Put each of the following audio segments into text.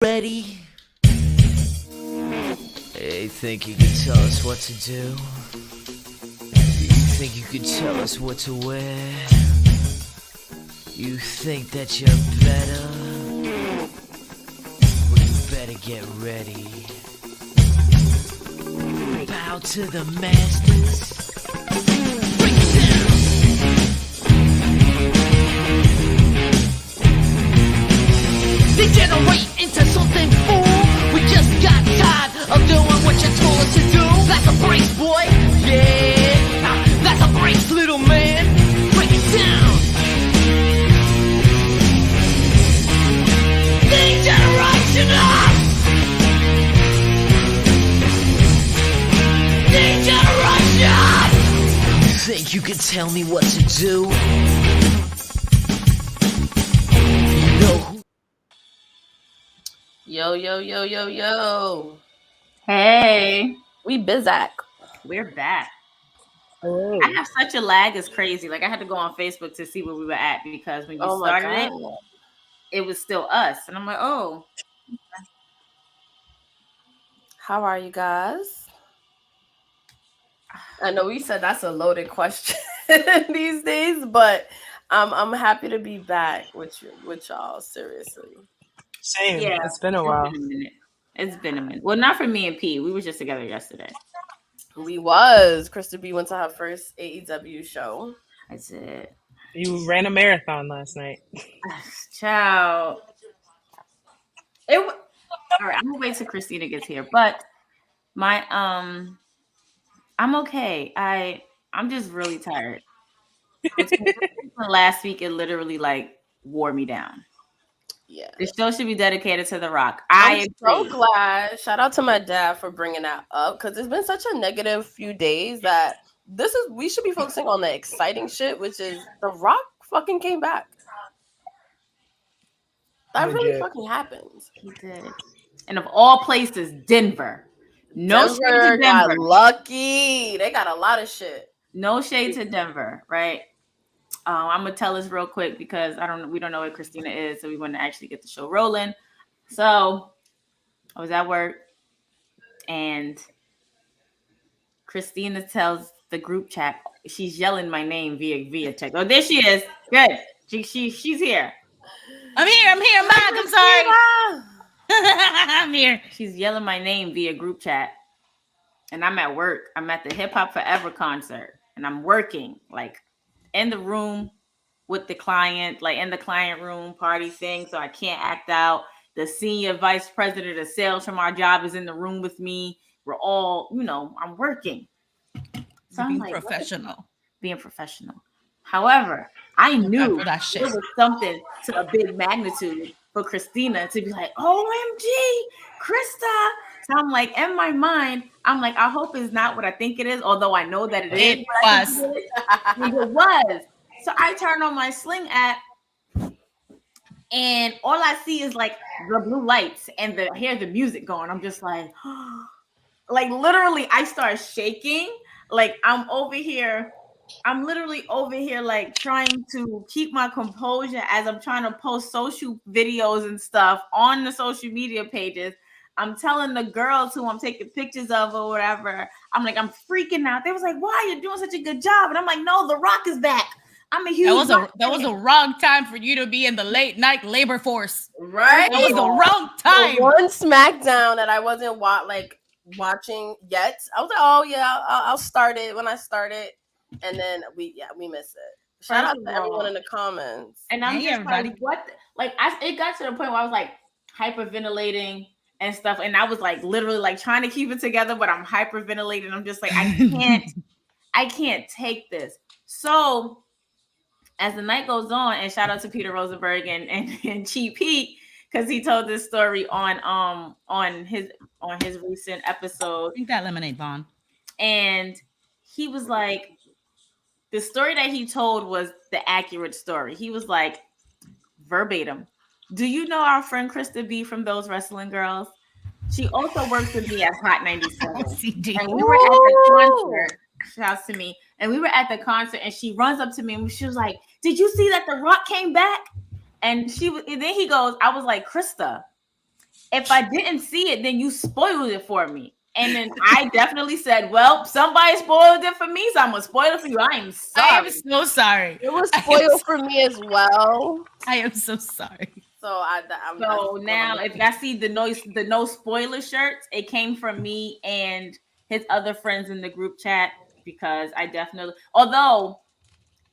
Ready? Hey, think you can tell us what to do? You think you can tell us what to wear? You think that you're better? Well, you better get ready. Bow to the masters. Break it down. Degenerate into something fool. We just got tired of doing what you told us to do. That's a brace, boy. Yeah, that's a brace, little man. Break it down. Degeneration up. Degeneration. You think you can tell me what to do? You know who? Yo. Hey, We Bizak. we're back. Oh. I have such a lag, it's crazy. Like I had to go on Facebook to see where we were at because when you started it was still us. And I'm like, oh. How are you guys? I know we said that's a loaded question these days, but I'm happy to be back with y'all, seriously. Same. Yeah, It's been a while. It's been a minute. Well, not for me and P. We were just together yesterday. Krista B went to her first AEW show. That's it. You ran a marathon last night. Ciao. All right, I'm gonna wait till Christina gets here. But my I'm okay. I'm just really tired. Last week it literally like wore me down. Yeah. The show should be dedicated to The Rock. I'm so glad. Shout out to my dad for bringing that up because it's been such a negative few days that we should be focusing on the exciting shit, which is The Rock fucking came back. That really fucking happens. He did. And of all places, Denver. No shade to Denver. Got lucky. They got a lot of shit. No shade to Denver, right? I'm gonna tell this real quick because we don't know what Christina is, so we want to actually get the show rolling. So I was at work and Christina tells the group chat, she's yelling my name via text. Oh, there she is. Good. She's here. I'm here. Mike. I'm sorry. I'm here. She's yelling my name via group chat. And I'm at work. I'm at the Hip Hop Forever concert. And I'm working like in the room with the client, like in the client room party thing. So I can't act out. The senior vice president of sales from our job is in the room with me. We're all, I'm working. So I'm like, being professional. However, I knew that shit was something to a big magnitude for Christina to be like, OMG, Krista. So I'm like, in my mind, I'm like, I hope it's not what I think it is, although I know that it is. It was. So I turn on my Sling app and all I see is like the blue lights and I hear the music going. I'm just like, like literally I start shaking. Like I'm literally over here like trying to keep my composure as I'm trying to post social videos and stuff on the social media pages. I'm telling the girls who I'm taking pictures of or whatever, I'm like, I'm freaking out. They was like, why are you doing such a good job? And I'm like, no, The Rock is back. I'm a huge That was a wrong time for you to be in the late night labor force. Right? That was the wrong time. The one SmackDown that I wasn't watching yet. I was like, oh yeah, I'll start it when I start it. And then we missed it. Shout out to everyone in the comments. And I'm just like, what? It got to the point where I was like hyperventilating and stuff. And I was like literally like trying to keep it together, but I'm hyperventilating. I'm just like, I can't take this. So as the night goes on, and shout out to Peter Rosenberg and Cheap Pete, because he told this story on his recent episode. Drink that lemonade, Vaughn. And he was like, the story that he told was the accurate story. He was like, verbatim, do you know our friend Krista B from Those Wrestling Girls? She also works with me at Hot 97. And we were at the concert. Shouts to me. And we were at the concert and she runs up to me and she was like, did you see that The Rock came back? And then he goes, I was like, Krista, if I didn't see it, then you spoiled it for me. And then I definitely said, well, somebody spoiled it for me, so I'm gonna spoil it for you. I am sorry. I am so sorry. It was spoiled for me as well. I am so sorry. So So now, if I see the no spoiler shirts, it came from me and his other friends in the group chat, because I definitely, although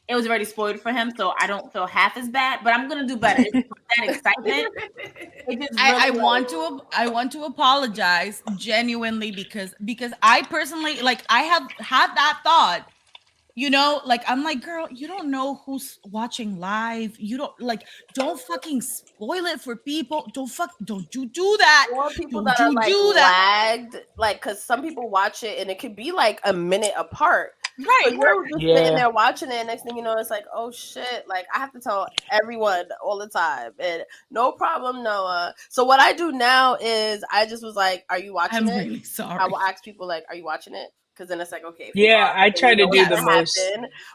it was already spoiled for him, so I don't feel half as bad. But I'm gonna do better. It's that excitement. I want to apologize genuinely because I personally, like, I have had that thought. You know, like, I'm like, girl, you don't know who's watching live. You don't fucking spoil it for people. Don't you do that. Or people Don't that are you like do that. lagged, like, because some people watch it and it could be like a minute apart. Right. So you're just sitting there watching it, and next thing you know, it's like, oh shit, like I have to tell everyone all the time. And no problem, Noah. So what I do now is I just was like, are you watching I'm it? really sorry. I will ask people, like, are you watching it? Because then it's like, okay. Yeah, I try to do the most.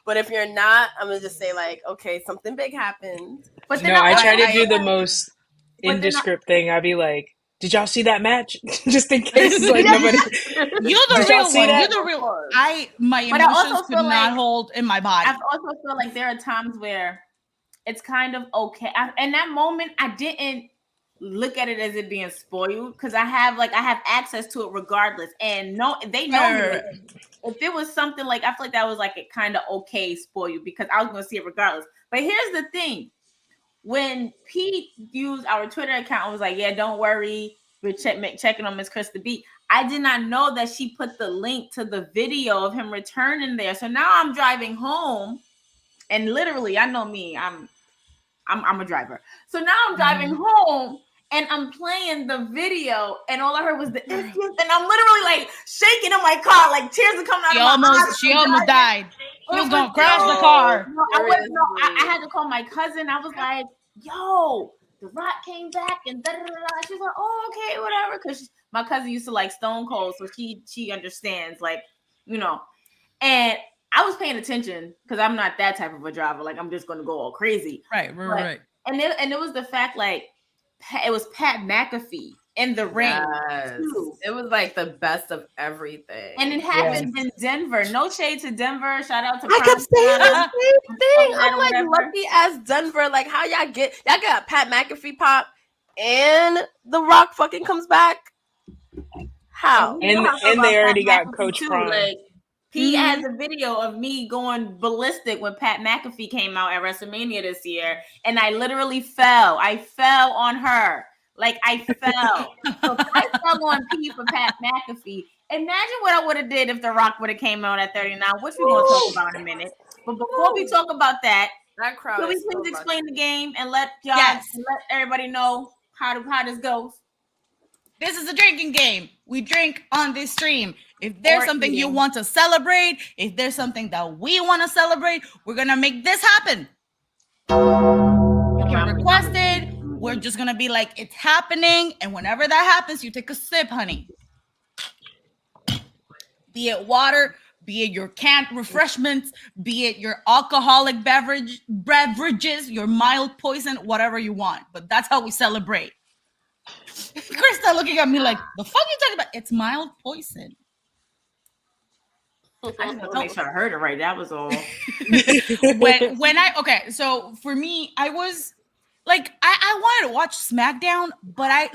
But if you're not, I'm gonna just say, like, okay, something big happened. But No, I try to do the most indescript thing. I'd be like, did y'all see that match? Just in case, like, nobody. You're the real one. You're the real. My emotions could not hold in my body. I also feel like there are times where it's kind of okay. In that moment, I didn't look at it as it being spoiled, because I have access to it regardless, and they know me. If it was something like, I feel like that was like a kind of okay spoil, because I was going to see it regardless. But here's the thing: when Pete used our Twitter account and was like, "Yeah, don't worry, we're checking on Miss Krista B," I did not know that she put the link to the video of him returning there. So now I'm driving home, and literally, I know me, I'm a driver. So now I'm driving home. And I'm playing the video, and all I heard was the and I'm literally like shaking in my car, like tears are coming out of my eyes. She almost died. She was gonna crash the car. No, I had to call my cousin. I was like, "Yo, The Rock came back," and da da da. She's like, "Oh, okay, whatever." Because my cousin used to like Stone Cold, so she understands, like, you know. And I was paying attention because I'm not that type of a driver. Like, I'm just gonna go all crazy. Right. And it was the fact, like, it was Pat McAfee in the ring. Too. It was like the best of everything. And it happened in Denver. No shade to Denver. Shout out to I kept saying the same thing. I'm like, whatever. lucky ass Denver. Like, how y'all got Pat McAfee pop and The Rock fucking comes back? How? And they already got Coach Prime. Like, he has a video of me going ballistic when Pat McAfee came out at WrestleMania this year, and I literally fell. I fell on her. Like, I fell. So I fell on Pete for Pat McAfee. Imagine what I would have did if The Rock would have came out at 39, which we're going to talk about in a minute. But before we talk about that crowd, can we please explain the game and let everybody know how this goes? This is a drinking game. We drink on this stream. If there's something you want to celebrate, if there's something that we want to celebrate, we're going to make this happen. You can request it. We're just going to be like, it's happening. And whenever that happens, you take a sip, honey. Be it water, be it your canned refreshments, be it your alcoholic beverages, your mild poison, whatever you want. But that's how we celebrate. Krista looking at me like, the fuck you talking about? It's mild poison. I just want to make sure I heard it right. That was all. So for me, I was like, I wanted to watch SmackDown, but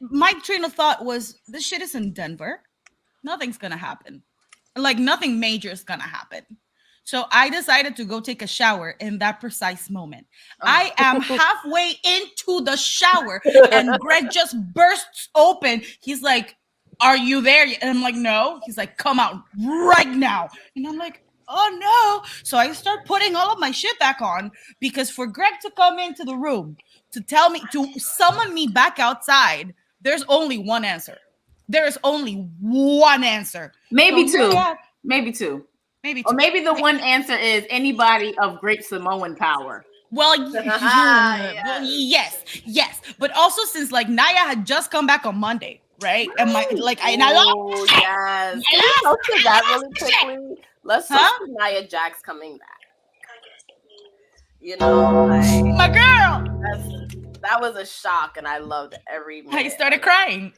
my train of thought was, this shit is in Denver. Nothing's gonna happen. Like, nothing major is gonna happen. So I decided to go take a shower in that precise moment. I am halfway into the shower and Greg just bursts open. He's like, "Are you there?" And I'm like, "No." He's like, "Come out right now." And I'm like, "Oh no." So I start putting all of my shit back on, because for Greg to come into the room to tell me, to summon me back outside, there's only one answer. There is only one answer. Maybe two. Yeah. Maybe two. Maybe two. Or maybe the one answer is anybody of great Samoan power. Well, yes. But also, since like Naya had just come back on Monday, right? And yes. Let's talk to that really quickly. Let's talk to Nia Jax coming back. You know, like, my girl. that was a shock, and I loved every minute. I started crying.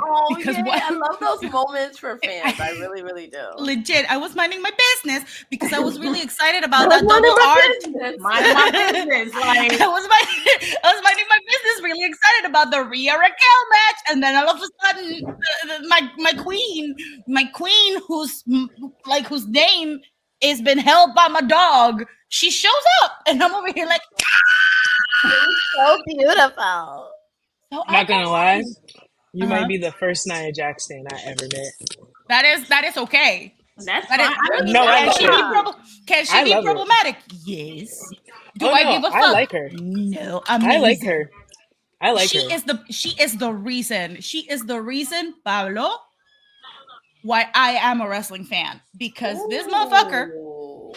Oh because yeah, I love those moments for fans. I really, really do. legit, I was minding my business because I was really excited about that double R. Mind my business. Like, I was minding my business, really excited about the Rhea Raquel match, and then all of a sudden, my queen, whose name has been held by my dog, she shows up, and I'm over here like, So beautiful. so Not gonna lie, you Uh-huh. might be the first Nia Jax fan I ever met. that is okay. that's That is, fine. No, I can she love be I love her. problematic? Yes. Do Oh, I no, give a fuck? I like her. No, I amazing. like her. I like she her. is the reason, Pablo, why I am a wrestling fan, because this motherfucker,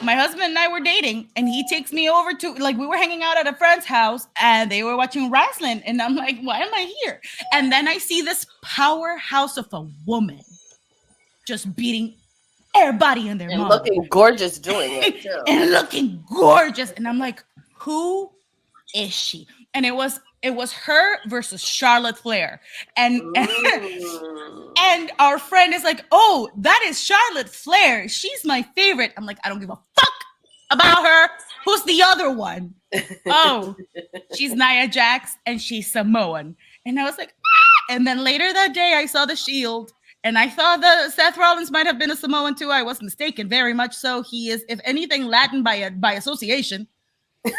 my husband and I were dating, and he takes me over to, like, we were hanging out at a friend's house and they were watching wrestling, and I'm like, why am I here? And then I see this powerhouse of a woman just beating everybody in their And mom looking gorgeous doing it too. and looking gorgeous, and I'm like, who is she? And it was her versus Charlotte Flair, and and our friend is like, oh, that is Charlotte Flair, she's my favorite. I'm like, I don't give a fuck about her. Who's the other one? Oh, she's Nia Jax, and she's Samoan. And I was like, ah! And then later that day I saw the Shield, and I thought that Seth Rollins might have been a Samoan too. I was mistaken, very much so. He is, if anything, Latin by association. His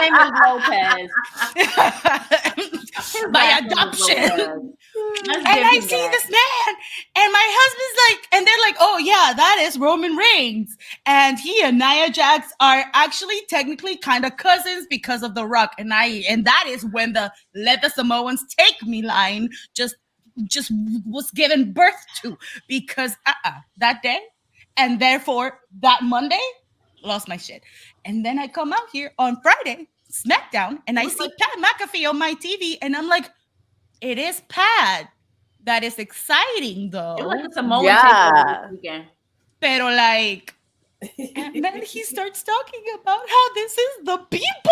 name is Lopez. By adoption. And I see this man, and my husband's like, and they're like, oh yeah, that is Roman Reigns, and he and Nia Jax are actually technically kind of cousins because of The Rock, and that is when the "Let the Samoans take me" line just was given birth to, because that day, and therefore that Monday, lost my shit. And then I come out here on Friday, SmackDown, and I see Pat McAfee on my TV, and I'm like, it is Pat. That is exciting, though. It was a Samoan Yeah. takeover this weekend. Pero like, and then he starts talking about how this is the people's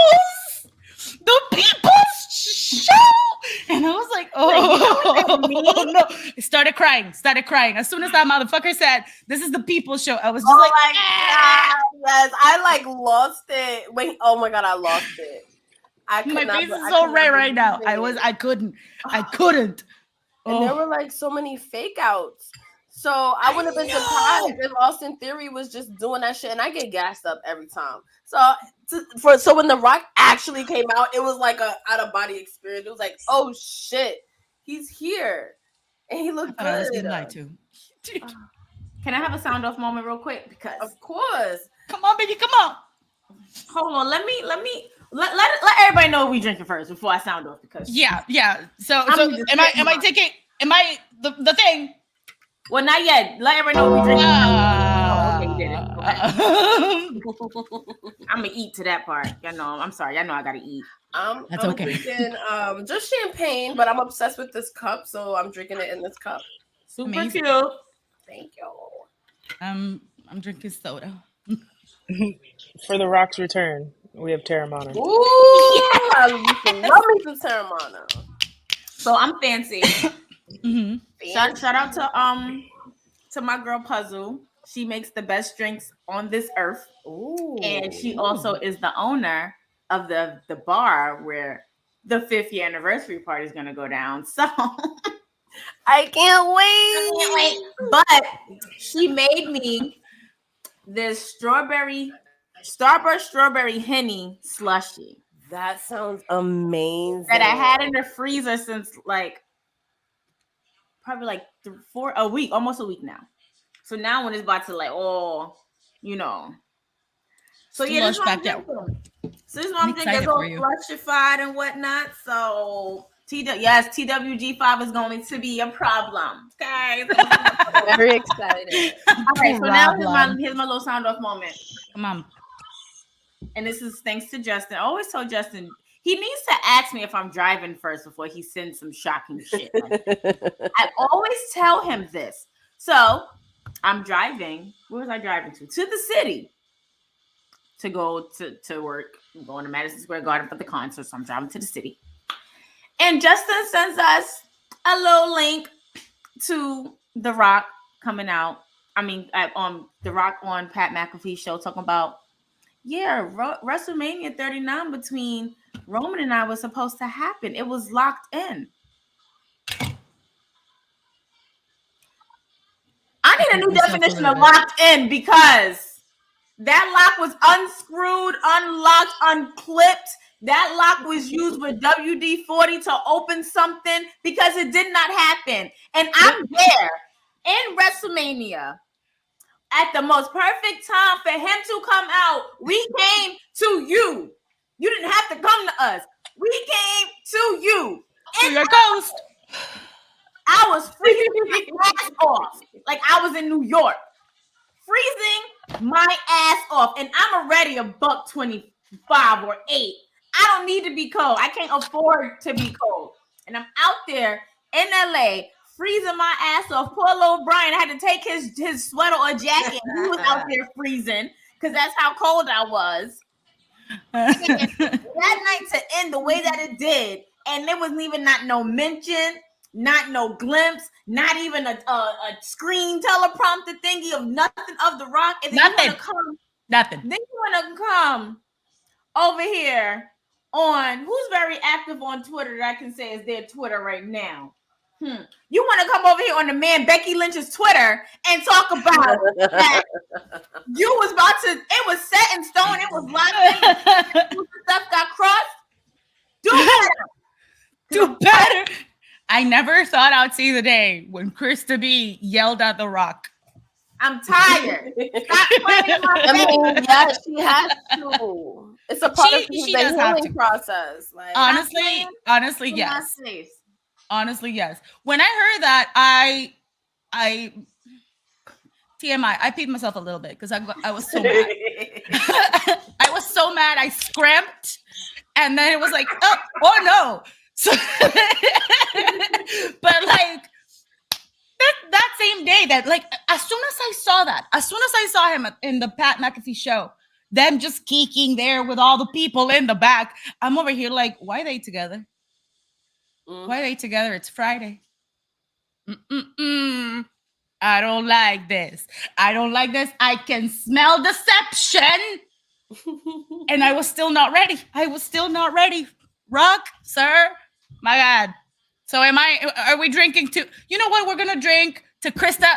show, and I was like, oh no! I started crying. As soon as that motherfucker said, "This is the people's show," I was just like, my God, yes, I like lost it. Wait, oh my God, I lost it. I could my not- face is I so could red not right now. believe it. I couldn't. And there Oh. were like so many fake outs. So I wouldn't have been surprised if Austin Theory was just doing that shit. And I get gassed up every time. So when The Rock actually came out, it was like a out of body experience. It was like, oh shit, he's here, and he looked I thought I was good. getting lied to. Can I have a sound off moment real quick? Because Of course. Come on, baby, come on. hold on, let everybody know what we drinking first before I sound off. Because Yeah. So I'm just am I sitting taking? Am I the thing? well, not yet. Let everybody know what we drinking. Oh, okay, you did it. Go ahead. I'm gonna eat to that part. Y'all know. I'm sorry. Y'all know I gotta eat. That's I'm okay. drinking just champagne, but I'm obsessed with this cup, so I'm drinking it in this cup. Super Amazing. cute. Thank you. I'm drinking soda. For The Rock's return, we have Terramana. Ooh, I love me some Terramana. So I'm fancy. Mm-hmm. Shout out to my girl Puzzle. She makes the best drinks on this earth. Ooh. And she also is the owner of the bar where the 5th year anniversary party is gonna go down. So I can't wait. But she made me this Starburst strawberry Henny slushy That sounds amazing. that I had in the freezer since like probably like almost a week now. So now when it's about to like, So yeah, this is Slush what I'm back out. thinking. So this is what I'm I'm thinking. It's excited all for you. flushified and whatnot. So TWG5 is going to be a problem. Okay. Very excited. Okay, so now Problem. here's my little sound off moment. Come on. And this is thanks to Justin. I always tell Justin he needs to ask me if I'm driving first before he sends some shocking shit. I always tell him this. So I'm driving. Where was I driving to? To the city. to go to work. I'm going to Madison Square Garden for the concert, so I'm driving to the city. And Justin sends us a little link to The Rock coming out. I mean, on The Rock on Pat McAfee's show talking about, WrestleMania 39 between Roman and I was supposed to happen. It was locked in. I need a new definition of locked in, because that lock was unscrewed, unlocked, unclipped. That lock was used with WD-40 to open something, because it did not happen. And I'm there in WrestleMania at the most perfect time for him to come out. We came to you. You didn't have to come to us. We came to you. To your coast. I was freezing my ass off. Like I was in New York. Freezing my ass off. And I'm already $1.25 or $8. I don't need to be cold. I can't afford to be cold. And I'm out there in LA freezing my ass off. Poor little Brian had to take his sweater or jacket. He was out there freezing because that's how cold I was. That night to end the way that it did, and there wasn't even not no mention, not no glimpse, not even a screen teleprompter thingy of nothing of The Rock. And then Nothing. Nothing. Then you want to come over here on who's very active on Twitter that I can say is their Twitter right now. You want to come over here on the man Becky Lynch's Twitter and talk about that you was about to, it was set in stone, it was locked in, stuff got crossed. Do better. Do better. I never thought I'd see the day when Krista B yelled at The Rock. I'm tired. Stop playing in my face. I mean, yeah, she has to. It's a part of the She does have to. healing process. Like, Honestly, yes. Honestly, yes. When I heard that, I TMI, I peed myself a little bit because I was so mad. I was so mad. I scramped, and then it was like, oh no. So, but like that same day, that like as soon as I saw him in the Pat McAfee show, them just geeking there with all the people in the back, I'm over here like, why are they together? Why are they together? It's Friday. I don't like this. I can smell deception. And I was still not ready. Rock, sir. My God. So are we drinking to, you know what? We're going to drink to Krista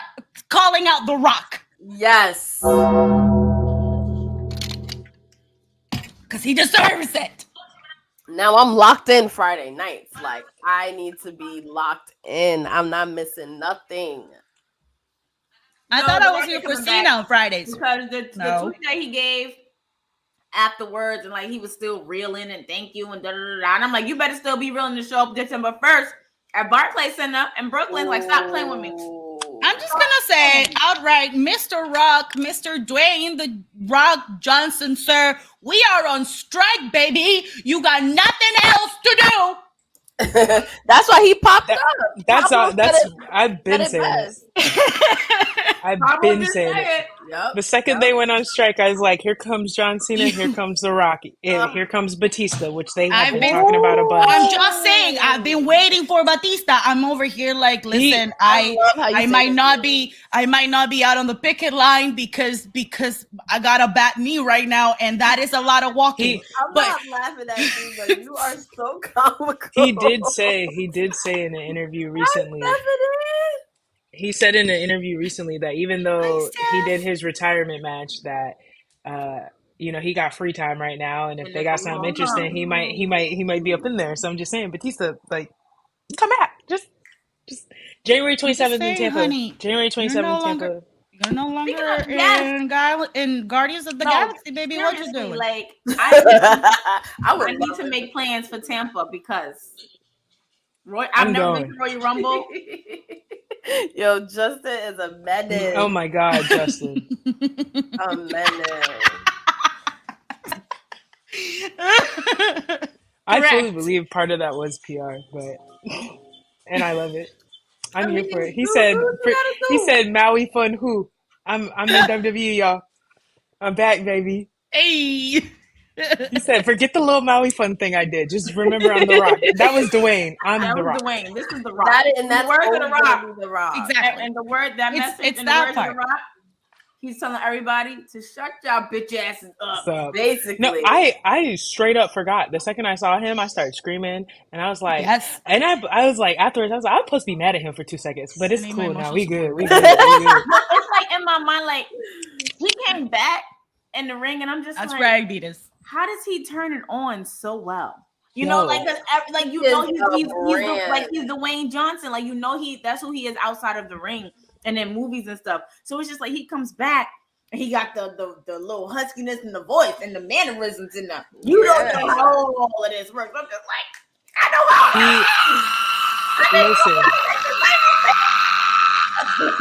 calling out The Rock. yes. Because he deserves it. Now I'm locked in Friday nights. Like, I need to be locked in. I'm not missing nothing. I thought I was here for Cena on Fridays. Because the tweet that he gave afterwards, and like he was still reeling and thank you and da da da da. And I'm like, you better still be reeling to show up December 1st at Barclays Center in Brooklyn. Like, stop playing with me. I'm just gonna say outright, Mr. Rock, Mr. Dwayne The Rock Johnson, sir, we are on strike, baby. You got nothing else to do. That's why he popped up. I've been saying it. I've been saying it. Yep. The second they went on strike, I was like, here comes John Cena, here comes The Rock, and here comes Batista, which they have been talking about a bunch. I'm just saying, I've been waiting for Batista. I'm over here like, listen, I might not be out on the picket line because I got a bad knee right now, and that is a lot of walking. I'm not laughing at you, but you are so comical. He did say in an interview recently. He said in an interview recently that even though he did his retirement match, that he got free time right now, and if they got something interesting, he might be up in there. So I'm just saying, Batista, like, come back, just January 27th in Tampa. Honey, January 27th in Tampa. You're no longer in Guardians of the Galaxy, baby. What you doing? Like, I need to make plans for Tampa because I've never been to Royal Rumble. Yo, Justin is a menace. Oh my God, Justin. A menace. I fully believe part of that was PR, and I love it. I'm here for it. He said Maui Fun who? I'm in WWE, y'all. I'm back, baby. Hey. He said, "Forget the little Maui fun thing I did. Just remember I'm the Rock." That was Dwayne. I'm That the was Rock. Dwayne. This is the Rock. That and that's the words of the always gonna Rock. be the Rock. Exactly. And the word that It's- message it's in the that words part. of the Rock. He's telling everybody to shut y'all bitch asses up. So Basically. no, I straight up forgot. The second I saw him, I started screaming, and I was like, Yes. and I was like, afterwards, I was like, I'm supposed to be mad at him for 2 seconds, but it's I need my cool now. emotional We good. support. We good. We good. But it's like in my mind, like he came back in the ring, and I'm just That's like, Brad Beatus. how does he turn it on so well? You Yo. know, like you He know is he's a he's Dwayne Johnson. Like you know that's who he is outside of the ring and in movies and stuff. So it's just like he comes back and he got the little huskiness in the voice and the mannerisms in the you don't know how all of this works. I'm just like, I know how. Listen,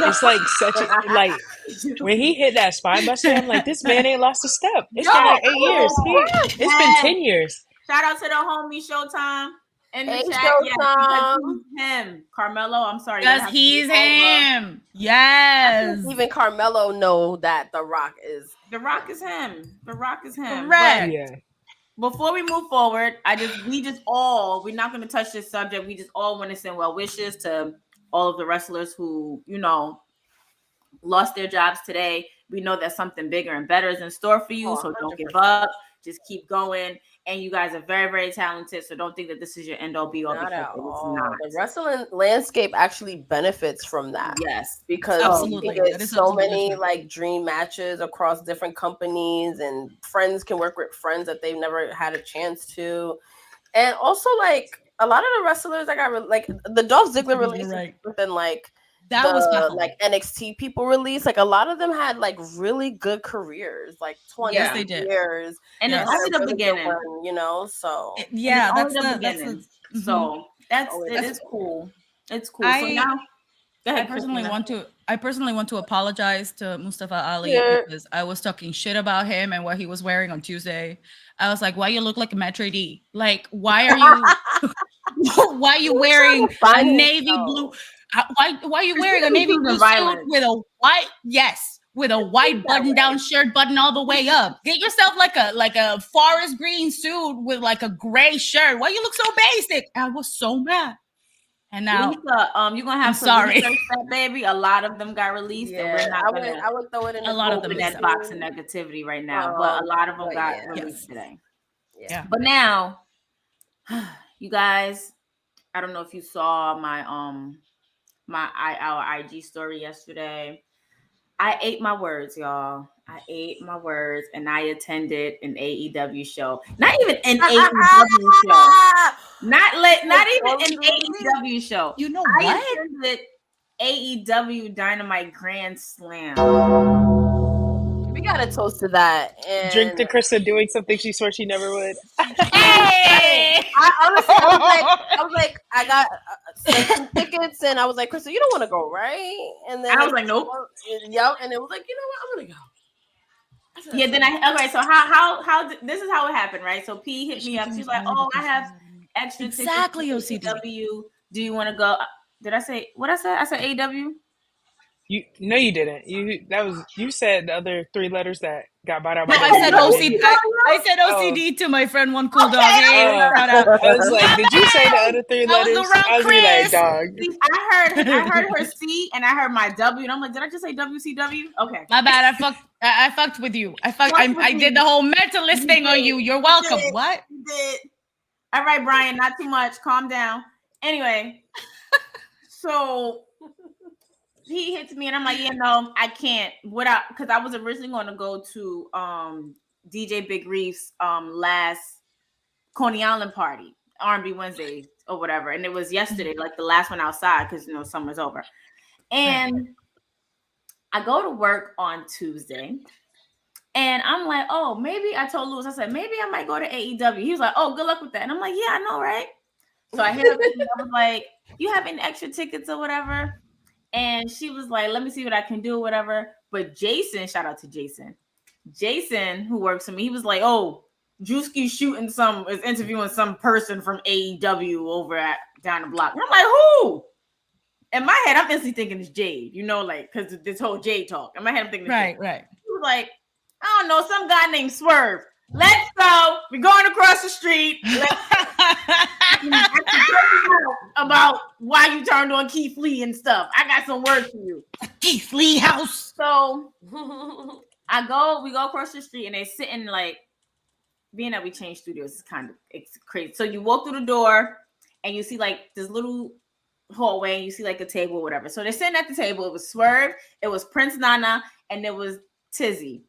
it's like such a like when he hit that spine buster. I'm like, this man ain't lost a step. It's been like 8 years. It's been 10 years. Shout out to the homie Showtime in the Hey, chat. Yes, Showtime. because he's him. Carmelo, I'm sorry. Because he's him. Yes. Even Carmelo know that The Rock is. The Rock is him. The Rock is him. Correct. Yeah. Before we move forward, we're not going to touch this subject. We just all want to send well wishes to all of the wrestlers who, lost their jobs today. We know that something bigger and better is in store for you. So don't give up. Just keep going. And you guys are very, very talented. So don't think that this is your end all be all. Not at all. The wrestling landscape actually benefits from that. Yes. Because Absolutely. you That get is so absolutely many true. like dream matches across different companies, and friends can work with friends that they've never had a chance to. And also, like, a lot of the wrestlers that got like the Dolph Ziggler release right. within like That was baffling. like NXT people release, like a lot of them had like really good careers, like 20 Yes, they did. years. And Yes. it's only the Really good beginning. run, so Yeah, And that's it's only the the that's the beginning. mhm. So that's Oh, it that's is cool. It's cool. I- So now go ahead, I personally Christina. want to apologize to Mustafa Ali Yeah. because I was talking shit about him and what he was wearing on Tuesday. I was like, why you look like a Metro D? Like, why are you why are you wearing a find navy himself. blue? Why are you wearing a navy blue suit violence. with a white button down shirt button all the way up? Get yourself like a forest green suit with like a gray shirt. Why you look so basic? I was so mad. And now Lisa, you're gonna have I'm to sorry. research that, baby. A lot of them got released, and we're not gonna I would throw it in A lot of them open is that box of negativity right now. But a lot of them but got yeah. released Yes. today. Yeah. But now, you guys, I don't know if you saw my our IG story yesterday. I ate my words, y'all. I ate my words, and I attended an AEW show. Not even an AEW show. Not even an AEW show. You know I what? attended AEW Dynamite Grand Slam. We gotta toast to that. And Drink to Krista doing something she swore she never would. Hey! I honestly, I was like, I got some tickets, and I was like, Krista, you don't want to go, right? And then I was like, nope. Yep. And it was like, you know what, I'm gonna go. Yeah, then so how this is how it happened, right? So P hit me up. She's like, "Oh, I have extra Exactly, tickets to OCD. AEW. Do you want to go?" Did I say what I said? I said AEW. No, you didn't. You said the other 3 letters that got bought out by No, I said WWE. OCD. I said OCD to my friend One Cool Dog. Hey, Oh. shout out. I was like, did you say the other 3 That was letters? the wrong I was gonna be like, Chris. dog. I heard her C and I heard my W, and I'm like, did I just say WCW? Okay. My bad. I fucked with you. I did the whole mentalist thing on you. You're welcome. did. What? You did. All right, Brian, not too much. Calm down. Anyway, so he hits me and I'm like, yeah, no, I can't. Because I was originally going to go to DJ Big Reef's last Coney Island party, R&B Wednesday or whatever, and it was yesterday, like the last one outside because summer's over. And I go to work on Tuesday. And I'm like, oh, maybe I told Lewis, I said, maybe I might go to AEW. He was like, oh, good luck with that. And I'm like, yeah, I know, right? So I hit her and I was like, you have any extra tickets or whatever? And she was like, let me see what I can do or whatever. But Jason, shout out to Jason. Jason, who works for me, he was like, oh, Drewski's is interviewing some person from AEW over down the block. And I'm like, who? In my head, I'm instantly thinking it's Jade, because this whole Jade talk. In my head, I'm thinking it's Jade. Right. He was like, I don't know, some guy named Swerve. Let's go. We're going across the street. About why you turned on Keith Lee and stuff. I got some words for you. Keith Lee house. So we go across the street and they sitting like, being that we changed studios, it's crazy. So you walk through the door and you see like this little hallway and you see like a table or whatever. So they're sitting at the table. It was Swerve, it was Prince Nana, and it was Tizzy,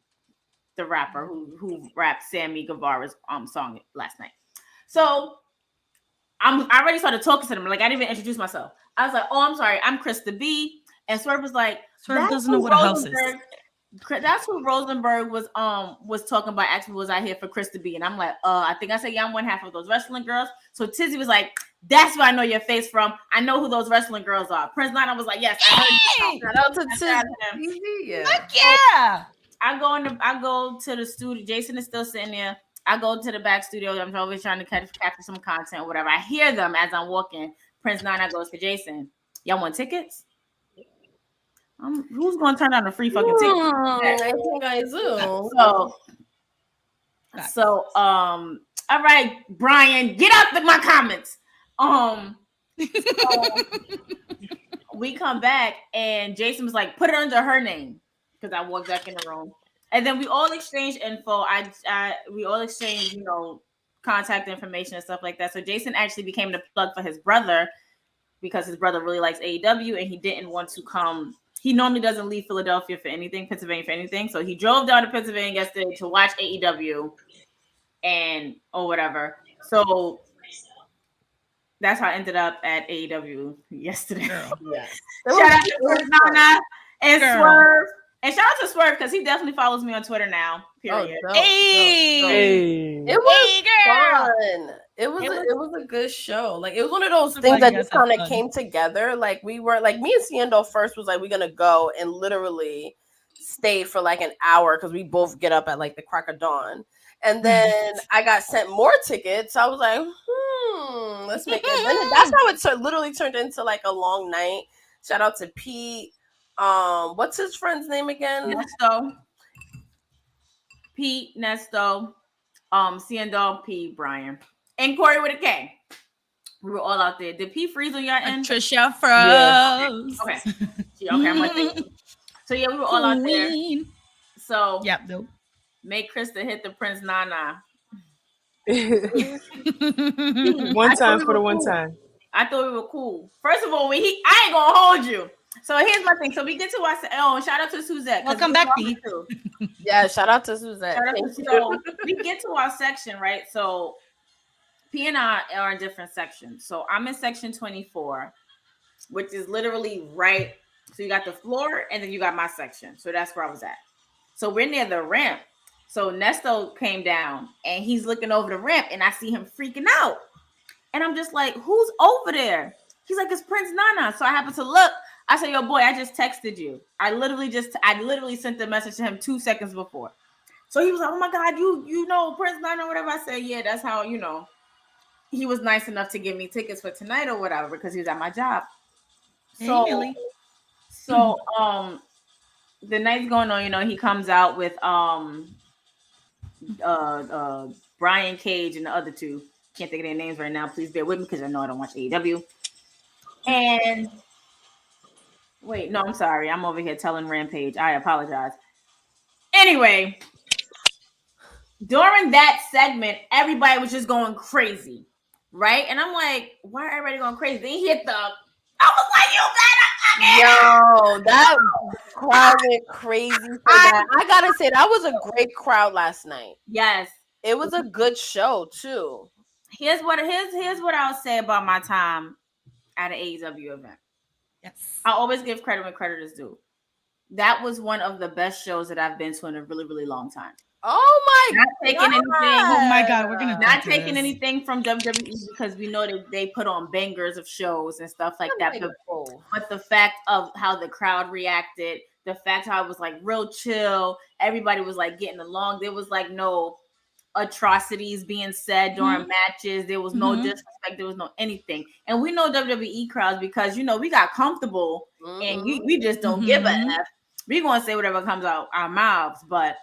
the rapper who rapped Sammy Guevara's song last night. So I already started talking to them. Like I didn't even introduce myself. I was like, "Oh, I'm sorry, I'm Krista B." And Swerve was like, Swerve doesn't know what a house is. That's who Rosenberg was talking about. Actually, was I here for Krista B? And I'm like, I think I said, yeah, I'm one half of those wrestling girls. So Tizzy was like, that's where I know your face from. I know who those wrestling girls are. Prince Nana was like, yes, I heard you. Shout out to Tizzy. Yeah. Heck yeah. I go to the studio. Jason is still sitting there. I go to the back studio. I'm always trying to capture some content or whatever. I hear them as I'm walking. Prince Nana goes to Jason. Y'all want tickets? Who's going to turn down a free fucking ticket? I think I do. So, all right, Brian, get out of my comments. We come back and Jason was like, put it under her name because I walked back in the room, and then we all exchanged info. We all exchanged, contact information and stuff like that. So Jason actually became the plug for his brother because his brother really likes AEW and he didn't want to come. He normally doesn't leave Pennsylvania for anything. So he drove down to Pennsylvania yesterday to watch AEW or whatever. So that's how I ended up at AEW yesterday. Yeah. Shout out to Nana and Swerve. And shout out to Swerve because he definitely follows me on Twitter now. Period. Oh, Hey. it was fun. It was a good show. Like it was one of those things that just kind of came together. Like we were like me and Ciendo first was like we're gonna go and literally stayed for like an hour because we both get up at like the crack of dawn. And then I got sent more tickets. I was like, let's make it. And that's how it literally turned into like a long night. Shout out to Pete. What's his friend's name again? Nesto. Pete, Nesto, Ciendo, P, Brian. And Corey with a K. We were all out there. Did P freeze on your end? Trisha froze. Okay. Okay, I'm like, so yeah, we were all out there. So nope. Make Krista hit the Prince Nana. One time for the one time. I thought we were cool. First of all, I ain't gonna hold you. So here's my thing. So we get to our shout out to Suzette. Welcome back, Pete. Yeah, shout out to Suzette. So we get to our section, right? So P and I are in different sections. So I'm in section 24, which is literally right. So you got the floor and then you got my section. So that's where I was at. So we're near the ramp. So Nesto came down and he's looking over the ramp and I see him freaking out. And I'm just like, who's over there? He's like, it's Prince Nana. So I happen to look. I said, yo, boy, I just texted you. I literally sent the message to him 2 seconds before. So he was like, oh my God, you know Prince Nana or whatever. I said, yeah, that's how, he was nice enough to give me tickets for tonight or whatever because he was at my job. So the night's going on, he comes out with Brian Cage and the other two. Can't think of their names right now. Please bear with me because I know I don't watch AEW. And wait, no, I'm sorry. I'm over here telling Rampage. I apologize. Anyway, during that segment, everybody was just going crazy, right? And I'm like, why are everybody going crazy? Then he hit I was like, yo, that crowd went crazy for that. I gotta say, that was a great crowd last night. Yes. It was a good show, too. Here's what I'll say about my time at an AEW event. Yes. I always give credit when credit is due. That was one of the best shows that I've been to in a really, really long time. Oh my not taking God. Anything. Oh my God, we're gonna not taking anything from WWE because we know that they put on bangers of shows and stuff like that. But the fact of how the crowd reacted, the fact how it was like real chill, everybody was like getting along. There was like no atrocities being said during matches. There was no disrespect. There was no anything. And we know WWE crowds because we got comfortable and we just don't give a F. We're gonna say whatever comes out our mouths, but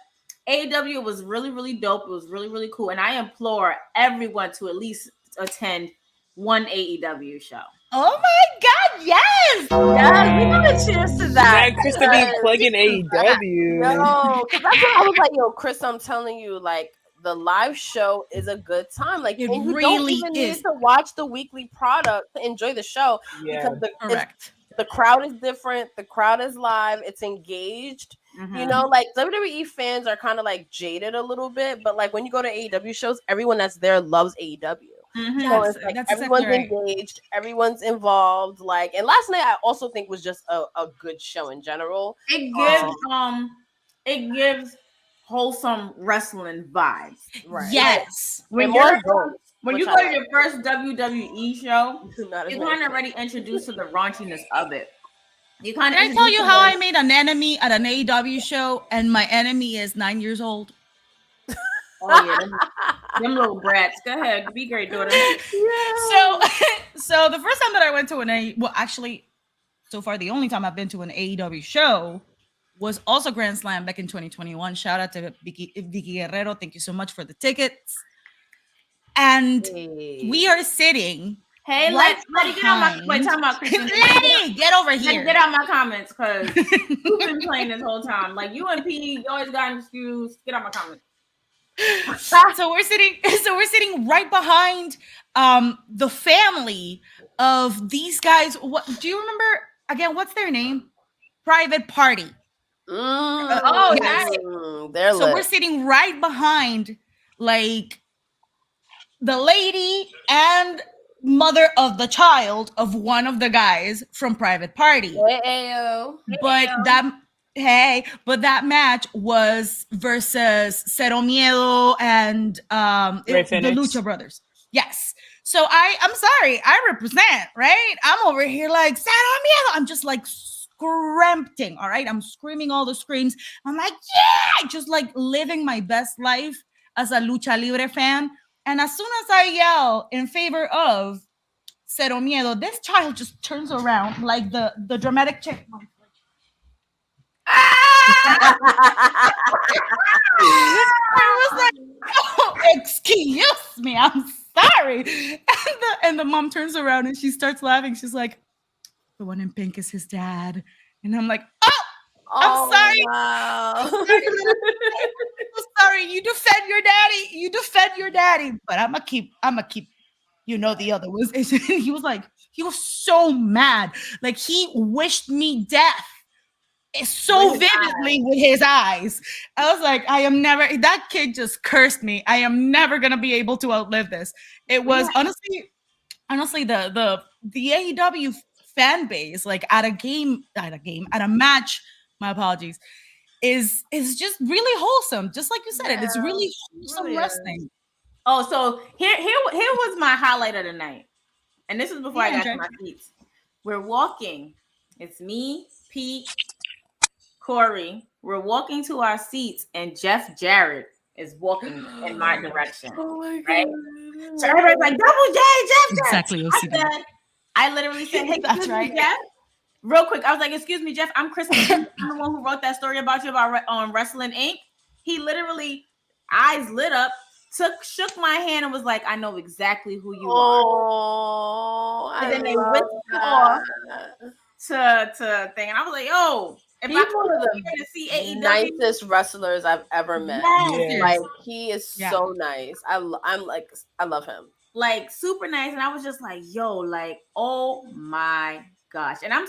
AEW was really, really dope. It was really, really cool. And I implore everyone to at least attend one AEW show. Oh my God, yes! Yeah, we got a cheers to that. Now Chris to be plugging AEW. No, because that's what I was like, yo, Chris, I'm telling you, like, the live show is a good time. Like, It and you really don't even is. need to watch the weekly product to enjoy the show. Yeah. Because Correct. the crowd is different. The crowd is live. It's engaged. Mm-hmm. You know, like WWE fans are kind of like jaded a little bit, but like when you go to AEW shows, everyone that's there loves AEW. Mm-hmm. So it's like That's everyone's exactly right. engaged, everyone's involved. Like, and last night I also think was just a good show in general. It gives wholesome wrestling vibes. Right. Yes. When And you're more goals, when which you I go to like. your first WWE show, Not as you're many. kind of already introduced to the raunchiness of it. You kind Can I tell you how I made an enemy at an AEW show and my enemy is 9 years old? Oh yeah, them little brats. Go ahead, be great, daughter. So the first time that I went to actually, so far the only time I've been to an AEW show was also Grand Slam back in 2021. Shout out to Vicky Guerrero. Thank you so much for the tickets. And we are sitting. Hey, right let's get on my behind- wait. Talking about Christian. Lady, get over Let's here. get out my comments because you've been playing this whole time. Like you and P, you always got an excuse. Get out my comments. So we're sitting right behind the family of these guys. What do you remember again? What's their name? Private Party. Oh, yes. They're So lit. we're sitting right behind like the lady and mother of the child of one of the guys from Private Party. Ayo. But that match was versus Cero Miedo and Rey the Fenix. Lucha Brothers. Yes. So I'm sorry, I represent, right? I'm over here like Cero Miedo. I'm just like scrimpting, all right? I'm screaming all the screams. I'm like, yeah, just like living my best life as a Lucha Libre fan. And as soon as I yell in favor of Cero Miedo, this child just turns around like the dramatic chick. I was like, oh, excuse me, I'm sorry. And the mom turns around and she starts laughing. She's like, the one in pink is his dad. And I'm like, oh, I'm sorry. Wow. I'm sorry. You defend your daddy. You defend your daddy. But I'm gonna keep, you know, the other was. He was like, he was so mad. Like he wished me death. It's so vividly with his eyes. I was like, that kid just cursed me. I am never gonna be able to outlive this. It was honestly the AEW fan base, like at a match, my apologies, is just really wholesome. Just like you said, it's really wholesome wrestling. Oh, so here was my highlight of the night. And this is before I got to my seats. We're walking. It's me, Pete, Corey. We're walking to our seats, and Jeff Jarrett is walking in my direction. Oh my God. Right? So everybody's like, Double J, Jeff Jarrett. Exactly. I literally said, hey, That's excuse right. me, Jeff. Real quick, I was like, excuse me, Jeff, I'm Kristen. I'm the one who wrote that story about you on Wrestling Inc. He literally, eyes lit up, shook my hand and was like, I know exactly who you are. Oh, And then they whipped off to thing. And I was like, yo, if He's I one of come here the to see AEW, nicest wrestlers I've ever met. Yeah. Like he is so nice. I love him. like super nice. And I was just like, yo, like, oh my gosh. And I'm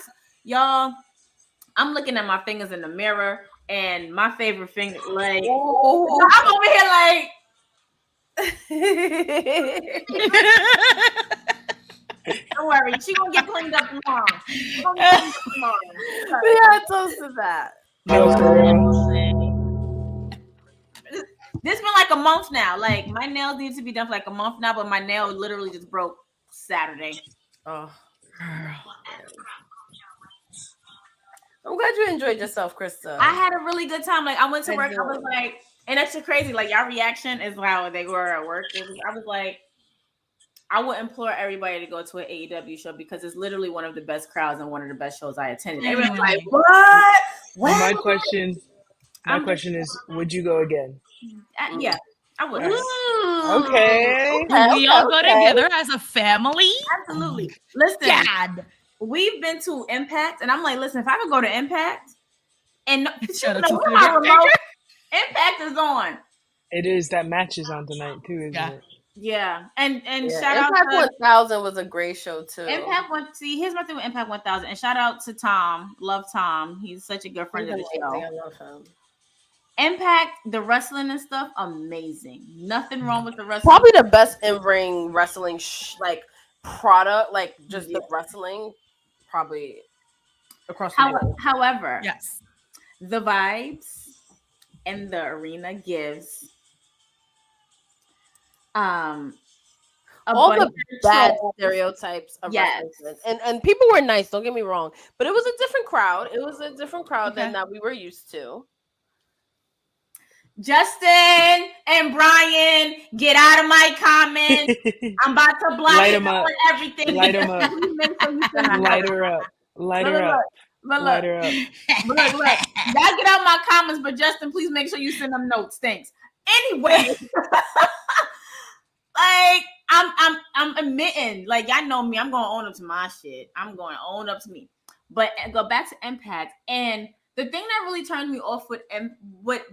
looking at my fingers in the mirror, and my favorite finger, like, I'm over here like, don't worry, she gonna get cleaned up tomorrow. We gotta toast to that. No, for real. This been like a month now. Like my nails need to be done for like a month now, but my nail literally just broke Saturday. Oh, I'm glad you enjoyed yourself, Krista. I had a really good time. Like I went to work. I was like, and that's just crazy. Like your reaction is how they were at work. I was like, I would implore everybody to go to an AEW show because it's literally one of the best crowds and one of the best shows I attended. Everyone's like, what? My question My question is, would you go again? Yeah, I would. Okay. We all go together as a family. Absolutely. Listen, God. we've been to Impact, and I'm like, listen, if I could go to Impact, and Shout out like, to where my Theater. remote? Impact is on. It is. That match is on tonight too, isn't Yeah. it? Yeah, and Yeah, shout out Impact to 1000 was a great show too. Impact One. See, here's my thing with Impact 1000, and shout out to Tom. Love Tom. He's such a good friend He's of the amazing. show. I love him. Impact, the wrestling and stuff, amazing. Nothing wrong with the wrestling. Probably the best in-ring wrestling like product, like just the wrestling, probably across the board. However, Yes. the vibes and the arena gives All the bad stereotypes of wrestling. And people were nice, don't get me wrong, but it was a different crowd. It was a different crowd than that we were used to. Justin and Brian, get out of my comments. I'm about to block Light you 'em up. and everything. Light 'em up. Light her up. Light her up. Light her up. Look. Y'all get out my comments, but Justin, please make sure you send them notes. Thanks. Anyway, like I'm admitting, like y'all know me, I'm gonna own up to my shit. I'm going to own up to me. But go back to Impact, and the thing that really turned me off with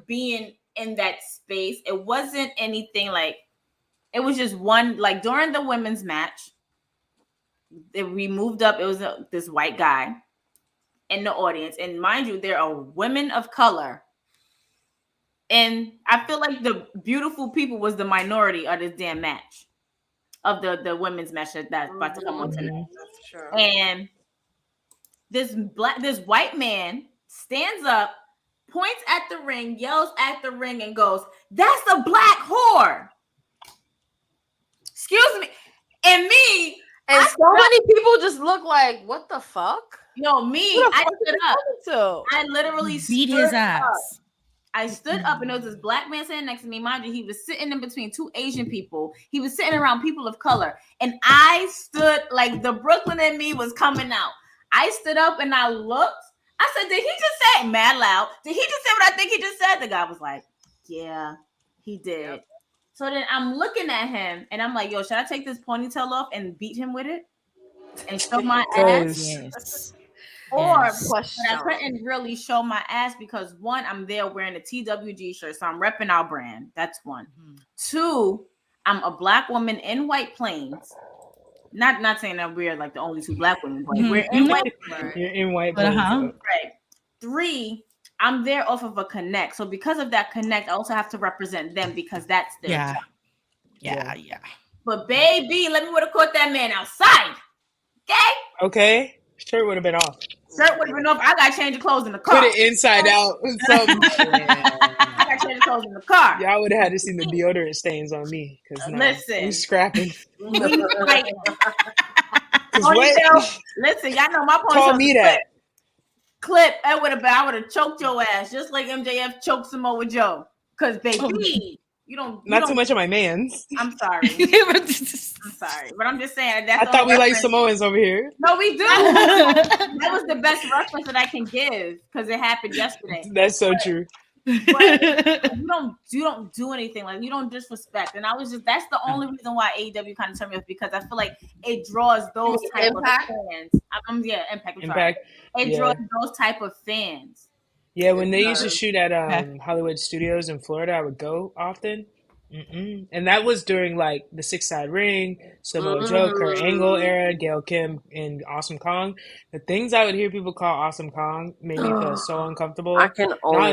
being in that space, it wasn't anything like, it was just one, like during the women's match, we moved up, it was this white guy in the audience, and mind you, there are women of color, and I feel like the beautiful people was the minority of this damn match, of the women's match that's about to come on tonight. Sure. And this white man stands up, points at the ring, yells at the ring, and goes, "That's a black whore." Excuse me. And me, and so many people just look like, what the fuck? No, me, I stood up. I literally beat his ass. I stood up, and there was this black man sitting next to me. Mind you, he was sitting in between two Asian people. He was sitting around people of color. And I stood like the Brooklyn in me was coming out. I stood up and I looked. I said, did he just say it mad loud? Did he just say what I think he just said? The guy was like, yeah, he did. Yep. So then I'm looking at him and I'm like, yo, should I take this ponytail off and beat him with it? And show my ass? Yes. Or but I couldn't really show my ass because one, I'm there wearing a TWG shirt, so I'm repping our brand. That's one. Mm-hmm. Two, I'm a black woman in White Plains. Not saying that we're like the only two black women, but we're in White Plains. You're in White Plains. Right. Three, I'm there off of a connect. So because of that connect, I also have to represent them because that's their job. Yeah. But baby, let me would have caught that man outside. Okay. Shirt would have been off. Shirt would have been off. I got to change the clothes in the car. Put it inside out. I got to change the clothes in the car. Y'all would have had to see the deodorant stains on me. Listen. We scrapping. Listen, y'all know my point. Call me that. Clip. I would have choked your ass just like MJF choked Samoa Joe. Because baby, you don't too much of my mans. I'm sorry. I'm sorry. But I'm just saying I thought we like Samoans over here. No, we do. That was the best reference that I can give because it happened yesterday. That's so true. But you don't do anything, like you don't disrespect, and that's the only reason why AEW kind of turned me off, because I feel like it draws those type of fans. Impact. It draws those type of fans. Yeah, when they used to shoot at Hollywood Studios in Florida, I would go often. And that was during like the Six Side Ring, Samoa Joe, Kurt Angle era, Gail Kim, and Awesome Kong. The things I would hear people call Awesome Kong made me feel so uncomfortable. I can only. I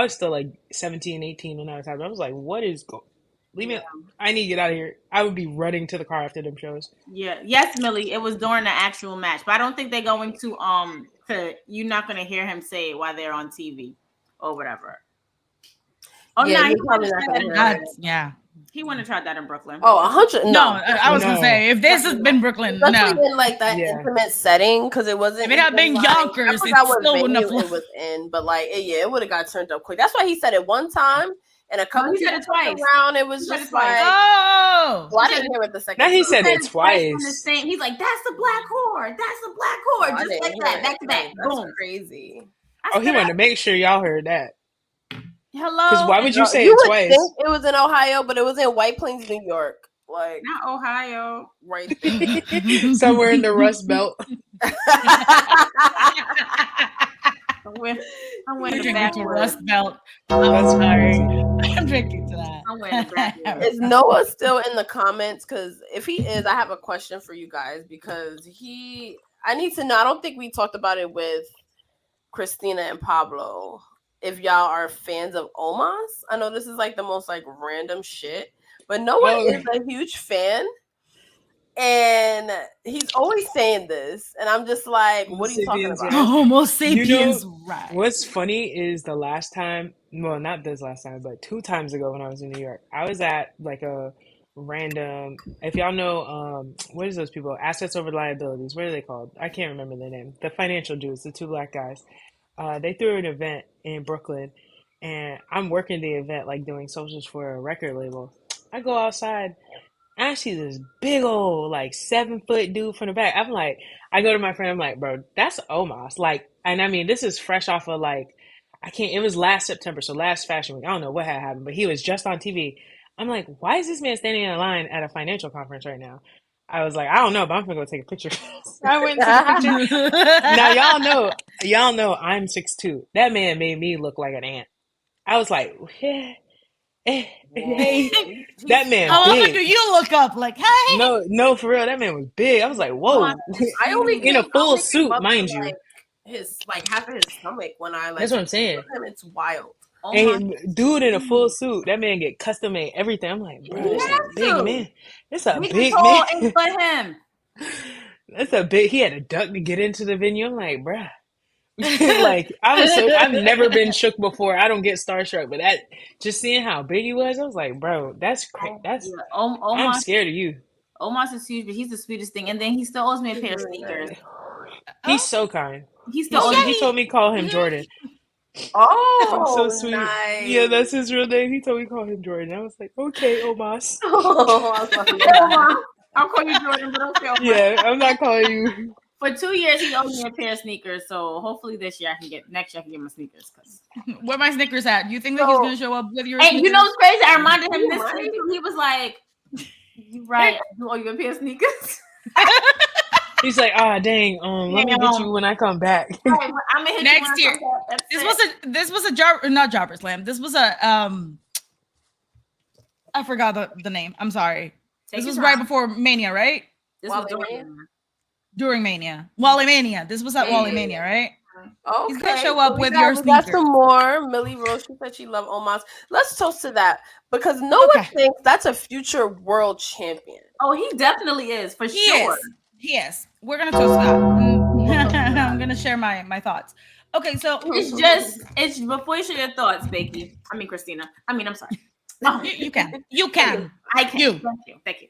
was still like 17, 18 when I was having. I was like, what is going? Leave me. I need to get out of here. I would be running to the car after them shows. Yeah. Yes, Millie. It was during the actual match, but I don't think they're going to you're not going to hear him say it while they're on TV or whatever. Oh, yeah, no, he wouldn't have tried that in Brooklyn. Oh, 100. No, I was gonna say if this has been Brooklyn, especially in like that intimate setting, because it wasn't. If it had been Yonkers, it still wouldn't have. It was in, but like it would have got turned up quick. That's why he said it one time, and a couple he said it twice. Around, it was just like, oh, well, I didn't hear it the second. Now he said it twice. He's like, "That's a black whore. That's a black whore." Just like that, back to back. Boom. Crazy. I Oh, he wanted to make sure y'all heard that. Hello. Because why would you say You it would twice? think it was in Ohio, but it was in White Plains, New York. Like Not Ohio. right there. Somewhere in the Rust Belt. I'm wearing Drinking the to backwards. Rust Belt. That's sorry. crazy. I'm drinking to that. I'm wearing the backwards. Is Noah still in the comments? Because if he is, I have a question for you guys because I need to know. I don't think we talked about it with Christina and Pablo. If y'all are fans of Omos, I know this is like the most like random shit, but Noah is a huge fan, and he's always saying this, and I'm just like, what are you talking about? Homo sapiens, right? What's funny is the last time, well, not this last time, but 2 times ago when I was in New York, I was at like a random, if y'all know, what is those people? Assets over liabilities. What are they called? I can't remember their name. The financial Jews, the 2 black guys. They threw an event in Brooklyn, and I'm working the event, like doing socials for a record label. I go outside, and I see this big old, like 7-foot dude from the back. I'm like, I go to my friend, I'm like, bro, that's Omos. Like, and I mean, this is fresh off of like, it was last September, so last Fashion Week. I don't know what had happened, but he was just on TV. I'm like, why is this man standing in a line at a financial conference right now? I was like, I don't know, but I'm gonna go take a picture. I went and took a picture. Now y'all know I'm 6'2". That man made me look like an ant. I was like, that man How often big. do you look up? Like, hey, No, for real, that man was big. I was like, whoa. I only in a came- full I only suit, came up mind to, you. like, his like half of his stomach when I like. That's what I'm saying. look at him, it's wild. And dude in a full suit, that man get custom made everything. I'm like, bro, that's a big man. It's a big man. It's for him. That's a big. He had a duck to get into the venue. I'm like, bruh. Like I've never been shook before. I don't get starstruck, but that just seeing how big he was, I was like, bro, that's crazy. That's I'm scared of you. Omos is huge, but he's the sweetest thing, and then he still owes me a pair of sneakers. He's so kind. He still He told me to call him Jordan. Oh, So sweet. nice. Yeah, that's his real name. He told me to call him Jordan. I was like, okay, Omos. I'll call you Jordan, but don't say Omos. Yeah, I'm not calling you. For 2 years, he owed me a pair of sneakers, so hopefully next year I can get my sneakers. where my Snickers at? You think that he's gonna show up with your? And sneakers? you know what's crazy? I reminded him this week. He was like, "You right? You owe you a pair of sneakers." He's like, dang, let me get you when I come back. I'm gonna hit Next you year. This was a not Jobber Slam. This was a I forgot the name. I'm sorry. This was right before Mania, right? This was during Mania. Wally Mania. This was at Wally Mania, right? Okay. He's gonna show up with we your got, we got sneakers. some more. Millie Rose, she said she loved Omos. Let's toast to that because Noah thinks that's a future world champion. Oh, he definitely is for sure. Yes. We're gonna toast that. I'm gonna share my thoughts. Okay, so it's before you share your thoughts, Becky. Christina. I'm sorry. You can. I can. Thank you.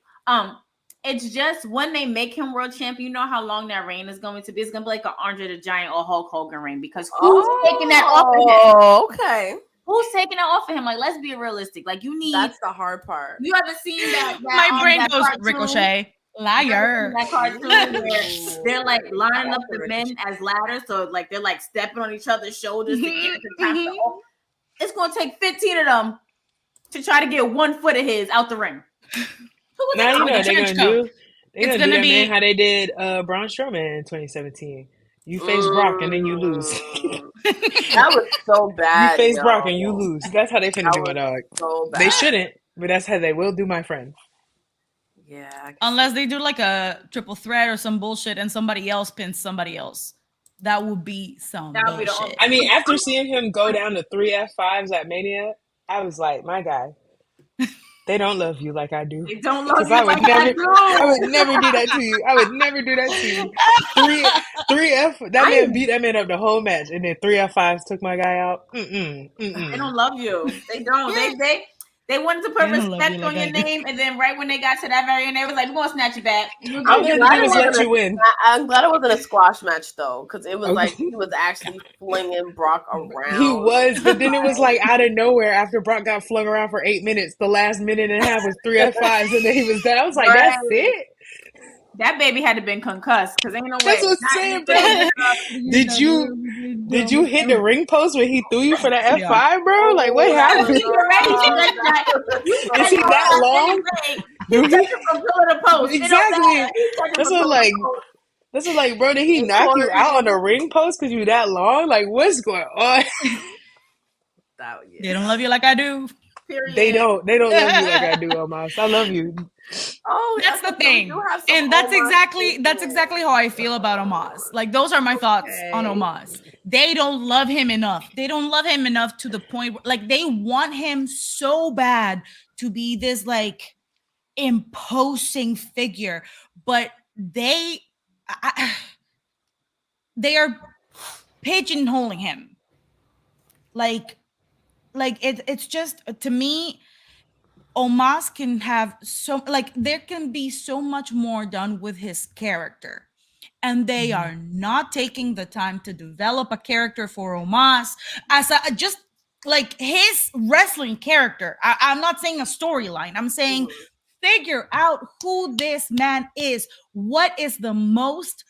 It's just when they make him world champion, you know how long that reign is going to be. It's gonna be like an Andre the Giant or Hulk Hogan reign because who's taking that off of him? Oh, okay. Who's taking that off of him? Like, let's be realistic. Like, you need. That's the hard part. You haven't seen that my brain that goes cartoon? Ricochet. Liar. That cartoon where they're like lining up the men as ladders, so like they're like stepping on each other's shoulders to get to the top. It's gonna take 15 of them to try to get 1 foot of his out the ring. Now you know what they're gonna do. They're gonna do that, be man, how they did Braun Strowman in 2017. You face Brock and then you lose. That was so bad. You face Brock and you lose. That's how they finna do my dog. So bad. They shouldn't, but that's how they will do my friend. Yeah. Unless they do like a triple threat or some bullshit and somebody else pins somebody else. That would be some bullshit. I mean, after seeing him go down to 3 F5s at Mania, I was like, my guy, they don't love you like I do. They don't love you I like I do. would never do that to you. I would never do that to you. 3 F. That man beat that man up the whole match, and then 3 F5s took my guy out. They don't love you. They don't. They wanted to put respect on your name, and then right when they got to that very end, they was like, "We're gonna snatch you back." I'm glad it let you win. I'm glad it wasn't a squash match though, because it was like he was actually flinging Brock around. He was, but then it was like out of nowhere after Brock got flung around for 8 minutes. The last minute and a half was 3 F5s, and then he was done. I was like, "That's it." That baby had to been concussed because ain't no way. That's what I'm saying, bro. Did you hit the ring post when he threw you for the F5, bro? Like, what happened? Is he that long? He took it from pillar to post. Exactly. That's what, like, bro, did he knock you out on the ring post because you that long? Like, what's going on? They don't love you like I do. Period. They don't love you like I do, Omos. I love you. Oh, That's the thing, and that's exactly how I feel about Omos. Like, those are my thoughts on Omos. They don't love him enough. They don't love him enough to the point where, like, they want him so bad to be this like imposing figure, but they are pigeonholing him. Like it's just, to me, Omos can have so, like, there can be so much more done with his character, and they are not taking the time to develop a character for Omos as a, just like his wrestling character. I'm not saying a storyline. I'm saying figure out who this man is. What is the most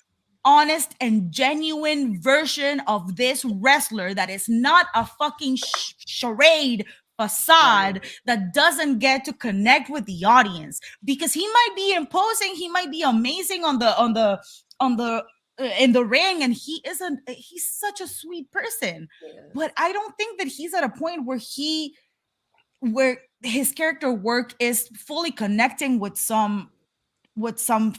honest and genuine version of this wrestler that is not a fucking charade facade that doesn't get to connect with the audience? Because he might be imposing, he might be amazing on the in the ring, and he's such a sweet person, but I don't think that he's at a point where his character work is fully connecting with some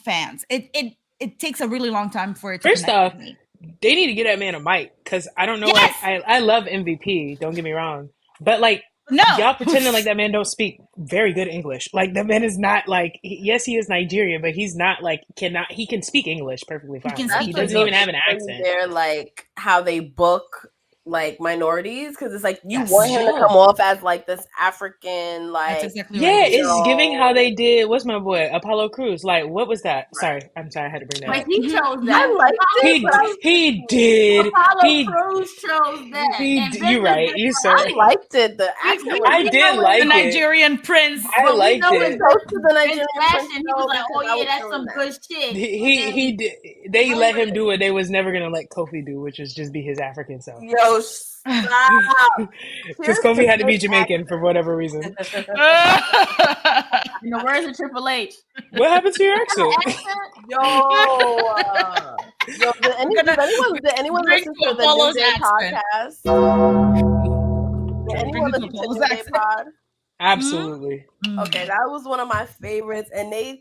fans. It takes a really long time for it to First connect off, with me. they need to get that man a mic, because I don't know. Yes! Like, I love MVP. Don't get me wrong, but like, No, y'all pretending like that man don't speak very good English. Like, that man is not like, yes, he is Nigerian, but he's not like, he can speak English perfectly fine. can Like, he speak doesn't English. even have an accent. They're like how they book like minorities, because it's like you Yes. want him to come off as like this African, like, that's exactly Yeah, right. it's giving how they did. What's my boy Apollo Crews? Like, what was that? Sorry, I had to bring that But up. he chose I that. liked it, but I He did. Apollo Crews chose that. And You're right. You sir. I liked it. The accent was I did like The it. Nigerian prince. I liked know it. close to the Vince Nigerian Fashion, Prince he was like, because "Oh I yeah, was that's doing some that. good shit." He did. They let him do what they was never gonna let Kofi do, which is just be his African self. Yo, stop. Because Kofi had to be Jamaican for whatever reason. In In the words of Triple H, What happened to your accent? Yo, did anyone drink listen to the Apollo's New Day accent. podcast? Did anyone listen to Apollo's New Day accent. pod? Absolutely. Okay, that was one of my favorites, and they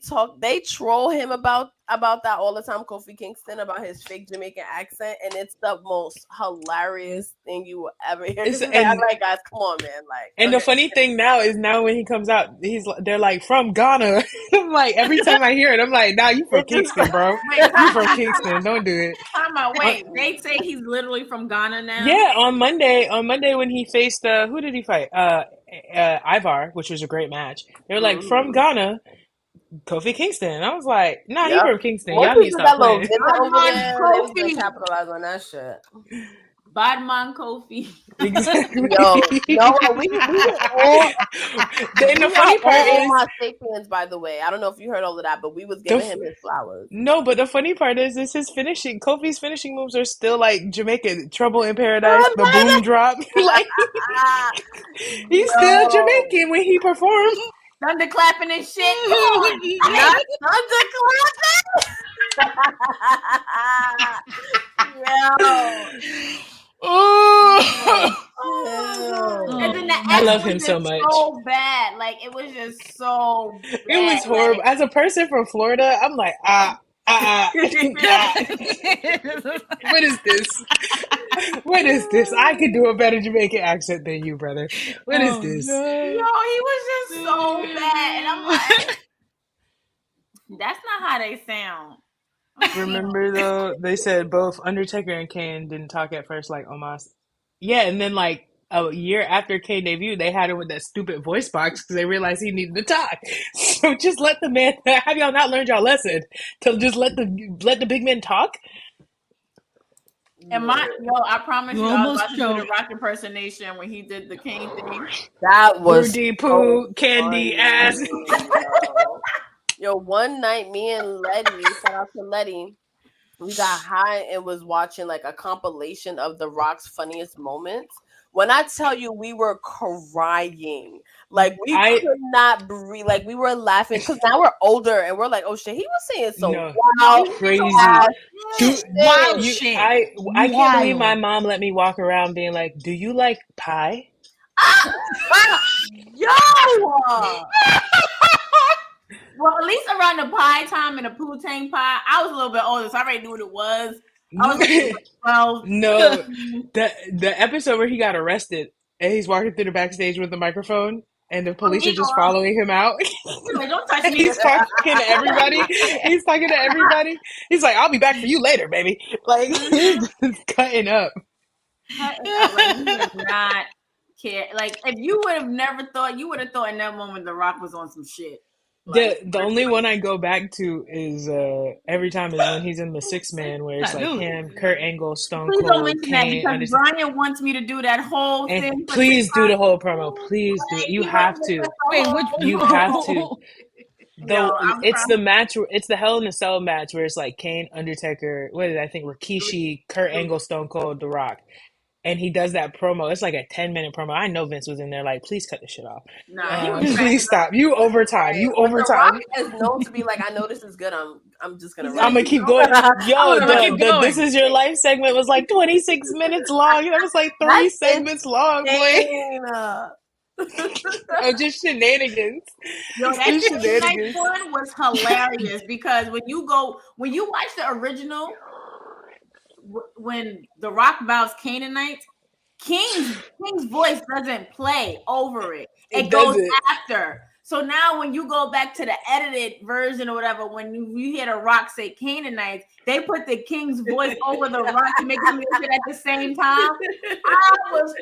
troll him about that all the time, Kofi Kingston, about his fake Jamaican accent, and it's the most hilarious thing you will ever hear. I'm like, guys, come on, man, like. And the funny thing now is, now when he comes out, they're like, from Ghana. I'm like, every time I hear it, I'm like, nah, you from Kingston, bro. You from Kingston. Don't do it. wait, they say he's literally from Ghana now. Yeah, on Monday when he faced who did he fight? Ivar, which was a great match. They're like, from Ghana, Kofi Kingston. And I was like, nah, he from Kingston. Y'all need to stop playing. Kofi capitalize on that shit. Badman Kofi. Exactly. Yo, we all. And the funny part is, my Sapiens, by the way, I don't know if you heard all of that, but we was giving him his flowers. no, but the funny part is his finishing. Kofi's finishing moves are still like Jamaican. Trouble in Paradise, the boom drop. Like, he's still Jamaican when he performs. Thunder clapping and shit. Not thunder clapping. And then the I love accent him so was much. So bad, like it was just so. Bad. It was horrible. As a person from Florida, I'm like, what is this? What is this? I could do a better Jamaican accent than you, brother. What is this? No, he was just so bad, and I'm like, that's not how they sound. Remember though, they said both Undertaker and Kane didn't talk at first like Omos. Yeah, and then like a year after Kane debuted, they had him with that stupid voice box because they realized he needed to talk. So just let the man. Have y'all not learned y'all lesson to just let the big men talk? And I promise you, I was almost about to do the rock impersonation when he did the Kane thing. That was Rudy Poo, candy ass. Yo, one night, me and Letty, shout out to Letty, we got high and was watching like a compilation of The Rock's funniest moments. When I tell you we were crying, like we could not breathe, like we were laughing because now we're older and we're like, oh shit, he was saying so wild, crazy, wild shit. I can't believe my mom let me walk around being like, "Do you like pie?" Yo. Well, at least around the pie time and the Poo-Tang pie, I was a little bit older, so I already knew what it was. I was like 12. No, the episode where he got arrested and he's walking through the backstage with the microphone and the police are just following him out. Like, don't touch me. He's talking to everybody. He's talking to everybody. He's like, "I'll be back for you later, baby." Like he's cutting up. Like, he does not care. Like, if you would have never thought, you would have thought in that moment The Rock was on some shit. Like, The only one I go back to is every time is when he's in the 6 Man where it's like him, Kurt Angle, Stone please don't Cold, mention that Kane, because Anderson. Brian wants me to do that whole thing. And please do the whole promo. Please do. You have to. Wait, You have to. No, It's the match. It's the Hell in a Cell match where it's like Kane, Undertaker. What did I think? Rikishi, Kurt Angle, Stone Cold, The Rock. And he does that promo. It's like a 10-minute promo. I know Vince was in there like, please cut the shit off. No, please stop. You overtime. You But overtime. The Rock is known to be like, I know this is good. I'm just gonna. I'm gonna keep going. Yo, keep going. This Is Your Life segment was like 26 minutes long. That was like 3 segments long, boy. Oh, just shenanigans. Yo, that Night one was hilarious because when you watch the original, when The Rock bows Canaanites, King's voice doesn't play over it. It goes after. So now when you go back to the edited version or whatever, when you hear The Rock say Canaanites, they put the King's voice over The Rock to make him listen at the same time. I was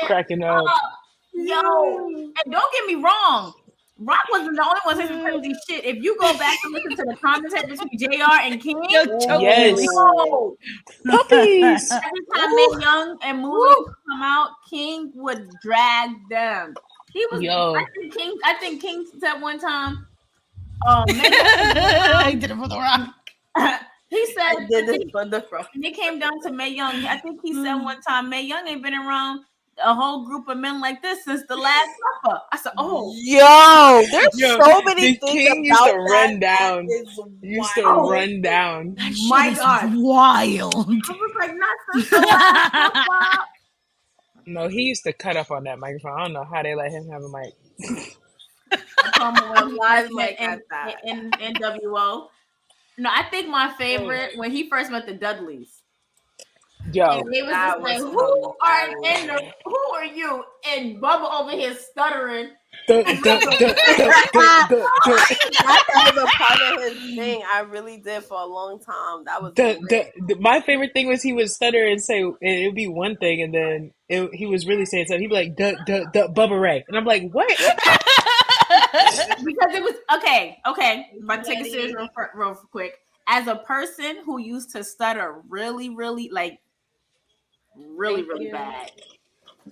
cracking up. Yo, and don't get me wrong, Rock wasn't the only one saying crazy shit. If you go back and listen to the conversation between JR and King, puppies. Every time Mae Young and Mooney would come out, King would drag them. He was. I think King said one time. I did it for The Rock. He said, I did this for the Rock. And it came down to Mae Young. I think he said one time, Mae Young ain't been around a whole group of men like this since the Last Supper. I said, "Oh, yo, there's so many things King used to run down. Used to run down. My God, wild. I was like, not so No, he used to cut up on that microphone. I don't know how they let him have a mic. in NWO. No, I think my favorite when he first met the Dudleys. Yo, and they was just like, who are you? And Bubba over here stuttering. That was a part of his thing. I really did for a long time. That was my favorite thing was he would stutter and say it would be one thing, and then he was really saying something. He'd be like, Bubba Ray, and I'm like, what? Because it was okay. If I take it serious real quick, as a person who used to stutter really, really bad.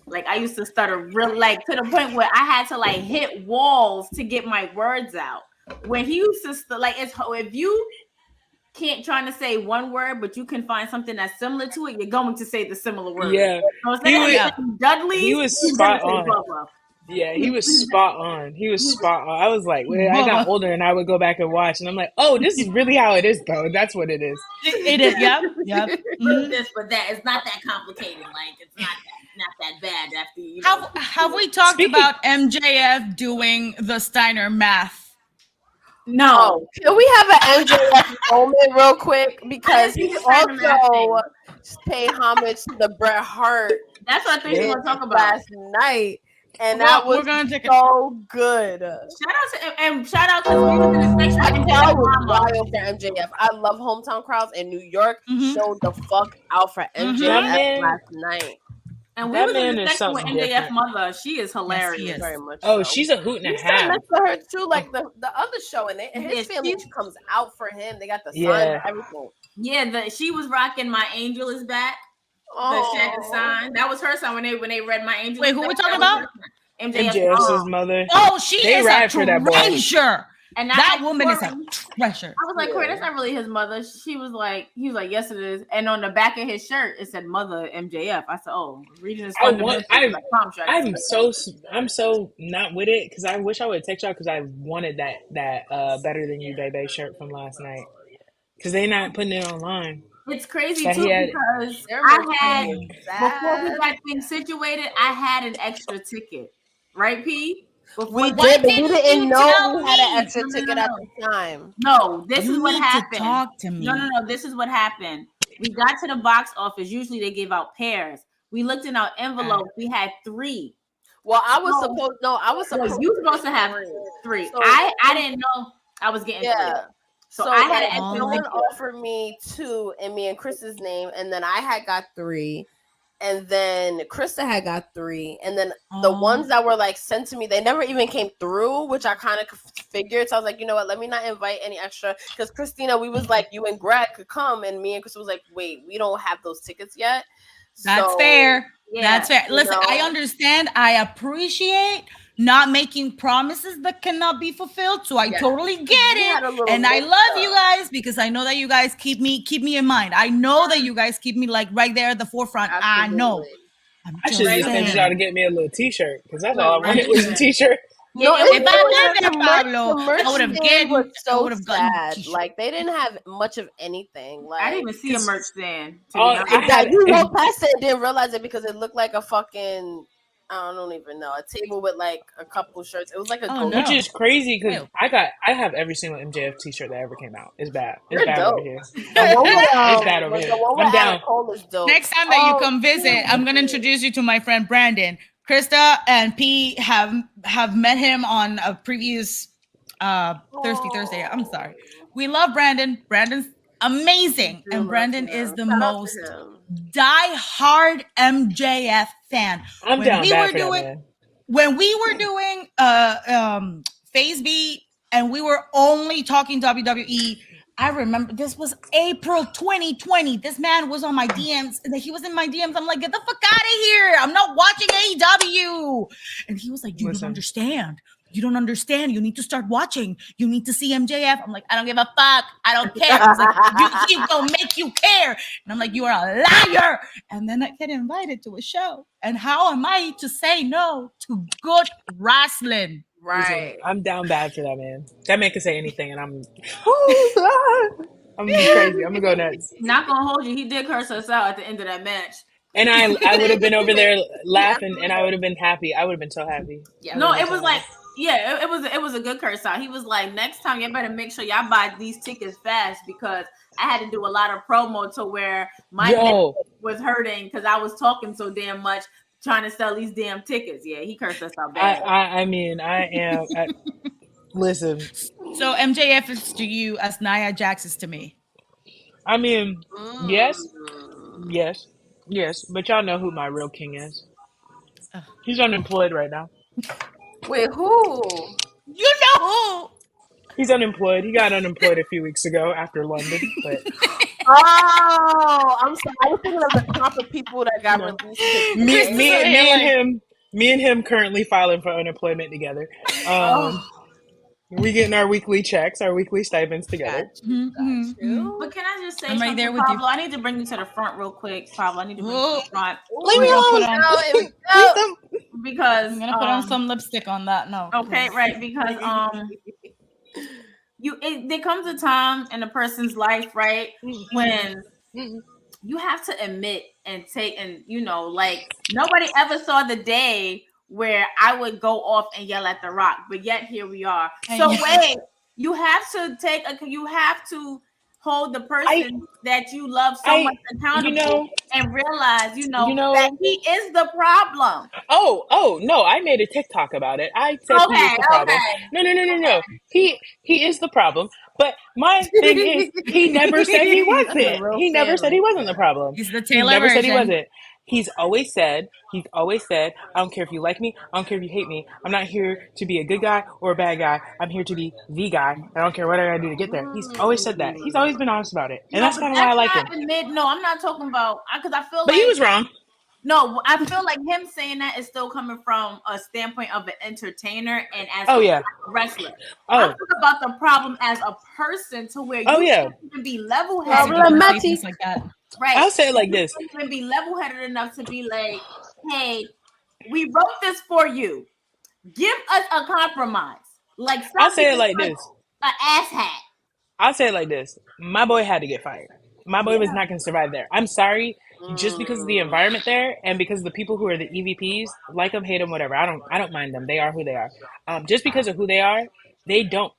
Like I used to stutter really to the point where I had to hit walls to get my words out. When he used to if you can't trying to say one word, but you can find something that's similar to it, you're going to say the similar word. Yeah. So Dudley. He was spot on. Yeah, he was spot on. I was like, I got older and I would go back and watch, and I'm like, oh, this is really how it is, though. That's what it is. It is. Yep. This, but that it's not that complicated. Like it's not that bad. After have we talked about MJF doing the Steiner math? No. Can we have an MJF moment real quick because he also paid homage to the Bret Hart. That's what I think we were talking about last night. And that was so good. Shout out because we was in the section. I was wild for MJF. I love hometown crowds in New York. Showed the fuck out for MJF last night. And we was in the section with MJF mother. She is hilarious. Very much. Oh, she's a hoot and a half. Next to her too, like the other show, and his family comes out for him. They got the sign and everything. Yeah, she was rocking My Angel Is Back. The shed sign. That was her sign when they read My Angel. Wait, who we talking about? MJF's mother. Oh, she is a treasure. And that woman is a treasure. I was like, Corey, that's not really his mother. He was like, yes, it is. And on the back of his shirt, it said "Mother MJF." I said, oh, reading his I'm so not with it because I wish I would text y'all because I wanted that Better Than You Baby shirt from last night because they not putting it online. It's crazy too because I had before we got things situated, I had an extra ticket, right, P? We did, but we didn't know we had an extra ticket at the time. No, this is what happened. Talk to me. No. This is what happened. We got to the box office. Usually they give out pairs. We looked in our envelope. We had 3. Well, I was supposed. You were supposed to have 3. So I didn't know I was getting 3. So I had an extra. No one offered me 2 in me and Chris's name, and then I had got 3. And then Krista had got 3. And then the ones that were like sent to me, they never even came through, which I kind of figured. So I was like, you know what? Let me not invite any extra. Because Christina, we was like, you and Greg could come. And me and Krista was like, wait, we don't have those tickets yet. That's fair. Yeah, that's fair. Listen, I understand. I appreciate not making promises that cannot be fulfilled. So I totally get it. And I love you guys because I know that you guys keep me in mind. I know that you guys keep me like right there at the forefront. Absolutely. I know. I should just send y'all to get me a little t-shirt because that's all I wanted was a t-shirt. No, if I lived there, Pablo, I would have gotten so sad. Like they didn't have much of anything. Like I didn't even see a merch stand. You walked past it and didn't realize it because it looked like a fucking I don't even know, a table with like a couple shirts. It was like which is crazy because I have every single MJF t-shirt that ever came out. It's bad. It's bad over here. It's bad over here. I'm down. Next time that you come visit, I'm gonna introduce you to my friend Brandon. Krista and P have met him on a previous Thirsty Thursday. I'm sorry. We love Brandon. Brandon's amazing, and Brandon is the most die-hard MJF fan. I'm down bad for that, man. When we were doing Phase B and we were only talking WWE, I remember this was April 2020. This man was on my DMs. He was in my DMs. I'm like, get the fuck out of here. I'm not watching AEW. And he was like, you don't understand. You don't understand. You need to start watching. You need to see MJF. I'm like, I don't give a fuck. I don't care. I was like, you don't make you care. And I'm like, you are a liar. And then I get invited to a show. And how am I to say no to good wrestling? Right. I'm down bad for that, man. That man can say anything, and I'm crazy. I'm gonna go nuts. Not gonna hold you. He did curse us out at the end of that match. And I would have been over there laughing, and I would have been happy. I would have been so happy. Yeah. No, it was like, yeah, it was a good curse out. He was like, next time you better make sure y'all buy these tickets fast because I had to do a lot of promo to where my neck was hurting because I was talking so damn much. Trying to sell these damn tickets. Yeah, he cursed us out bad. I mean, I am. Listen. So MJF is to you as Nia Jax is to me. I mean, yes. But y'all know who my real king is. He's unemployed right now. Wait, who? You know who? He's unemployed. He got unemployed a few weeks ago after London, but. Oh, I'm sorry. I was thinking of the crop of people that got released. Me and him currently filing for unemployment together. We getting our weekly checks, our weekly stipends together. Got you. But can I just say something, there with Pablo? You. I need to bring you to the front real quick, Pablo. I need to bring you to the front. Leave me alone. Because I'm gonna put on some lipstick on that note. Okay, right? Because there comes a time in a person's life, right, when you have to admit and take, and like nobody ever saw the day where I would go off and yell at The Rock, but yet here we are. So wait, you have to hold the person that you love so much accountable and realize, that he is the problem. Oh, no, I made a TikTok about it. I said he is the problem. No. He is the problem. But my thing is, he never said he wasn't. He never said he wasn't the problem. He's the Taylor He never version. said he wasn't. He's always said, I don't care if you like me, I don't care if you hate me. I'm not here to be a good guy or a bad guy. I'm here to be the guy. I don't care what I gotta do to get there. He's always said that. He's always been honest about it. And that's kind of why I like him. No, I'm not talking about, because I feel But he was wrong. No, I feel like him saying that is still coming from a standpoint of an entertainer and as Oh a yeah. wrestler. Oh. I'm talking about the problem as a person to where you can't even be level-headed. Problematic. Like that. Right. I'll say it like this. You can't even be level-headed enough to be like, hey, we wrote this for you. Give us a compromise. Like I'll say it like this. An ass hat. I'll say it like this. My boy had to get fired. My boy was not going to survive there. I'm sorry. Just because of the environment there and because of the people who are the EVPs, like them, hate them, whatever. I don't mind them. They are who they are. Just because of who they are, they don't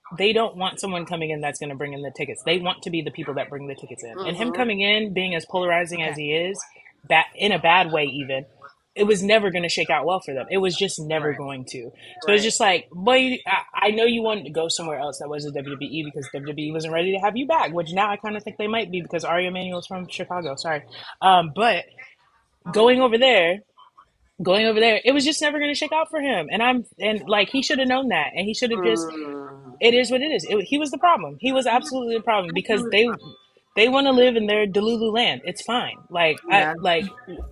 want someone coming in that's going to bring in the tickets. They want to be the people that bring the tickets in. And him coming in, being as polarizing as he is, that in a bad way even, it was never going to shake out well for them. It was just never going to. So it's just like, boy, I know you wanted to go somewhere else that wasn't WWE because WWE wasn't ready to have you back, which now I kind of think they might be because Ari Emanuel's from Chicago. Sorry. But going over there, it was just never going to shake out for him. And like, he should have known that. And he should have just, it is what it is. He was the problem. He was absolutely the problem because they want to live in their Delulu land. It's fine. Like,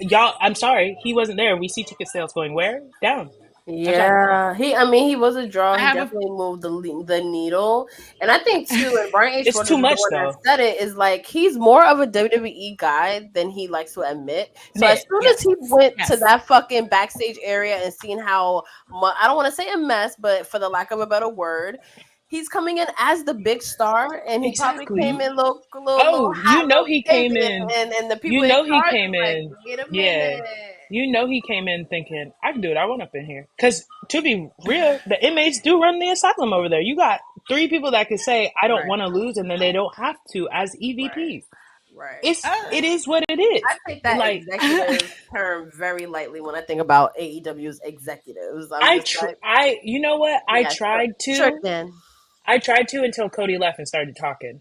y'all, I'm sorry. He wasn't there. We see ticket sales going where? Down. Yeah, he was a draw. He definitely moved the needle, and I think too. And Brian H. It's too much though. Said it is like he's more of a WWE guy than he likes to admit. So as soon as he went to that fucking backstage area and seen how I don't want to say a mess, but for the lack of a better word, he's coming in as the big star, and he probably came in little. Oh, you know he came in, and the people. You know he came in. Like, wait a yeah. minute. You know he came in thinking, I can do what I want up in here. Because to be real, the inmates do run the asylum over there. You got 3 people that can say, I don't want to lose, and then they don't have to as EVPs. Right. It is what it is. I take that executive term very lightly when I think about AEW's executives. You know what? I tried to. Sure, then. I tried to until Cody left and started talking.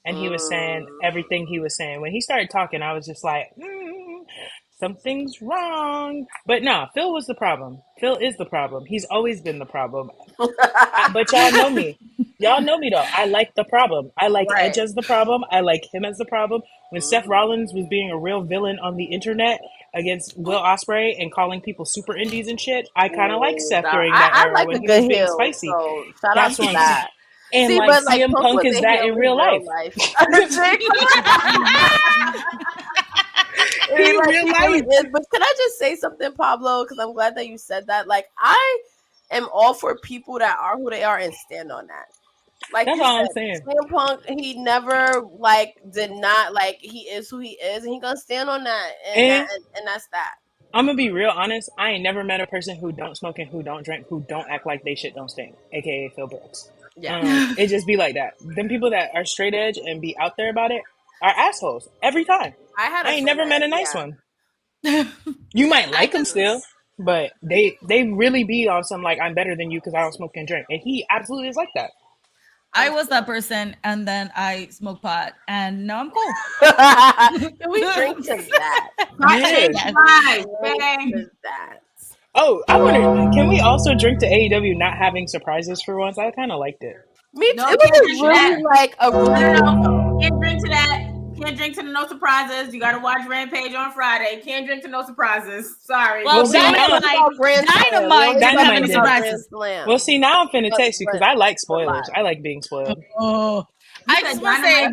And he was saying everything he was saying. When he started talking, I was just like, something's wrong. But no, Phil was the problem. Phil is the problem. He's always been the problem. But y'all know me. Y'all know me though. I like the problem. I like Edge as the problem. I like him as the problem. When Seth Rollins was being a real villain on the internet against Will Ospreay and calling people super indies and shit, I kind of like Seth during that era like when he was being spicy. So shout out to that. And see, like CM Punk is that in real life. But can I just say something, Pablo? Because I'm glad that you said that. Like, I am all for people that are who they are and stand on that. Like that's all I'm saying. CM Punk, he never did not he is who he is, and he gonna stand on that, and that's that. I'm gonna be real honest. I ain't never met a person who don't smoke and who don't drink, who don't act like they shit don't stink, aka Phil Brooks. Yeah, it just be like that. Them people that are straight edge and be out there about it are assholes every time. I ain't never met a nice one. You might like them still, but they really be on some like I'm better than you because I don't smoke and drink, and he absolutely is like that. I was that person, and then I smoked pot, and now I'm cool. Can we drink to that? Oh, I wonder, can we also drink to AEW not having surprises for once? I kind of liked it. Me too. It was really like a can't drink to that. Can't drink to the no surprises. You got to watch Rampage on Friday. Can't drink to no surprises. Sorry. Well, Dynamite having surprises. Well, see, now I'm finna text you because I like spoilers. I like being spoiled. Oh. I just want to say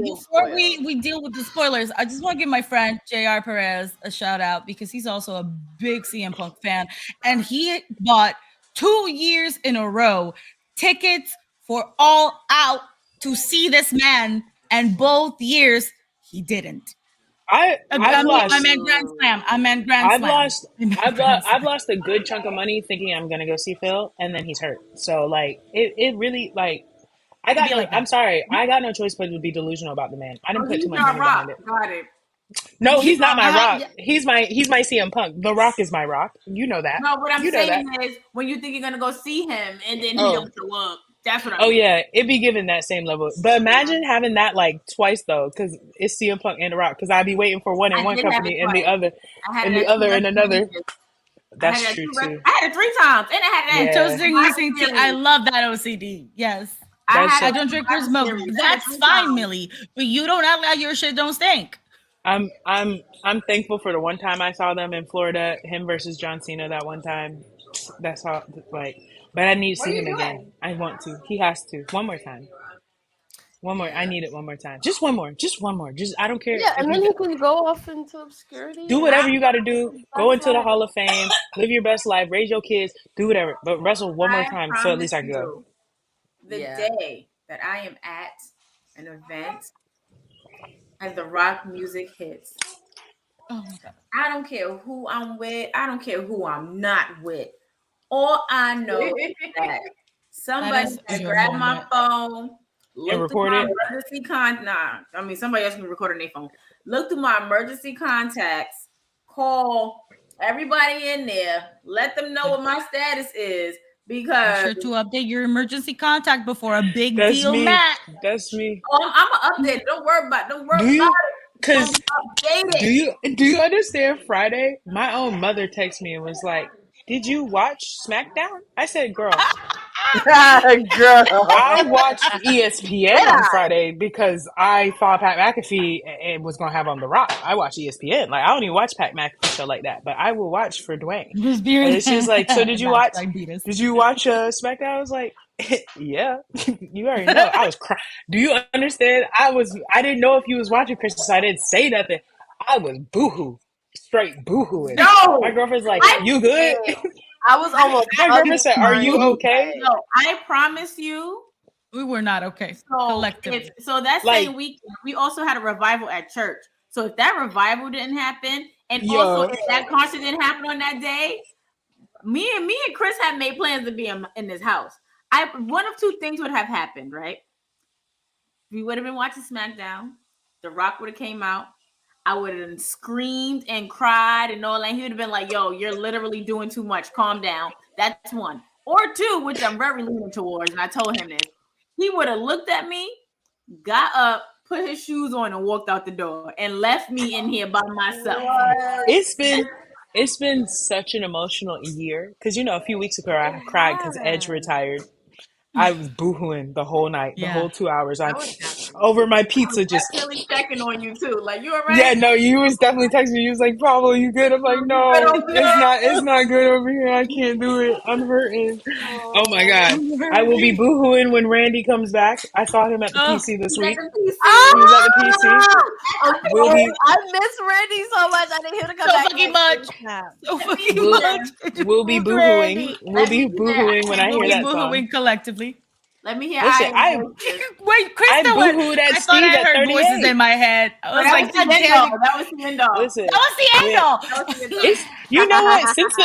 before we deal with the spoilers, I just want to give my friend JR Perez a shout out because he's also a big CM Punk fan, and he bought 2 years in a row tickets for All Out to see this man, and both years he didn't. I meant Grand Slam. I've lost a good chunk of money thinking I'm gonna go see Phil, and then he's hurt. So like it really like. I'm sorry. I got no choice but to be delusional about the man. I didn't put too much money behind it. Got it. No, he's not my Rock. He's my CM Punk. The Rock is my Rock. You know that. No, what I'm saying is when you think you're gonna go see him and then he don't show up. That's what I mean. Oh yeah, it'd be given that same level. But imagine having that like twice though, because it's CM Punk and The Rock. Because I'd be waiting for one in one company and the other in another. That's true too. I had it 3 times, and I had that. I love that OCD. Yes. I don't drink or smoke. That's fine, Millie. But you don't act like your shit don't stink. I'm thankful for the one time I saw them in Florida, him versus John Cena that one time. That's all like but I need to see him again. I want to. He has to. One more time. One more. I need it one more time. Just one more. Just one more. Just I don't care Yeah, if and then you he can go off into obscurity. do and whatever you got to do. Go that's into the like- Hall of Fame. Live your best life. Raise your kids. Do whatever. But wrestle one more I time so at least I promise go. you, the Yeah. day that I am at an event and the rock music hits, Oh my god. I don't care who I'm with. I don't care who I'm not with. All I know is that somebody is has your grabbed my moment. phone, looked through record my it? emergency somebody else can record on their phone. Look through my emergency contacts, call everybody in there, let them know what my status is Make because sure to update your emergency contact before a big That's deal me. match. That's me. I'm gonna update. Don't worry about it. Do you? I'm Cause update do it. you understand? Friday, my own mother texted me and was like, "Did you watch SmackDown?" I said, "Girl, Girl. I watched ESPN on Yeah. Friday because I thought Pat McAfee and was gonna have on The Rock. I watch ESPN. Like I don't even watch Pat McAfee show like that, but I will watch for Dwayne." And she's like, "So did you watch? Did you watch SmackDown?" I was like, "Yeah, you already know." I was crying. Do you understand? I didn't know if you was watching, Kristen, so I didn't say nothing. I was boohoo, straight boohooing. No, My girlfriend's like, I- "You good?" I was almost. My girlfriend said, "Are you okay?" no, I promise you. We were not okay. So Collectively. so that Like- same week we also had a revival at church. So if that revival didn't happen, and Yo. also if that concert didn't happen on that day, me and Chris had made plans to be in this house. One of two things would have happened, right? We would have been watching SmackDown. The Rock would have came out. I would have screamed and cried and all that. He would have been like, "Yo, you're literally doing too much. Calm down." That's one. Or two, which I'm very leaning towards, and I told him this. He would have looked at me, got up, put his shoes on, and walked out the door, and left me in here by myself. It's been such an emotional year because a few weeks ago I cried because Edge retired. I was boohooing the whole night, the Yeah. whole 2 hours. I over my pizza just. Definitely checking on you too. Like, you all right? Yeah, no, you was definitely texting me. You was like, "Pablo, you good?" I'm like, "No, it's not good over here. I can't do it. I'm hurting." Oh my god, I will be boohooing when Randy comes back. I saw him at the PC this week. He was at the PC. Will be I miss Randy so much. I didn't hear to come So back. fucking next much. week. So fucking We'll- much. we'll be boohooing. We'll be boohooing when I We'll hear be that song. boohooing collectively. Let me hear. Listen, I Wait, Krista, boohooed at I thought Steve I at heard voices 38. in my head. I was that like, was the end damn, all. That was the end all. Listen, that was the end all. That was the end all. it's you know what? Since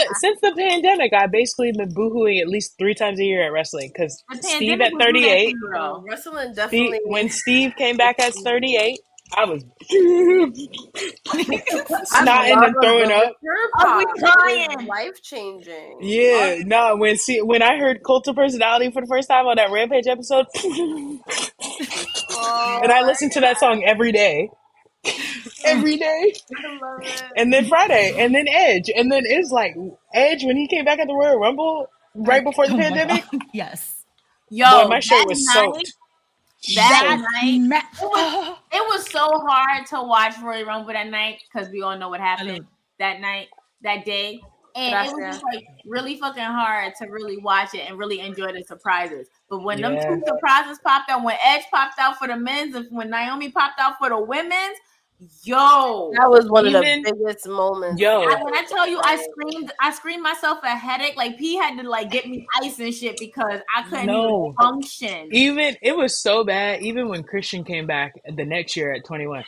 the pandemic, I basically been boohooing at least 3 times a year at wrestling because The Steve pandemic at was doing that 38. to you, though. Wrestling definitely. When Steve came back at 38, I was snotting and throwing up. Are we crying? Life changing. Yeah, no. When I heard Cult of Personality for the first time on that Rampage episode, and I listened to that song every day, every day. And then Friday, and then Edge, and then it's like Edge when he came back at the Royal Rumble right before the Oh my pandemic. God. Yes. Yo, Boy, my shirt that was night- soaked. That Soaked. night, it was so hard to watch Royal Rumble that night because we all know what happened that night, that day. And it was just like really fucking hard to really watch it and really enjoy the surprises. But when them two surprises popped out, when Edge popped out for the men's and when Naomi popped out for the women's, yo, That was one of the Even- biggest moments. when I tell you, I screamed myself a headache. Like P had to like get me ice and shit because I couldn't No. even function. Even it was so bad. Even when Christian came back the next year at 21,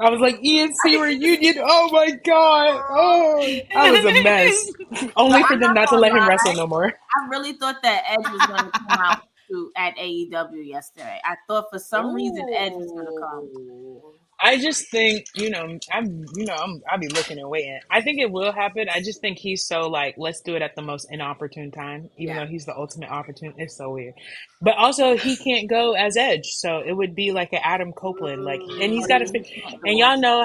I was like, ENC reunion. Oh my god! Oh, I was a mess. Only for them not to let him wrestle no more. I really thought that Edge was going to come out at AEW yesterday. I thought for some reason Edge was going to come. I just think, I'll be looking and waiting. I think it will happen. I just think he's so like, let's do it at the most inopportune time, even though he's the ultimate opportune. It's so weird. But also, he can't go as Edge, so it would be like an Adam Copeland, like, and he's got to. And y'all know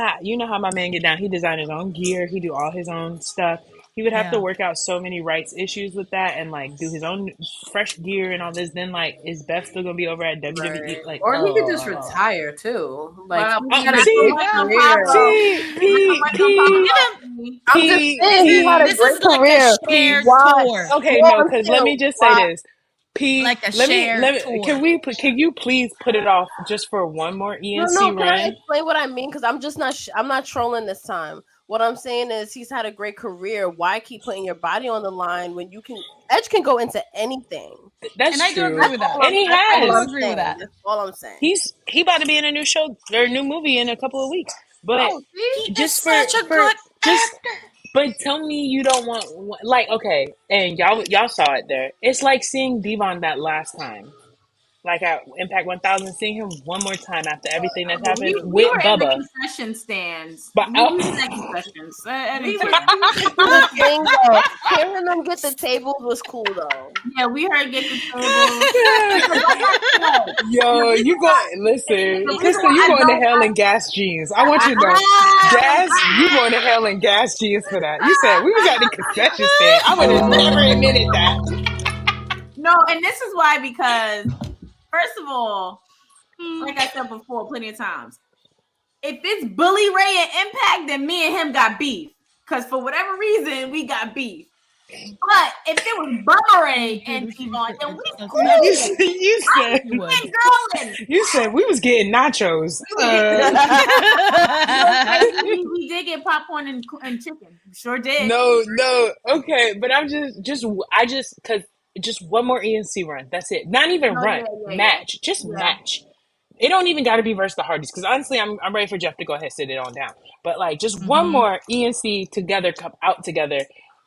how my man get down. He design his own gear. He do all his own stuff. He would have to Yeah. work out so many rights issues with that and like do his own fresh gear and all this. Then like, is Beth still gonna be over at WWE? Right. Like, Or he could just retire too. Like Well, he's got a see, great career. I'm just P, saying he had a This great is like career. a shared Why? tour. Okay, Well, no, I'm because let me saying, just say why? this. P, Like a let me shared tour. can you please put it off just for one more No, ENC can I run? explain what I mean? Because I'm just not. I'm not trolling this time. What I'm saying is he's had a great career. Why keep putting your body on the line when you can? Edge can go into anything. That's And I do true. agree with that. And he I has. do agree with that. That's all I'm saying. He about to be in a new show or a new movie in a couple of weeks. But Oh, see? He just is for such a good just actor. but tell me you don't want like okay, and y'all saw it there. It's like seeing Devon that last time. Like at Impact 1000, seeing him one more time after everything that's happened We with were in the Bubba. concession stands. But We was at concessions. I didn't care. The thing though, hearing them get the tables was cool though. Yeah, we heard get the table. Yo, you listen, The reason sister, why you I going to don't hell like- in gas jeans. I want you to know. Gas, you going to hell in gas jeans for that. You said we was at the concession stand. I would have never admitted that. No, and this is why, because first of all, like I said before plenty of times, if it's Bully Ray and Impact, then me and him got beef. Because for whatever reason, we got beef. But if it was Bubba Ray and Devon, then we cool. You said we was getting nachos. We did get popcorn and chicken. Sure did. No, okay, but I'm just because just one more ENC run. That's it. Not even run, match, just match. It don't even got to be versus the Hardys because honestly, I'm ready for Jeff to go ahead and sit it on down. But like, just one more ENC together, come out together,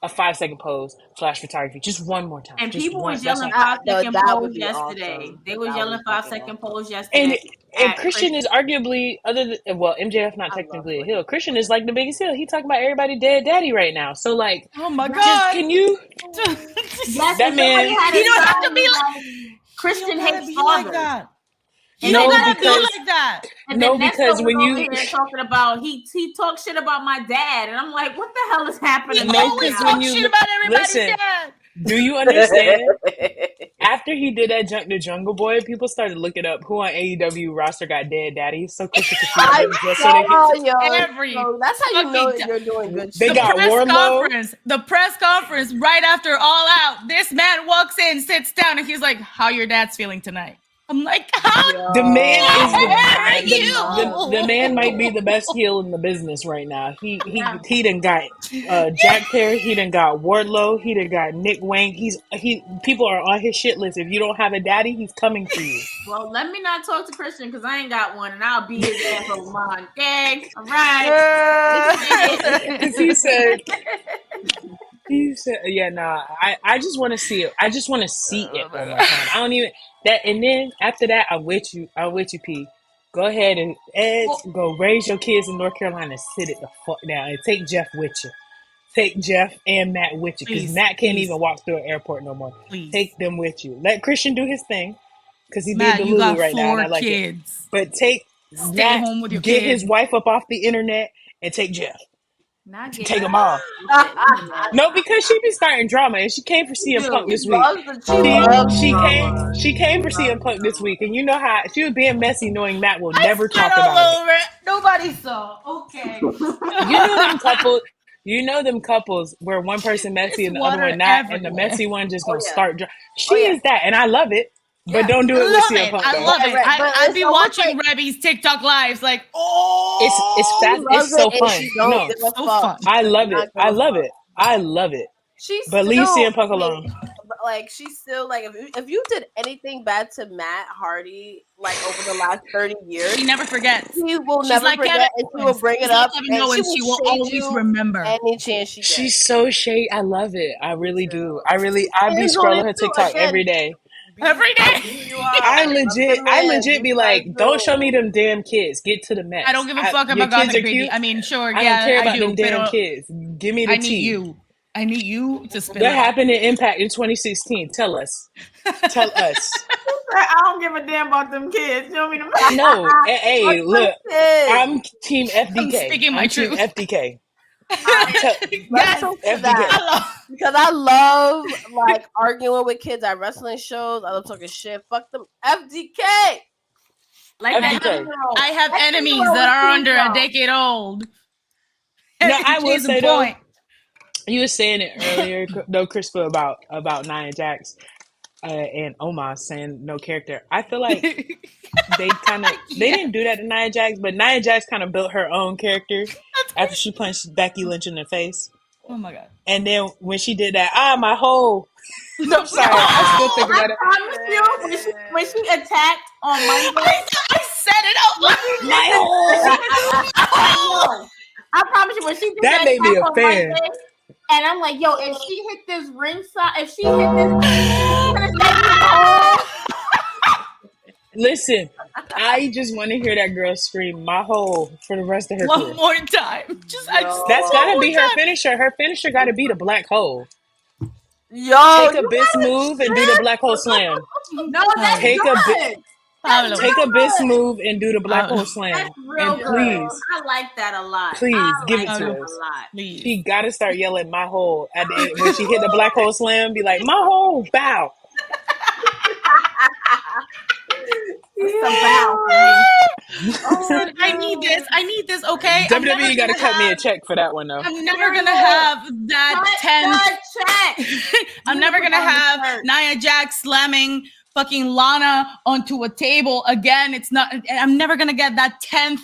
a 5-second pose, flash photography, just one more time. And just people one, was yelling that 5-second would pose be yesterday. awesome. They was That yelling would be 5-second pose yesterday. And at Christian is arguably other than MJF not technically a heel. Christian is like the biggest heel. He talking about everybody dead daddy right now. So like, Oh my just god! can you? Yes, That man- You don't have to be like Christian hates like fathers. that. You No, don't gotta be because- like that. And No, then because Nestor when was you- over here talking about he talks shit about my dad, and I'm like, what the hell is happening? You No, always because talk when you shit about everybody's listen, dad. Do you understand? After he did that the Jungle Boy, people started looking up who on AEW roster got dead daddies. So Christian could shoot them just so they could. Every that's how you know fucking you're doing good They shit. got Wardlow. The press conference right after All Out. This man walks in, sits down, and he's like, "How your dad's feeling tonight?" I'm like, "How The man dare is you?" the man might be the best heel in the business right now. He done got Jack Perry. He done got Wardlow. He done got Nick Wayne. People are on his shit list. If you don't have a daddy, he's coming for you. Well, let me not talk to Christian because I ain't got one, and I'll beat his ass over mine. Okay, all right. Because he said, yeah, nah. I just want to see it. I just want to see it one more time. I don't even that. And then after that, I'm with you, P. Go ahead and Edge, go raise your kids in North Carolina and sit it the fuck down and take Jeff with you. Take Jeff and Matt with you because Please, Matt can't please. even walk through an airport no more. Please. Take them with you. Let Christian do his thing because he's Matt, being you Delulu got right now. And I 4 like it. kids. But take Stay Matt, home with your get kids. his wife up off the internet and take Jeff. Not Take getting them all. No, because she be starting drama and she came for CM Punk this week. She came for CM Punk this week, and you know how she was being messy, knowing Matt will never talk all about over it. Nobody saw. Okay. it. You know them couples where one person messy and the other water one not, and the everywhere. messy one just gonna yeah. start. She is that, and I love it. But don't do it with love CM it. Punk. I though. love it. Right, but I'd it's be almost watching Rebby's TikTok lives like, It's fast. loves It's so it and fun. she don't No, give a so fuck. fun. I love Not it. give a I love fuck. it. I love it. She's But leave still, CM Punk alone. Like she's still like if you did anything bad to Matt Hardy like over the last 30 years, She never forgets. he will She's never like forget Kevin and she will bring it She's like up Kevin and Owens, she will shade always you remember. any chance she gets. She's so shady. I love it. I really do. I be Hands on scrolling it her too, TikTok again. every day. Every day. You are. I legit be like, Like, don't show me them damn kids. Get to the mess. I don't give a fuck your about kids Gothic are Baby. cute. I mean, sure, I yeah, don't care I about do. them damn but, kids. Give me the I need tea. you. I need you to spill What it. happened in Impact in 2016? Tell us. Tell us. I don't give a damn about them kids. You know what I mean? No. Hey, look. I'm Team I'm FDK. speaking my I'm Team truth. FDK. Yes. To that. Because I love like arguing with kids at wrestling shows. I love talking shit. Fuck them. FDK. Like FDK. I have enemies that are under a decade old. No, I will Case in say though, point. you were saying it earlier, though, Crispa, about Nia Jax and Omos saying no character. I feel like they kind of they didn't do that to Nia Jax, but Nia Jax kind of built her own character after she punched Becky Lynch in the face. Oh my god. And then when she did that, my whole I'm sorry, I still think about it. I promise you, when she attacked on Monday, I said it out loud. My whole I promise you, when she did that made me attack a on fan. Monday, and I'm like, yo, if she hit this ringside, if she hit this, Listen, I just want to hear that girl scream my hole for the rest of her One career. more time. That's gotta be her finisher. Her finisher gotta be the black hole. Yo, Take a Biss move and do the black hole slam. no, that's Take good. Pablo. Take a Biss move and do the black hole slam. That's real And good. please, I like that a lot. please I give like it to that us. a lot. Please. She gotta start yelling my hole at the end when she hit the black hole slam. Be like my hole, bow. I need this. I need this. Okay. WWE gotta cut me a check for that one though. I'm never gonna have that 10th. I'm never gonna have Nia Jax slamming fucking Lana onto a table again. It's not. I'm never gonna get that 10th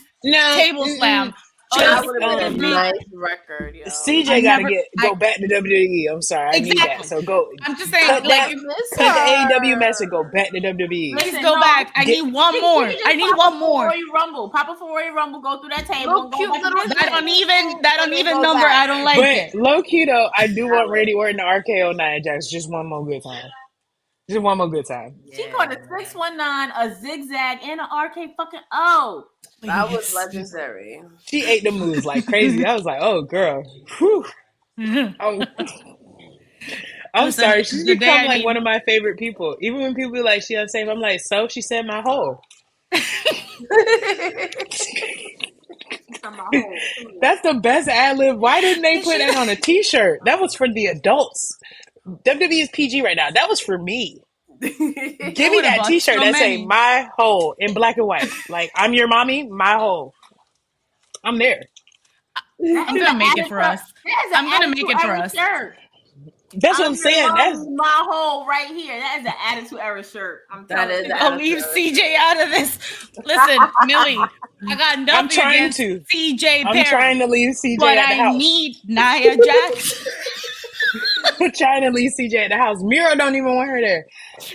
table slam. That would have been a nice record. Yo. CJ gotta go back to WWE. I'm sorry, I need that. So go. I'm just saying, cut like, the AEW mess and go back to WWE. please go back. I need one more. I need one more. Royal Rumble, Papa for Royal Rumble, go through that table. Little cute little That don't even number. I don't like But it. low key though, I do want Randy Orton to RKO Nia Jax just one more good time. Just one more good time. She called a 619, a zigzag, and an RK fucking O. That was legendary. She ate the moves like crazy. I was like, oh girl. Whew. I'm Listen, sorry. She's the day become I like need- one of my favorite people. Even when people be like she unsafe, I'm like, so she said my hole. That's the best ad lib. Why didn't they put that on a t-shirt? That was for the adults. WWE is PG right now. That was for me. Give me that t-shirt that say my hole in black and white. Like, I'm your mommy, my hole. I'm there. I'm gonna make it for us. I'm gonna make it for us. That's what I'm saying. That's my hole right here. That is an Attitude Era shirt. I'm telling you. I'll leave CJ out of this. Listen, Millie, I got nothing I'm trying against to. CJ I'm Perry, trying to leave CJ but at the I house. need Nia Jax. I'm trying to leave CJ at the house. Miro don't even want her there.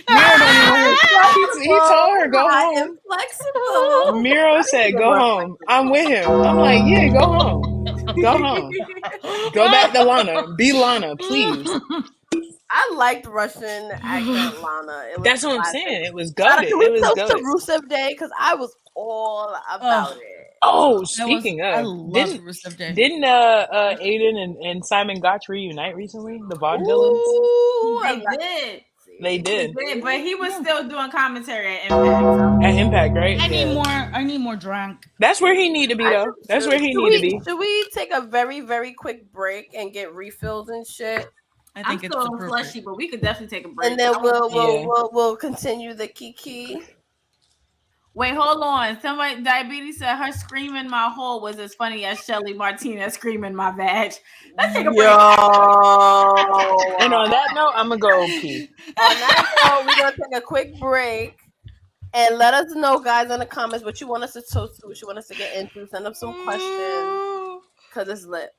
Miro don't even want her. He told her go home. Flexible. Miro said go home. I'm with him. I'm like, yeah, go home. Go home. Go back to Lana. Be Lana, please. I liked Russian accent Lana. It was That's what I'm classic. saying. It was Shout out, goated. can we It was toast to goated. Rusev Day? Because I was all about it. Oh, speaking I of, love Rusev Day. didn't Aiden and Simon Gotch reunite recently? The Vaudevillains? Ooh, They did. They did. But he was still doing commentary at Impact. At Impact, right? I need more drunk. That's where he need to be, though. That's where he need to be. Should we take a very, very quick break and get refills and shit? I I'm think it's still appropriate. fleshy, but we could definitely take a break. And then Yeah. we'll continue the Kiki. Wait, hold on. Somebody, Diabetes said her screaming my hole was as funny as Shelly Martinez screaming my vag. Let's take a break. And on that note, I'm going to go pee. On that note, we're gonna take a quick break and let us know, guys, in the comments what you want us to toast to, what you want us to get into. Send up some questions because it's lit.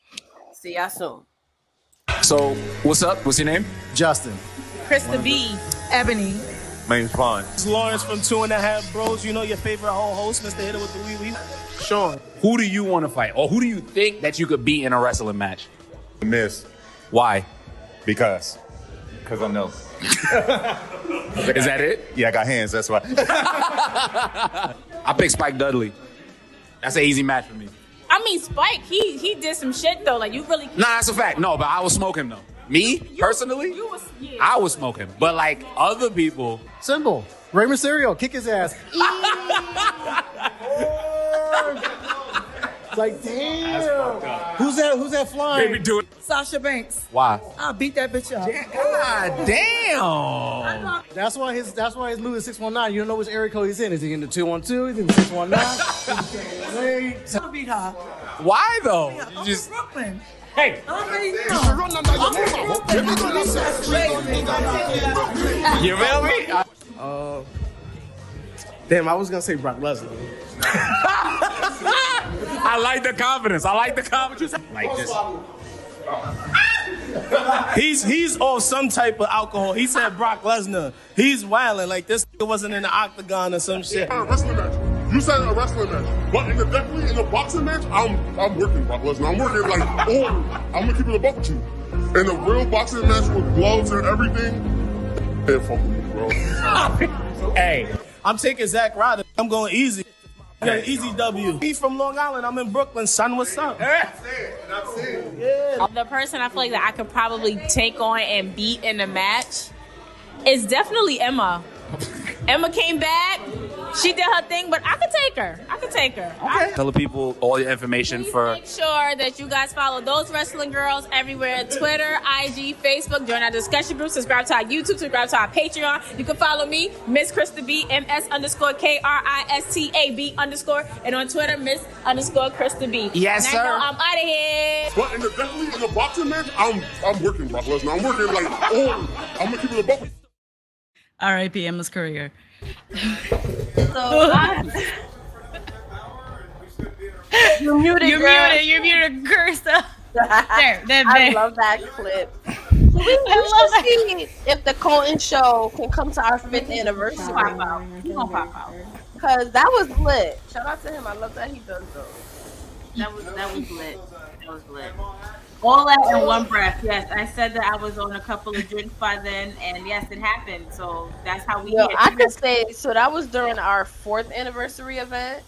See y'all soon. So, what's up? What's your name? Justin. Krista B. Ebony. My name's Vaughn. It's Lawrence from 2.5 Bros. You know your favorite whole host, Mr. Hitter with the wee wee. Sean. Who do you want to fight? Or who do you think that you could beat in a wrestling match? Miss. Why? Because I know. Is that it? Yeah, I got hands, that's why. I pick Spike Dudley. That's an easy match for me. I mean, Spike, he did some shit though. Like you really. Nah, that's a fact. No, but I would smoke him though. Me, personally, I would smoke him. But like other people. Simple. Rey Mysterio, kick his ass. It's like, damn. Who's that flying? They be doing. Sasha Banks. Why? I'll beat that bitch up. God damn. That's why his movie is 619. You don't know which area code he's in. Is he in the 212? Is he in the 619? I'll beat her. Why though? Yeah, You just. Brooklyn. Hey. You feel me? Damn, I was gonna say Brock Lesnar. I like the confidence. Like this. He's on some type of alcohol. He said Brock Lesnar. He's wilding like this wasn't in the octagon or some shit. A wrestling match. You said a wrestling match, but definitely in a boxing match, I'm working Brock Lesnar. I'm working like, I'm gonna keep it a buck with you. In a real boxing match with gloves and everything, hey, fuck with me, bro. Hey, I'm taking Zack Ryder. I'm going easy. Easy W. He's from Long Island. I'm in Brooklyn, son. What's up? That's it. Yeah. The person I feel like that I could probably take on and beat in a match is definitely Emma. Emma came back. She did her thing, but I could take her. Okay. Tell the people all your information for. Make sure that you guys follow those wrestling girls everywhere: Twitter, IG, Facebook. Join our discussion group. Subscribe to our YouTube. Subscribe to our Patreon. You can follow me, Miss Krista B, MS_KRISTAB_, and on Twitter, Miss_Krista B. Yes, sir. I'm out of here. But definitely in a boxing match, I'm working Brock Lesnar. I'm working like, I'm gonna keep it a buck with you. R.I.P. Emma's career. You're muted. You're muted, Krista. There. I love that clip. We should see if the Colton show can come to our 5th anniversary. He's gonna pop out. Cause that was lit. Shout out to him. I love that he does those. That was lit. All that in one breath. Yes, I said that I was on a couple of drinks by then, and yes, it happened. So that's how we. I could say so. That was during our 4th anniversary event,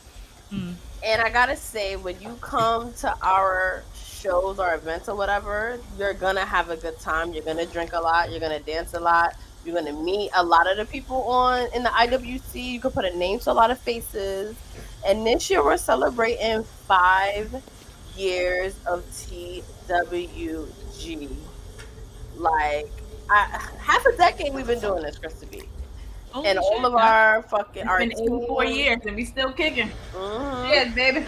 and I gotta say, when you come to our shows or events or whatever, you're gonna have a good time. You're gonna drink a lot. You're gonna dance a lot. You're gonna meet a lot of the people in the IWC. You can put a name to a lot of faces. And this year we're celebrating 5 years of TWG. Like, half a decade we've been doing this, Krista B. And all of our fucking... It's been 84 years and we still kicking. Yes, baby.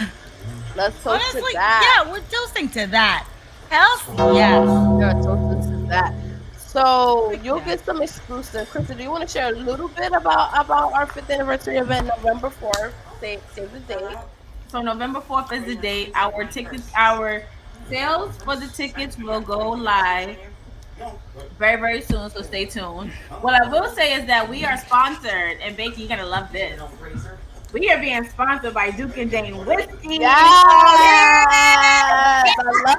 Let's toast to Honestly, that. yeah, we're toasting to that. Health? Yes. Yeah, toasting to that. So you'll get some exclusive. Krista, do you want to share a little bit about our 5th anniversary event, November 4th? Save the date. So November 4th is the date. Our sales for the tickets will go live very, very soon, so stay tuned. What I will say is that we are sponsored, and Bakey, you're gonna love this. We are being sponsored by Duke and Dane Whiskey. Yes! I love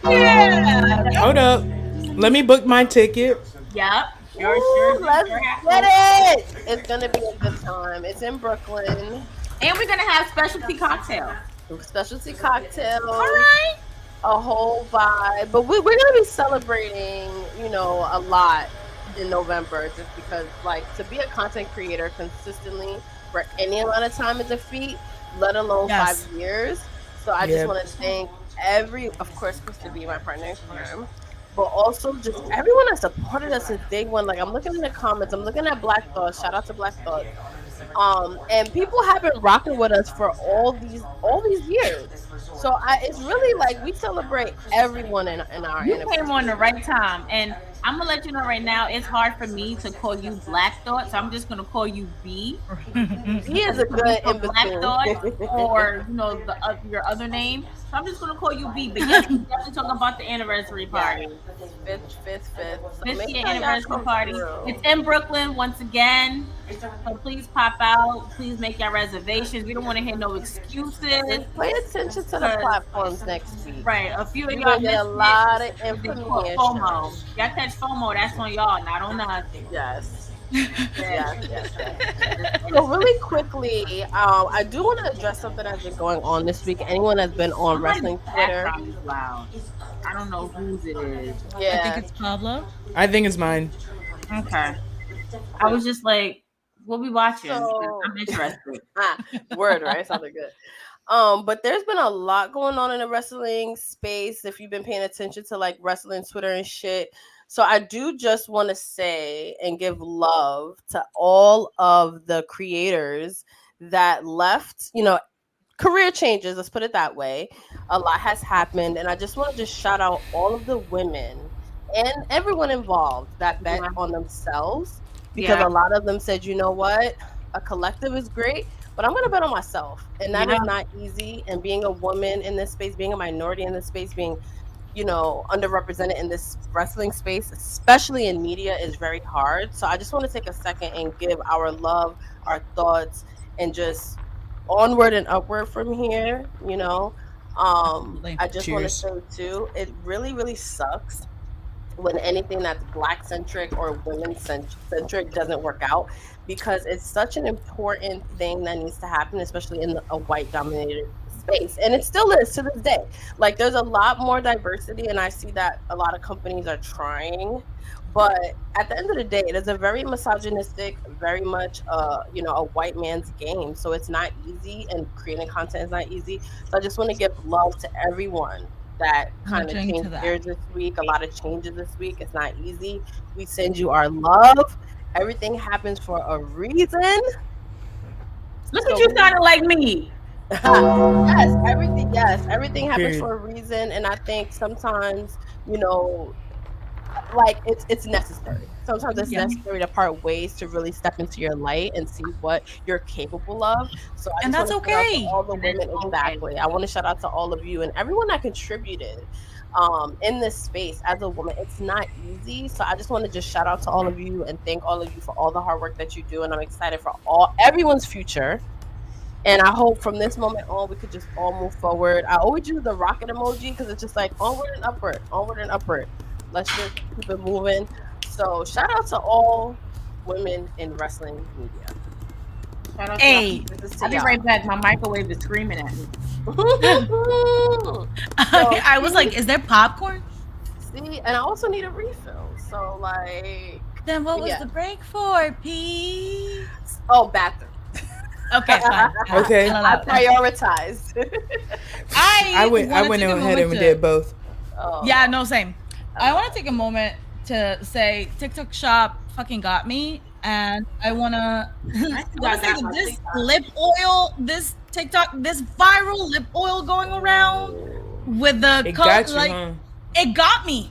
Yes, Hold up. Let me book my ticket. Yep. Let's get it. It's gonna be a good time. It's in Brooklyn. And we're gonna have specialty cocktails. Specialty cocktails. All right. A whole vibe. But we're gonna be celebrating, a lot in November, just because, like, to be a content creator consistently for any amount of time is a feat, let alone 5 years. So I just want to thank of course, Krista B, my partner in crime, but also just everyone that supported us since day one. Like, I'm looking in the comments, I'm looking at Black Thought. Shout out to Black Thought. And people have been rocking with us for all these years. So it's really like we celebrate everyone in our You came on the right time, and I'm gonna let you know right now. It's hard for me to call you Black Thought, so I'm just gonna call you B. B is a good in Black Thought, or your other name. So I'm just gonna call you B. But yes, we're definitely talking about the anniversary party. Fifth. So 50th anniversary party. It's in Brooklyn once again. So please pop out. Please make your reservations. We don't want to hear no excuses. Pay attention to the platforms next week. Right. A few of y'all get a lot of information. FOMO. Y'all catch FOMO. That's on y'all, not on us. Yes. Yes. So really quickly, I do want to address something that's been going on this week. Anyone that's been on wrestling Twitter? Loud. I don't know whose it is. Yeah. I think it's Pablo. I think it's mine. Okay. I was just like, We'll be watching. So- I'm interested. Word, right? Sounded good. But there's been a lot going on in the wrestling space if you've been paying attention to like wrestling Twitter and shit. So I do just want to say and give love to all of the creators that left, career changes, let's put it that way. A lot has happened, and I just want to just shout out all of the women and everyone involved that bet on themselves, because a lot of them said, you know what, a collective is great, but I'm going to bet on myself, and that is not easy. And being a woman in this space, being a minority in this space, being underrepresented in this wrestling space, especially in media, is very hard. So I just want to take a second and give our love, our thoughts, and just onward and upward from here. I just want to say too, it really, really sucks when anything that's Black centric or women centric doesn't work out, because it's such an important thing that needs to happen, especially in a white dominated space. And it still is to this day. Like, there's a lot more diversity, and I see that a lot of companies are trying, but at the end of the day, it is a very misogynistic, very much a white man's game. So it's not easy, and creating content is not easy. So I just want to give love to everyone that kind of changed gears this week. A lot of changes this week. It's not easy. We send you our love. Everything happens for a reason. Look at you sounding like me. Everything happens for a reason. And I think sometimes, like it's necessary. Sometimes it's necessary to part ways to really step into your light and see what you're capable of. So I just want to shout out to all the women. Exactly. I want to shout out to all of you and everyone that contributed in this space as a woman. It's not easy. So I just want to just shout out to all of you and thank all of you for all the hard work that you do. And I'm excited for everyone's future. And I hope from this moment on, we could just all move forward. I always use the rocket emoji because it's just like onward and upward, onward and upward. Let's just keep it moving. So shout out to all women in wrestling media. Shout out I'll be right back. My microwave is screaming at me. I was like, is there popcorn? See, and I also need a refill. So like, then what was the break for, P? Oh, bathroom. Okay, fine. Okay. I prioritized. I went ahead and did both. Oh. Yeah, no, same. I want to take a moment to say TikTok Shop fucking got me, and I want to say that this lip oil, this TikTok, this viral lip oil going around with the it got you, huh? It got me.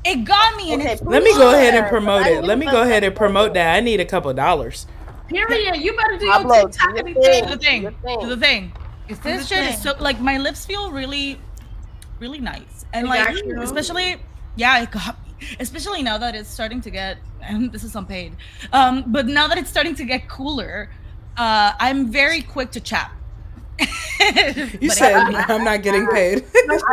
It got me. Okay, and let me go ahead and promote it. Let me go ahead and promote that. I need a couple $. Period. You better do your TikTok thing. Do the thing. If this shit is so, like, my lips feel really, really nice, and like, especially, it got me. Especially now that it's starting to get, and this is unpaid, but now that it's starting to get cooler, I'm very quick to chat. You said I'm not getting paid. This is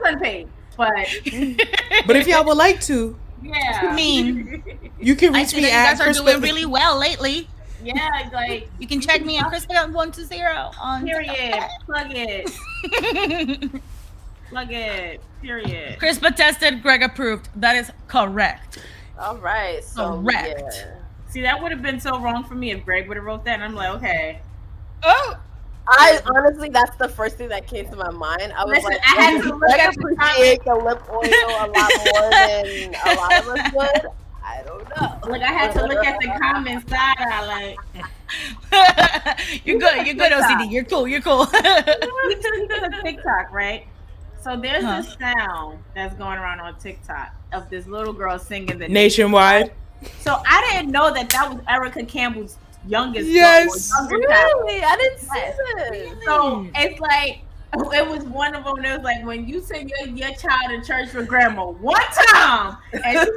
unpaid, but if y'all would like to, I mean, you can reach me at. You guys are doing really well lately. Yeah, like you can check me on Crispy120 on period. Plug it. Plug it. Period. Crispa tested, Greg approved. That is correct. All right. So, correct. Yeah. See, that would have been so wrong for me if Greg would have wrote that, and I'm like, okay. Oh. I honestly, that's the first thing that came to my mind. I was like, I had to look at the lip oil a lot more than a lot of us would. I don't know. Like, I had to look at the comments side. You're good, OCD. You're cool. You took a TikTok, right? So there's this sound that's going around on TikTok of this little girl singing the Nationwide. So I didn't know that was Erica Campbell's youngest. Yes. Really? I didn't see this. So it's like, it was one of them that was like, when you send your child to church for grandma one time. And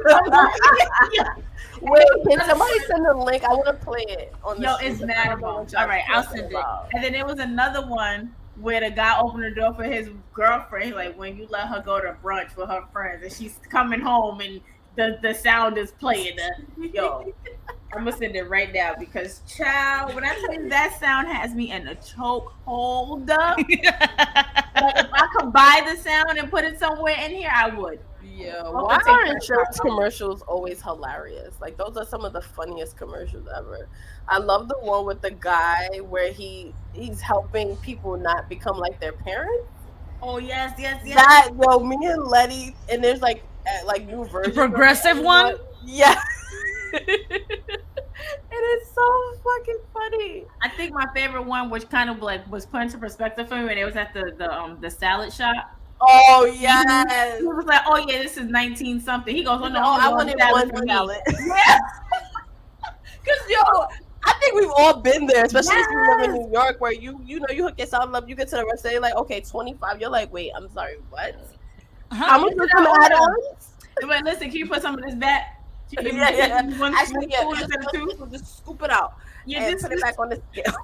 wait, can somebody send a link? I want to play it. It's mad. All right, I'll send it. And then there was another one where the guy opened the door for his girlfriend. He's like, when you let her go to brunch with her friends and she's coming home and the sound is playing. I'm gonna send it right now because, child, when I tell you that sound has me in a chokehold. Like, if I could buy the sound and put it somewhere in here, I would. Yeah, Welcome why to are Take insurance commercials always hilarious? Like those are some of the funniest commercials ever. I love the one with the guy where he's helping people not become like their parents. Oh yes. That yo, me and Letty, and there's like new The versions. progressive one. Yeah. It is so fucking funny. I think my favorite one, which kind of like was put into perspective for me, when it was at the salad shop. Oh yes. He was like, "Oh yeah, this is 19 something." He goes, "Oh no, I wanted one for me." salad. Yeah. Cause yo, I think we've all been there, especially if you live in New York, where you know you hook yourself up, you get to the restaurant, like, okay, 25. You're like, wait, I'm sorry, what? How much is some add-ons? But listen, can you put some of this back? Yeah. One Actually, yeah, spoon instead of two? just scoop it out. Yeah, and put it back on the scale.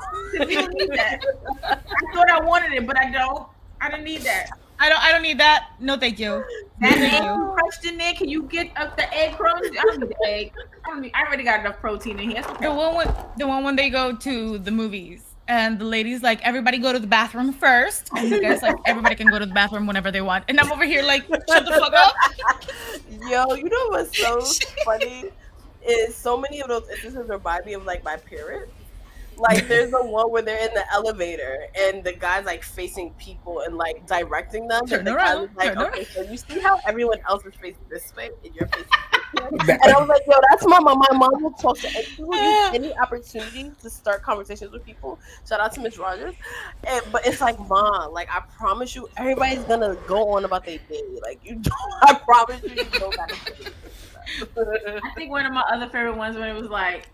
You don't need that. I thought I wanted it, but I don't. I don't need that. I don't need that. No, thank you. That egg crushed in there. Can you get up the egg crumbs? I don't need the egg. I already got enough protein in here. The one when they go to the movies and the ladies like, everybody go to the bathroom first, and the guys like, everybody can go to the bathroom whenever they want, and I'm over here like, shut the fuck up. Yo, you know what's so funny is so many of those instances remind me of like my parents. Like there's the one where they're in the elevator and the guy's like facing people and like directing them. Turn and the around, guy was like, turn okay, so you see how everyone else is facing this way and you're facing this way? That- And I was like, yo, that's my mom. My mom will talk to she will use any opportunity to start conversations with people. Shout out to Miss Rogers. But it's like, mom, like I promise you, everybody's gonna go on about their day. Like you don't, I promise you don't gotta say I think one of my other favorite ones when it was like,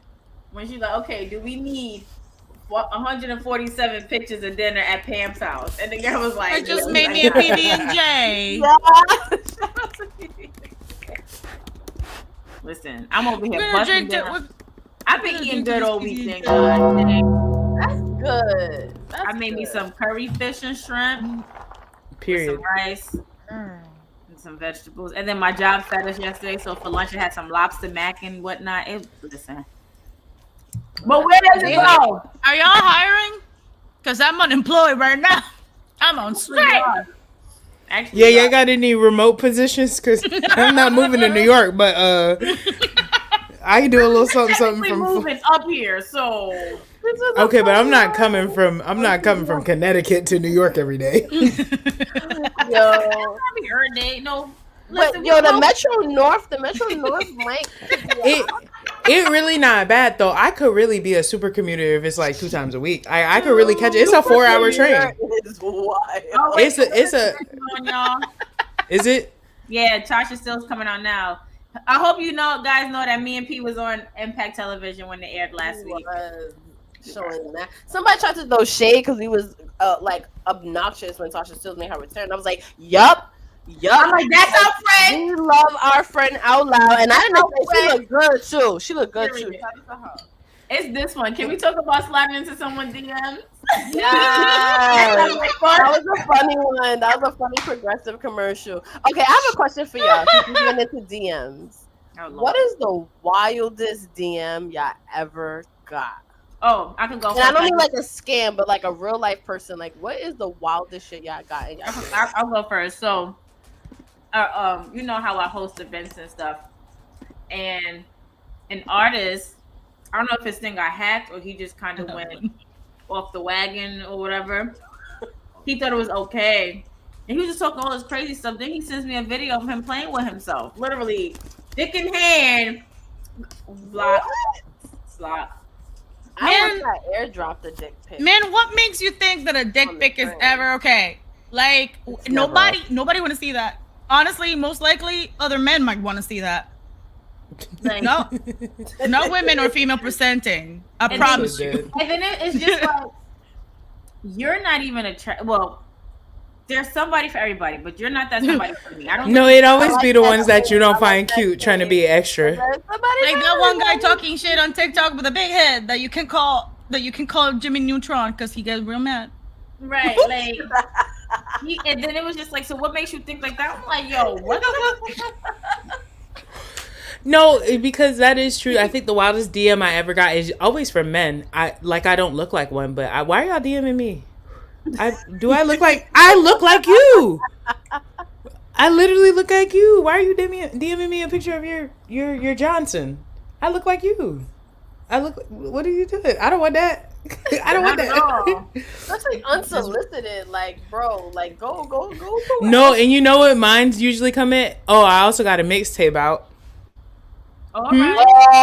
when she's like, okay, do we need 147 pictures of dinner at Pam's house? And the girl was like, I just made me a PB&J. Listen, I'm over here We're gonna busting drink down. I've been gonna eating drink good to all this weekend, PB&J. guys. That's good. I made me some curry fish and shrimp, Period. some rice, and some vegetables. And then my job fed us yesterday, so for lunch I had some lobster mac and whatnot. Listen. But where does it go? Are y'all hiring? Because I'm unemployed right now. I'm on strike. Actually, Yeah, y'all got any remote positions? Because I'm not moving to New York, but I can do a little something technically from. moving up here, so Okay, but I'm not coming from Connecticut to New York every day. Yo. every day. No, But listen, yo, we the both- Metro North might. It really not bad though. I could really be a super commuter if it's like 2 times a week. I could really catch it. It's a 4-hour train. Is wild. Oh, wait, It's a. on, y'all. Is it? Yeah, Tasha Still's coming on now. I hope you guys know that me and P was on Impact Television when they aired last week. Showing that somebody tried to throw shade because he was like obnoxious when Tasha Still made her return. I was like, yup. I'm like, that's our friend. We love our friend out loud, and I didn't say she looked good too. She looked good too. Period. It's this one. Can we talk about sliding into someone's DMs? Yeah, that was a funny one. That was a funny progressive commercial. Okay, I have a question for y'all. Since we're getting into DMs, what is the wildest DM y'all ever got? Oh, I can go. And I don't mean like a scam, but like a real life person. Like, what is the wildest shit y'all got? In y'all I'll go first. So, you know how I host events and stuff, and an artist, I don't know if his thing got hacked or he just kind of went off the wagon or whatever. He thought it was okay, and he was just talking all this crazy stuff. Then he sends me a video of him playing with himself, literally, dick in hand, block. I want that airdrop the dick pic. Man, what makes you think that a dick pic is ever okay? Like nobody want to see that. Honestly, most likely other men might want to see that. Like, no women or female presenting. I promise you. And then it's just like you're not even attracted. Well, there's somebody for everybody, but you're not that somebody for me. I don't. No, it always be the ones that you don't find cute trying to be extra. Like that one guy talking shit on TikTok with a big head that you can call Jimmy Neutron because he gets real mad. Right, like, and then it was just like, so what makes you think like that? I'm like, yo, what the fuck? No, because that is true. I think the wildest DM I ever got is always from men. I don't look like one, but why are y'all DMing me? I look like you? I literally look like you. Why are you DMing me a picture of your Johnson? I look like you. What are you doing? I don't want that. I don't want that. That's like unsolicited. Like, bro, like go. No, and you know what? Mine's usually come in. Oh, I also got a mixtape out. All right.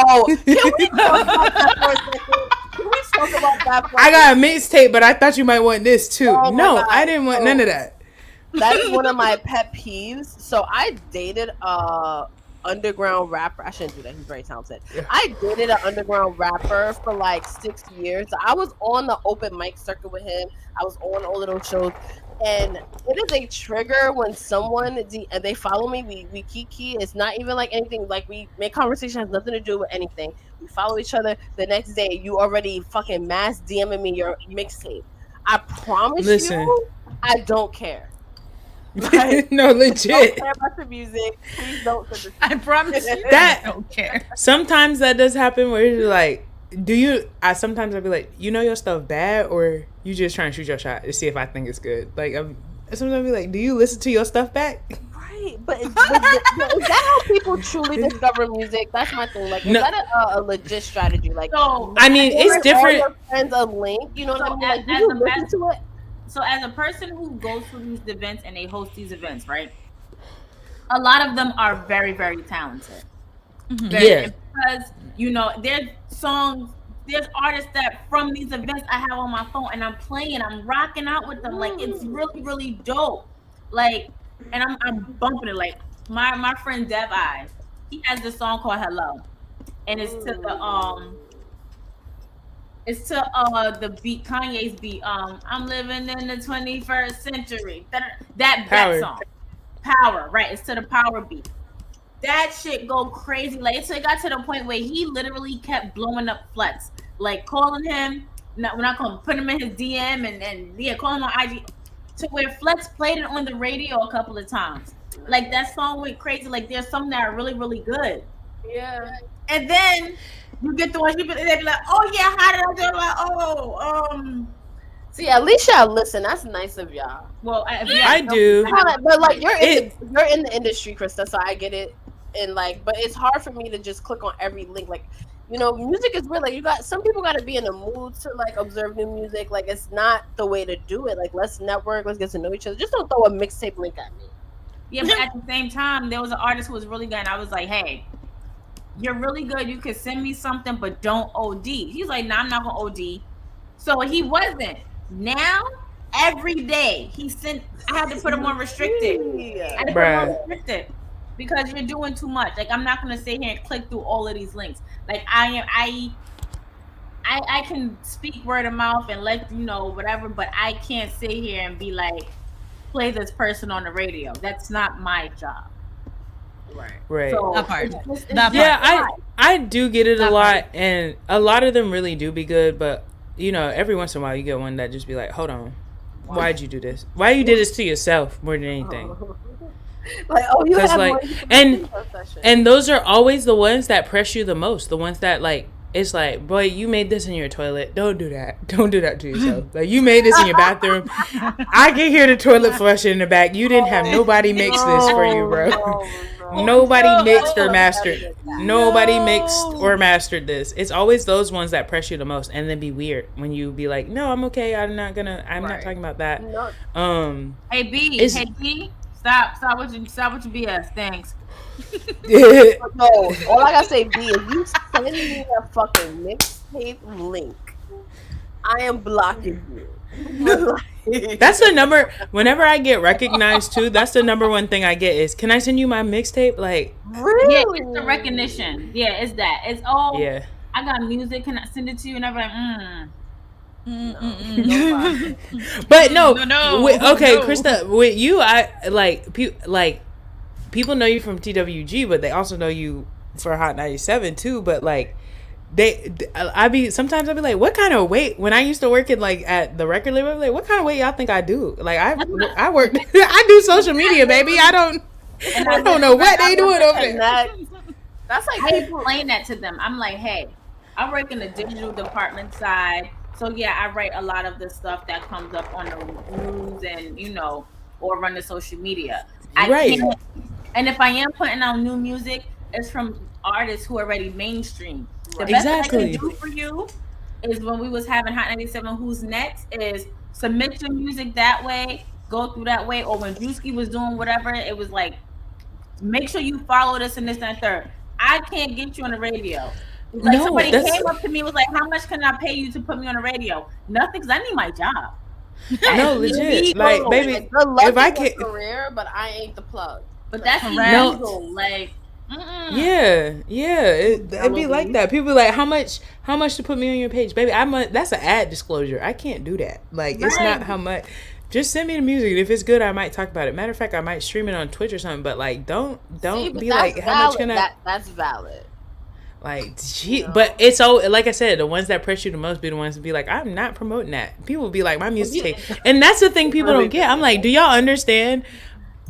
Oh, can we talk about that for a second? Can we talk about that for a I got a mixtape, but I thought you might want this too. Oh my No, God. I didn't want none of that. That is one of my pet peeves. So I dated a underground rapper. I shouldn't do that. He's very talented. I dated an underground rapper for like 6 years. I was on the open mic circuit with him. I was on all of those shows. And it is a trigger when someone and they follow me. We kiki. It's not even like anything. Like we make conversation, has nothing to do with anything. We follow each other. The next day, you already fucking mass DMing me your mixtape. I promise you, I don't care. Like, No, legit. Don't care about the music. Please don't. I promise you, That- I don't care. Sometimes that does happen where you're like, sometimes I'll be like, you know your stuff bad, or you just trying to shoot your shot to see if I think it's good. Like, sometimes I'll be like, do you listen to your stuff back? Right, but is that how people truly discover music? That's my thing. Like, is that a legit strategy? Like, I mean, it's give different. all your friends a link. You know what I mean? Like, do as you a listen to it? So as a person who goes to these events and they host these events, right? A lot of them are very, very talented. Yeah. Because, there's artists that from these events I have on my phone and I'm playing, I'm rocking out with them. Like, it's really, really dope. Like, and I'm bumping it. Like, my friend Dev Eye, he has this song called Hello. And it's to the beat, Kanye's beat. I'm living in the 21st century. That song, Power, right? It's to the Power beat. That shit go crazy. Like, so it got to the point where he literally kept blowing up Flex, like calling him. We're not calling him, put him in his DM and calling him on IG. To where Flex played it on the radio a couple of times. Like, that song went crazy. Like, there's some that are really, really good. Yeah. And then you get the ones they be like, oh yeah, how did I do it? Like, See, at least y'all listen. That's nice of y'all. Well, I do. But like, you're in the industry, Krista, so I get it. And like, but it's hard for me to just click on every link. Like, music is weird. Like, some people got to be in the mood to like observe new music. Like, it's not the way to do it. Like, let's network. Let's get to know each other. Just don't throw a mixtape link at me. Yeah, but at the same time, there was an artist who was really good, and I was like, hey, you're really good. You could send me something, but don't OD. He's like, nah, I'm not gonna OD. So he wasn't. Now, every day I had to put him on restricted. I had to put him on restricted because you're doing too much. Like, I'm not gonna sit here and click through all of these links. Like, I can speak word of mouth and let whatever, but I can't sit here and be like, play this person on the radio. That's not my job. Right. So, That part. I do get it a lot, and a lot of them really do be good, but every once in a while you get one that just be like, hold on, why'd you do this? Why you did this to yourself more than anything? Like, oh, you have like, and those are always the ones that press you the most. The ones that like, it's like, boy, you made this in your toilet. Don't do that. Don't do that to yourself. Like, you made this in your bathroom. I can hear the toilet flushing in the back. You didn't have nobody mix this for you, bro. Nobody mixed or mastered. Nobody mixed or mastered this. It's always those ones that press you the most, and then be weird when you be like, no, I'm okay. I'm not talking about that. Hey B, stop with your BS. Thanks. No, all I gotta say, B, if you send me a fucking mixtape link, I am blocking you. That's the number. Whenever I get recognized too, that's the number one thing I get is, can I send you my mixtape? Like, really? Yeah, it's the recognition. Yeah, it's that. It's all. Yeah. I got music. Can I send it to you? And I'm like, But no. Okay, Krista, with you, I like people know you from TWG, but they also know you for Hot 97 too. But like, sometimes I'd be like, what kind of weight? When I used to work in like at the record label, I'd be like, what kind of weight y'all think I do? Like, I work, I do social media, baby. I don't know what they doing over there. That's like, I explain that to them. I'm like, hey, I work in the digital department side. So yeah, I write a lot of the stuff that comes up on the news and or run the social media. Right. And if I am putting out new music, it's from artists who are already mainstream. The best Exactly. thing I can do for you is when we was having Hot 97 Who's Next is submit your music that way, go through that way, or when Drewski was doing whatever, it was like, make sure you follow this and this and third. I can't get you on the radio. Like No, somebody that's- came up to me and was like, how much can I pay you to put me on the radio? Nothing, because I need my job. No, legit. Like, baby, Good luck if I in your can't, career, but I ain't the plug. But that's No. illegal. Like, yeah, it'd be like that. People be like, how much to put me on your page, baby? That's an ad disclosure. I can't do that. Like, it's not how much. Just send me the music. If it's good, I might talk about it. Matter of fact, I might stream it on Twitch or something. But like, don't be like, how much can I? That's valid. Like, gee, but it's so, like I said, the ones that press you the most be the ones that be like, I'm not promoting that. People be like, my music taste. And that's the thing people don't get. I'm like, do y'all understand?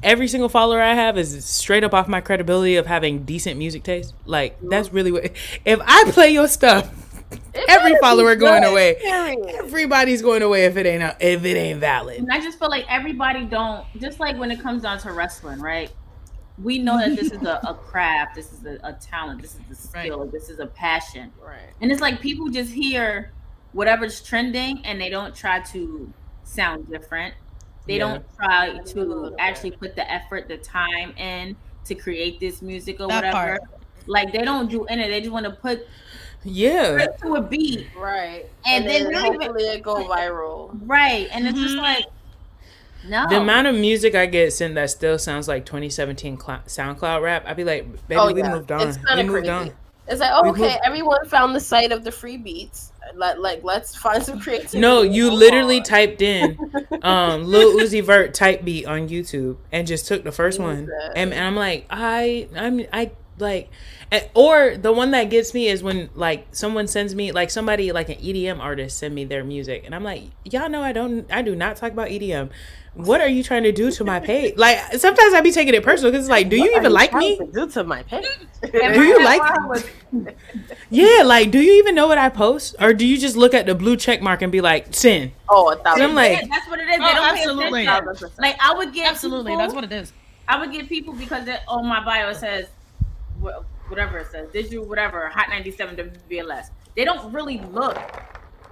Every single follower I have is straight up off my credibility of having decent music taste. Like, that's really what, if I play your stuff, every follower going away. Everybody's going away if it ain't valid. and I just feel like everybody don't, just like when it comes down to wrestling, right? We know that this is a craft, this is a talent, this is a skill, this is a passion. Right. And it's like people just hear whatever's trending and they don't try to sound different. They don't try to actually put the effort, the time in to create this music or That whatever. part. Like they don't do any. They just want to put Yeah. straight to a beat, Right. and then not even hopefully it go viral. right. And it's just like no. The amount of music I get sent that still sounds like 2017 SoundCloud rap, I'd be like, baby, we moved on. It's kind We of moved crazy. on. It's like, oh, We okay, moved- everyone found the site of the free beats. Let's find some creativity. No, you Move literally on. typed in Lil Uzi Vert type beat on YouTube and just took the first one. And I'm like, I like, or the one that gets me is when like someone sends me, like somebody like an EDM artist send me their music and I'm like, y'all know I do not talk about EDM. What are you trying to do to my page? Like sometimes I be taking it personal because it's like, do you even like me? Do to my page. Do you like me? Yeah, like, do you even know what I post, or do you just look at the blue check mark and be like, send? Oh, 1,000. I'm like, that's what it is. They Oh, don't absolutely. pay attention. Like I would get Absolutely, people, that's what it is. I would get people because on my bio it says whatever it says. Did you whatever Hot 97 WBLS? They don't really look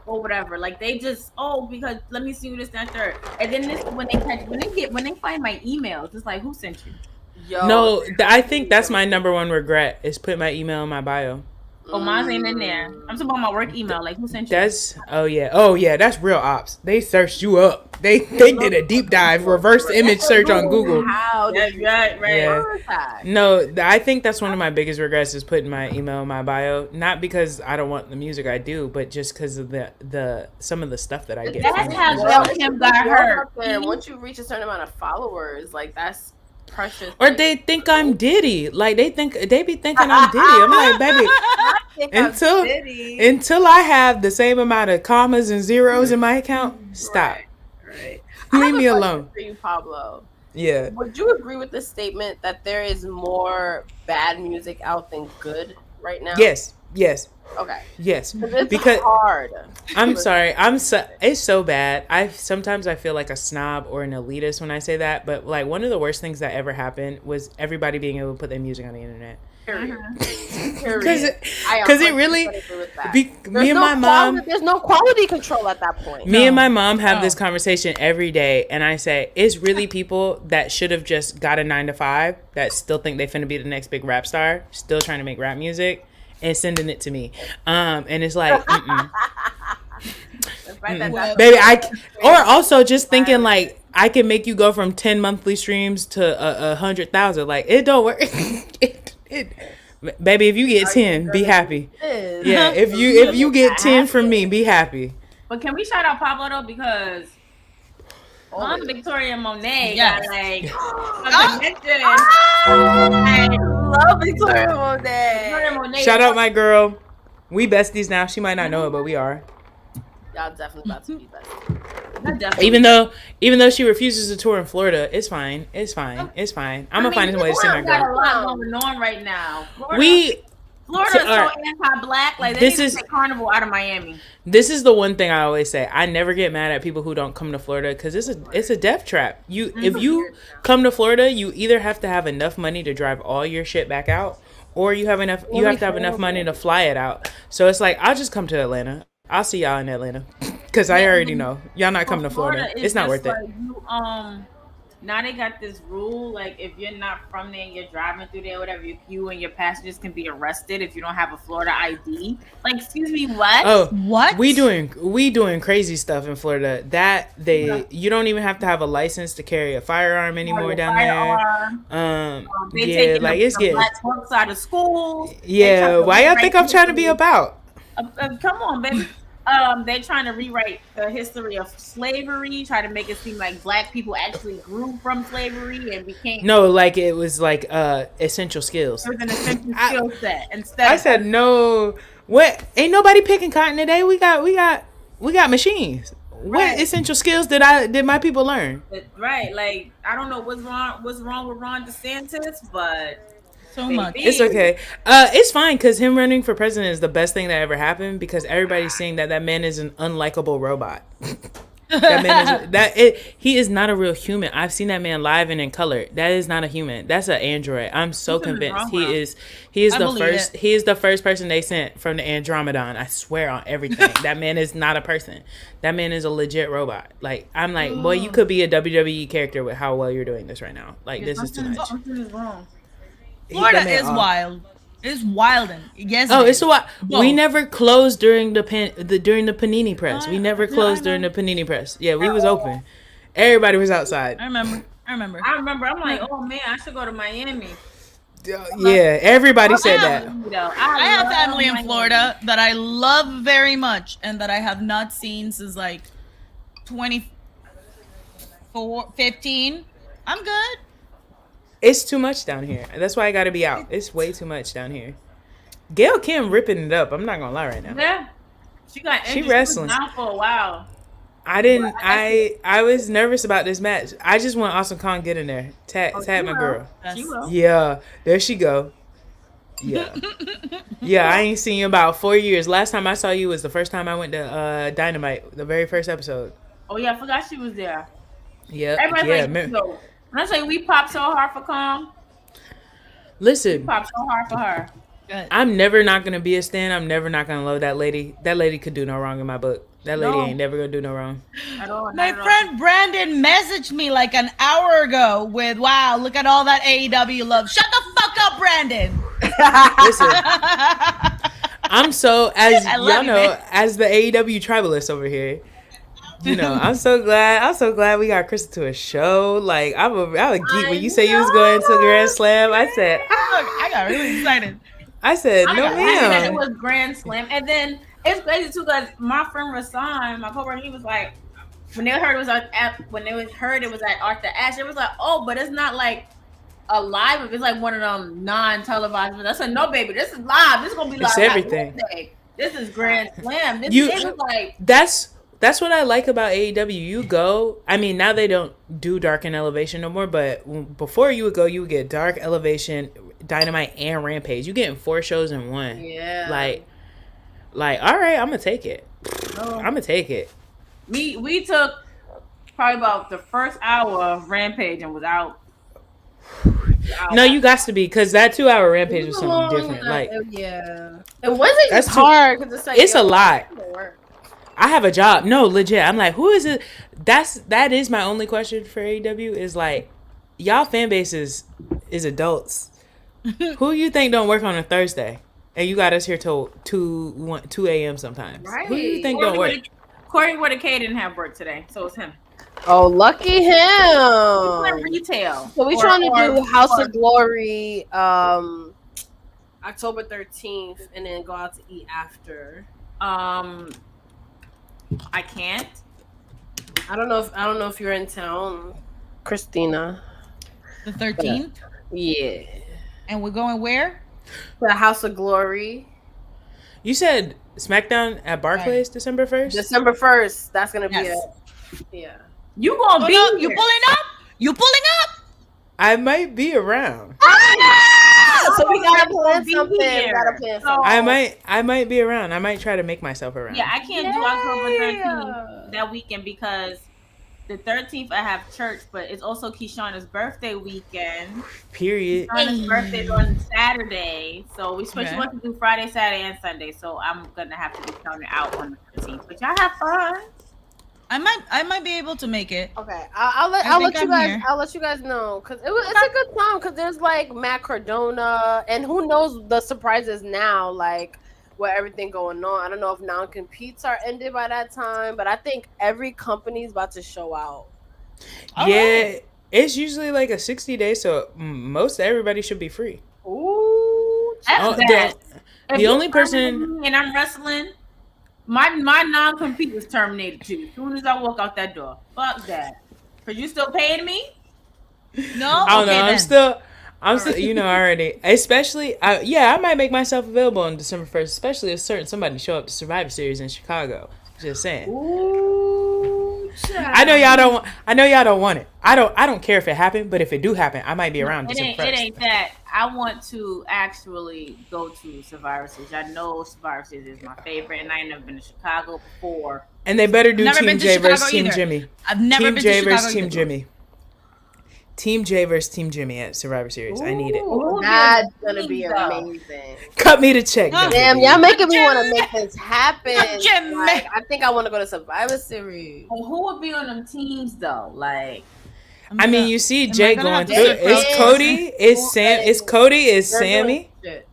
or whatever. Like they just because let me see who this that third. And then this when they find my emails, it's like who sent you? Yo, no, I think that's my number one regret is putting my email in my bio. Oh, mine ain't in there. I'm talking about my work email. Like who sent you? Oh yeah, that's real ops. They searched you up. They did a deep dive, reverse image search on Google. How did you right. Yeah. No, I think that's one of my biggest regrets is putting my email in my bio. Not because I don't want the music I do, but just because of the some of the stuff that I get. That's how Gail Kim got hurt. hurt. Once you reach a certain amount of followers, like that's precious. Or they think I'm Diddy. Like they be thinking I'm Diddy. I'm like, baby, until I have the same amount of commas and zeros in my account, stop. Right. Leave me alone. For you, Pablo. Yeah. Would you agree with the statement that there is more bad music out than good right now? Yes. Okay. Yes. It's Because hard. I'm sorry. It's so bad. Sometimes I feel like a snob or an elitist when I say that, but like one of the worst things that ever happened was everybody being able to put their music on the internet. Because it really, me and my mom, there's no quality control at that point. me and my mom have this conversation every day, and I say it's really people that should have just got a 9-to-5 that still think they finna be the next big rap star, still trying to make rap music, and sending it to me. And it's like, baby, or also just thinking like I can make you go from 10 monthly streams to 100,000. Like it don't work. Baby, if you get 10, be happy. Yeah, if you get 10 from me, be happy. But can we shout out Pablo though because Mom Victoria Monet Yes. got like a connection. I love Victoria Monet. Shout out my girl. We besties now. She might not know it, but we are. Y'all definitely about to be besties. Even though she refuses to tour in Florida, it's fine. I'm gonna find some way to send my got a girl. lot going on right now. Florida is so anti-black. Like, they This need is- to take Carnival out of Miami. This is the one thing I always say. I never get mad at people who don't come to Florida because it's a death trap. If you come to Florida, you either have to have enough money to drive all your shit back out, or you have to have enough money to fly it out. So it's like, I'll just come to Atlanta. I'll see y'all in Atlanta because I already know y'all not coming to Florida. is It's not just worth it. like now they got this rule, like if you're not from there and you're driving through there, whatever, you and your passengers can be arrested if you don't have a Florida ID. Like, excuse me, what? Oh, What? We doing crazy stuff in Florida. You don't even have to have a license to carry a firearm anymore down there. They Yeah, taking like the it's getting. black folks out of schools. Yeah, why y'all think I'm trying to be about? Come on, baby. They're trying to rewrite the history of slavery, try to make it seem like black people actually grew from slavery and became. No, like it was like essential skills. It was an essential skill set. Instead, I said no. What? Ain't nobody picking cotton today. We got machines. Right. What essential skills did my people learn? Right, like I don't know what's wrong with Ron DeSantis, but So much. It's okay. It's fine because him running for president is the best thing that ever happened because everybody's saying that man is an unlikable robot. That man he is not a real human. I've seen that man live and in color. That is not a human. That's an android. I'm so convinced he is the first person they sent from the Andromedon. I swear on everything. That man is not a person. That man is a legit robot. Like, I'm like, boy, you could be a WWE character with how well you're doing this right now. Like, this is too much. Something is wrong. Florida is wild. It's wilding. Yes. Oh, it it's is. a what? Whoa. We never closed during the Panini press. We never closed during the Panini press. Yeah, we was open. Everybody was outside. I remember. I'm like, oh man, I should go to Miami. Yeah, everybody said that. I have family in Florida that I love very much and that I have not seen since like 2015. I'm good. It's too much down here. That's why I gotta be out. It's way too much down here. Gail Kim ripping it up. I'm not gonna lie right now. Yeah, she got injured. She wrestling. She was down for a while. I was nervous about this match. I just want Awesome Kong get in there. Tag my girl. She will. Yeah, there she go. Yeah. Yeah, I ain't seen you in about 4 years. Last time I saw you was the first time I went to Dynamite, the very first episode. Oh yeah, I forgot she was there. Yeah. Everybody's like, yo, when I say we popped so hard for Kong, Listen, we popped so hard for her. I'm never not gonna be a stan. I'm never not gonna love that lady. That lady could do no wrong in my book. That lady ain't never gonna do no wrong. My friend Brandon messaged me like an hour ago with, wow, look at all that AEW love. Shut the fuck up, Brandon. Listen, I'm so, as I love y'all you, know, man. as the AEW tribalist over here, you know, I'm so glad we got Krista to a show. Like, I was geek when you say you was going to Grand Slam. I said, Look, I got really excited. I said, no It ma'am. was Grand Slam, and then it's crazy too because my friend Rasan, my coworker, he was like, when they heard it was at Arthur Ashe, it was like, oh, but it's not like a live. It's like one of them non-televised. I said, no, baby, this is live. This is gonna be live. It's everything. This is Grand Slam. This You- is like. That's what I like about AEW. You go, I mean, now they don't do Dark and Elevation no more, but before you would go, you would get Dark, Elevation, Dynamite, and Rampage. You getting 4 shows in one. Yeah. Like, all right, I'm gonna take it. I'm gonna take it. We took probably about the first hour of Rampage and was out. No, you got to be, because that 2-hour Rampage was something different. Like, yeah, it wasn't That's just too- hard because it's like it's a lot. lot. I have a job. No, legit. I'm like, who is it? That is my only question for AEW is like, y'all fan base is adults. Who you think don't work on a Thursday? And you got us here till 2 a.m. sometimes. Right. Who do you think don't work? Corey Whitaker didn't have work today, so it's him. Oh, lucky He's him! in retail. So we trying to do House of Glory, October 13th, and then go out to eat after. I can't. I don't know if you're in town, Christina. The 13th? Yeah. And we're going where? The House of Glory. You said SmackDown at Barclays December 1st? December 1st. That's gonna be Yes. it. Yeah. You gonna be You here. pulling up? You pulling up? I might be around. so we gotta plan be something. We here. gotta plan So- something. I might be around. I might try to make myself around. Yeah, I can't do October 13th that weekend because the 13th I have church, but it's also Keyshawn's birthday weekend. Period. Keyshawn's birthday's on Saturday, so we Okay. she wants to do Friday, Saturday, and Sunday. So I'm gonna have to be counted out on the 13th. But y'all have fun. I might be able to make it. Okay, I'll let think you I'm guys. here. I'll let you guys know because it's a good time because there's like Matt Cardona and who knows the surprises now, like with everything going on. I don't know if non-competes are ended by that time, but I think every company's about to show out. Yeah, it's usually like a 60 day, so most everybody should be free. Ooh, That's Oh, bad. If the you only sign with person- me and I'm wrestling, my non-compete was terminated too. As soon as I walk out that door, fuck that. Cause you still paying me? No, I don't know. okay, I'm still, you know, already. Especially, yeah, I might make myself available on December 1st, especially if somebody show up to Survivor Series in Chicago. Just saying. Ooh, I know y'all don't. I know y'all don't want it. I don't care if it happened, but if it do happen, I might be around It December ain't, 1st. it ain't that. I want to actually go to Survivor Series. I know Survivor Series is my favorite, and I ain't never been to Chicago before. And they better do Never Team been to J versus Chicago Team either. Jimmy. I've never Team been J to versus Chicago Team either. Jimmy. Team J versus Team Jimmy at Survivor Series. I need it. Ooh, That's gonna be though. amazing. Cut me the check. Oh, Damn, y'all making me want to make this happen. Jimmy. Like, I think I want to go to Survivor Series. Well, who would be on them teams though? Like, I mean, you see Am I Jay gonna going have to through sit it. It's frozen? Cody. It's Sam. It's Cody. It's They're doing Sammy. shit.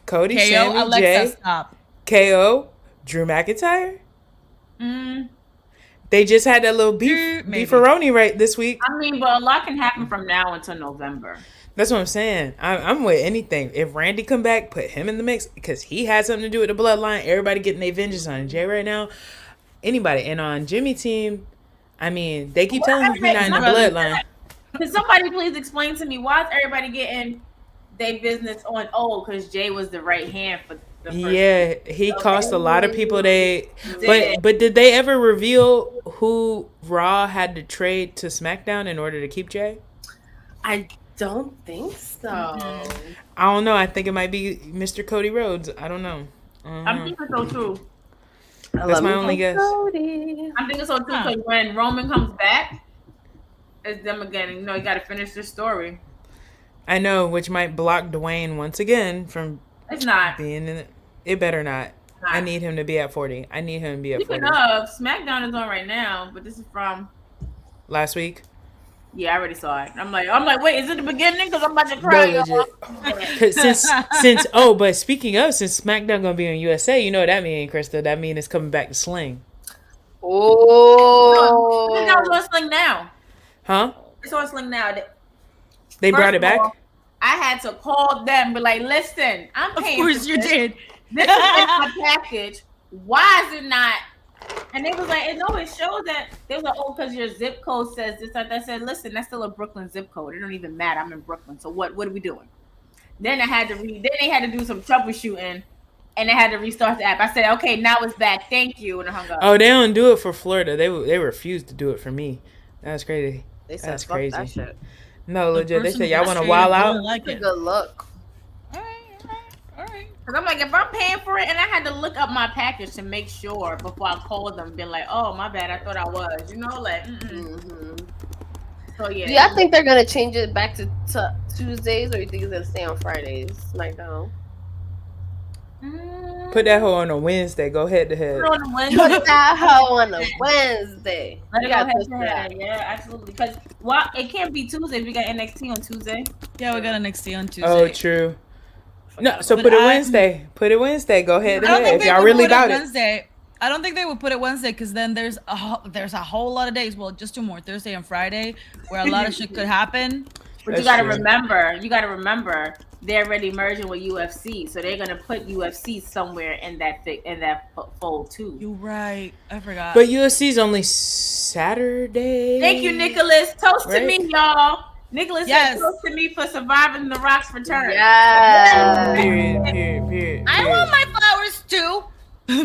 Cody. KO, Sammy. Alexa, Jay. stop. KO. Drew McIntyre. mm, They just had that little Maybe. beefaroni right this week. I mean, but a lot can happen from now until November. That's what I'm saying. I'm with anything. If Randy come back, put him in the mix because he has something to do with the bloodline. Everybody getting their vengeance on Jay right now. Anybody. And on Jimmy team, I mean, they keep telling him he's not in the bloodline. Can somebody please explain to me why is everybody getting their business on because Jay was the right hand for the first Yeah, he cost a lot of people did. but did they ever reveal who Raw had to trade to SmackDown in order to keep Jay? I don't think so. I don't know. I think it might be Mr. Cody Rhodes. I don't know. I'm thinking so too. That's my only guess. I'm thinking so too because when Roman comes back, it's them again. You know, you got to finish this story. I know, which might block Dwayne once again from It's not. being in it. It better not. I need him to be at 40. I need him to be at 40. Speaking of, SmackDown is on right now, but this is from. Last week. Yeah, I already saw it. I'm like, wait, is it the beginning? Because I'm about to cry. No, y'all. 'Cause but speaking of, since SmackDown gonna be on USA, you know what that mean, Krista? That mean it's coming back to Sling. Oh, SmackDown's on Sling now. Huh? It's on Sling now. They brought First it back? of all, I had to call them and be like, listen, I'm Of paying course for you this. did. This is in my package. Why is it not? And they was like, it always shows that they was like, oh, because your zip code says this. I said, listen, that's still a Brooklyn zip code. It don't even matter. I'm in Brooklyn. So what are we doing? Then I had to then they had to do some troubleshooting and they had to restart the app. I said, okay, now it's back. Thank you. And I hung up. Oh, they don't do it for Florida. They refused to do it for me. That's crazy. they said That's fuck crazy. that shit. No, legit. They person said y'all who want to straight wild up out. don't like That's a it. good look. Cause I'm like, if I'm paying for it, and I had to look up my package to make sure before I called them, been like, oh my bad, I thought I was, you know, like, So yeah. Do y'all think they're gonna change it back to Tuesdays, or you think it's gonna stay on Fridays? SmackDown. Put that hoe on a Wednesday. Go head to head. Put it on a Wednesday. Put that hoe on a Wednesday. Let You it go gotta head push to that. head. Yeah, absolutely. Because it can't be Tuesday. We got NXT on Tuesday. Yeah, we got NXT on Tuesday. Oh, true. No, so But put it I- Wednesday. Put it Wednesday. Go head to I don't head. think If they y'all would really put about it. Wednesday. I don't think they would put it Wednesday because then there's a whole lot of days. Well, just 2 more, Thursday and Friday, where a lot of shit could happen. But you gotta remember, they're already merging with UFC, so they're gonna put UFC somewhere in that fold too. You're right. I forgot. But USC's only Saturday. Thank you, Nicholas. Toast to Right? me, y'all. Nicholas Yes. said toast to me for surviving the Rock's return. Yeah. Period. I want my flowers too.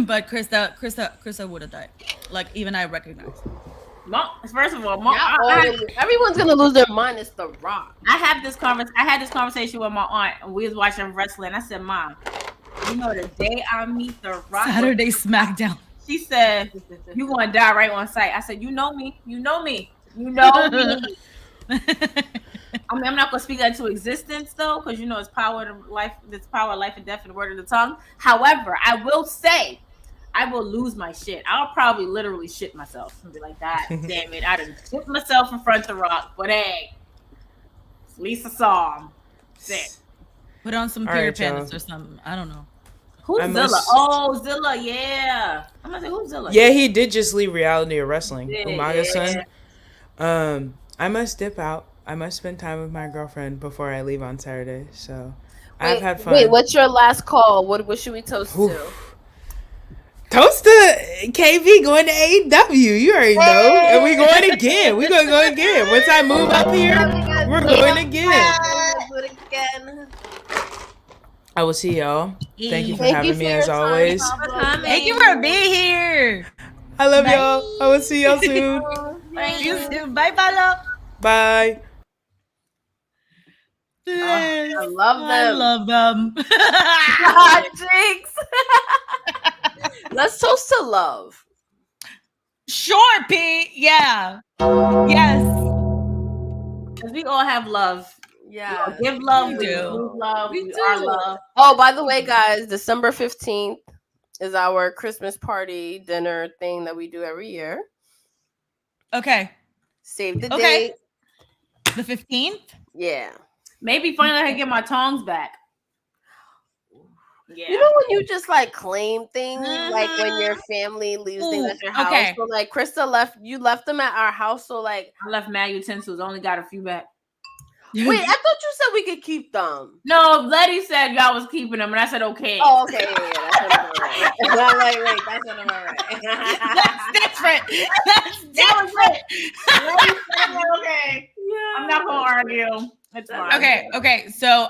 But Krista would have died. Like even I recognize. First of all, everyone's gonna lose their mind. It's The Rock. I had this conversation with my aunt, and we was watching wrestling. I said, "Mom, you know the day I meet The Rock, Saturday SmackDown." She said, "You gonna die right on sight." I said, "You know me. You know me. You know me." I mean, I'm not gonna speak that into existence though, because you know it's power to life. It's power, life and death, and the word of the tongue. However, I will say, I will lose my shit. I'll probably literally shit myself and be like, "God damn it, I done shit myself in front of The Rock." But hey, Lisa saw him. Sick. Put on some All Peter right, Pants y'all. or something. I don't know. Who's Zilla? Oh, Zilla, yeah. I'm gonna say who's Zilla? Yeah, he did just leave Reality of Wrestling. Yeah, Umaga's yeah. son. I must dip out. I must spend time with my girlfriend before I leave on Saturday. So I've had fun. Wait, what's your last call? What should we toast to? Toast to KV going to AEW. You already know. And we going again. We're going to go again. Once I move up here, we're going again. I will see y'all. Thank you for having me as always. Thank you for being here. I love y'all. I will see y'all soon. Thank you soon. Bye, Palo. Bye. I love them. I love them. Jinx. Let's toast to love. Sure, P. Yeah. Yes. Because we all have love. Yeah. We give love. We We do. do love. We We do. are love. Oh, by the way, guys, December 15th is our Christmas party dinner thing that we do every year. Okay. Save the Okay. date. The 15th? Yeah. Maybe finally I can get my tongs back. Yeah. You know when you just like claim things, like when your family leaves things at your house. okay. So like Krista left them at our house. So like I left mad utensils. Only got a few back. wait, I thought you said we could keep them. No, Letty said y'all was keeping them, and I said okay. Oh, okay, yeah, that's right. I'm like, wait, that's not right. That's different. That's different. Letty said okay. Yeah. I'm not gonna argue. It's fine. Okay. So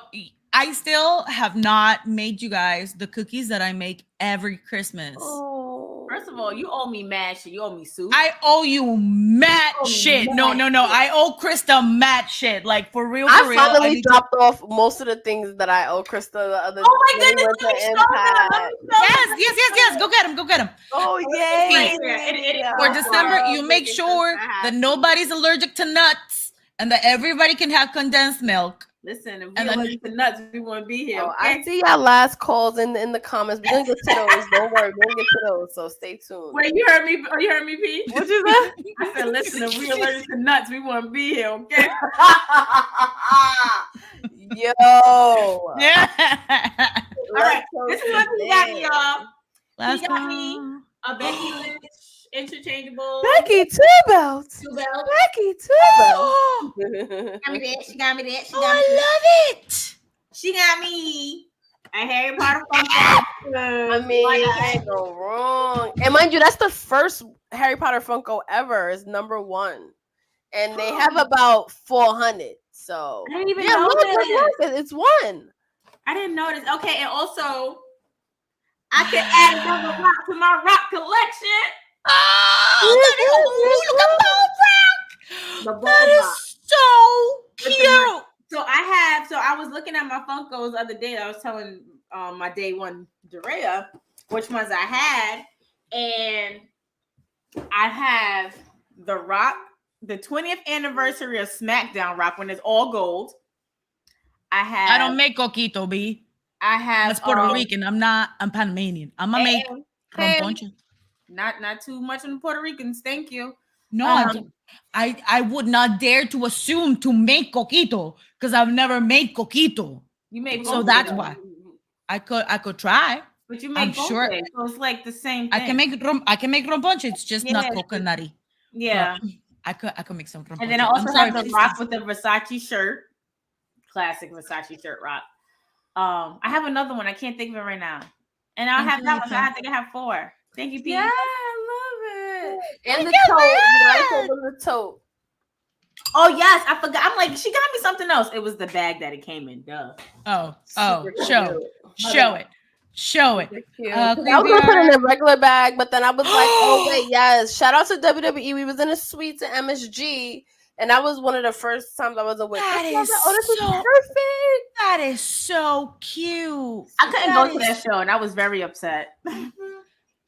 I still have not made you guys the cookies that I make every Christmas. Oh. First of all, you owe me mad shit. You owe me soup. I owe you mad Oh, shit. mad No. I owe Krista mad shit. Like for real. I finally dropped off most of the things that I owe Krista the other day. Oh my goodness, Went to let me show Impact. them. Yes. Go get them. Oh yeah. For December, you make sure that nobody's allergic to nuts and that everybody can have condensed milk. Listen, if we And then- allergic to nuts, we wouldn't be here. Oh, Okay? I see y'all last calls in the comments. We're gonna get to those. Don't worry, we're gonna get to those. So stay tuned. Wait, you heard me? Oh, you heard me, P? What you said? I said, listen, if we allergic to nuts, we wouldn't be here. Okay? Yo. All right, this is what we got, y'all. Last We got me one. a Becky Lynch interchangeable. Becky two belts. Two belts. Becky two belts. Got me that. She got me that. She Oh, got me I love it. She got me a Harry Potter Funko. I mean, you can't go wrong. And mind you, that's the first Harry Potter Funko ever. Is number 1, and they have about 400. So I didn't even yeah, know look, that. it's 1. I didn't notice. Okay, and also, I could add another rock to my rock collection. Oh, look at The that. ball That rock. is so With the cute. So I was looking at my Funkos the other day. I was telling my day one Drea which ones I had, and I have the Rock, the 20th anniversary of SmackDown Rock when it's all gold. I don't make coquito, B. I have That's Puerto Rican. I'm Panamanian. I'm gonna make romponche. Not too much on the Puerto Ricans. Thank you. No, I would not dare to assume to make coquito because I've never made coquito. You made so that's why I could try. But you make both, so it's like the same thing. I can make romponche. It's just not coconutty. Yeah, I could make some romponche. And then I also have the Rock with the Versace shirt, classic Versace shirt Rock. I have another one. I can't think of it right now. And I'll have that one. So I think I have 4. Thank you, Pete. Yeah, I love it. And the tote. You told them the tote. Oh yes, I forgot. I'm like, she got me something else. It was the bag that it came in. Duh. Oh, show it. Show it. I was gonna put it in a regular bag, but then I was like, oh wait, yes. Shout out to WWE. We was in a suite to MSG, and that was one of the first times I was awake. That I was is like, oh, this is so- perfect. That is so cute. I couldn't go to that show, and I was very upset.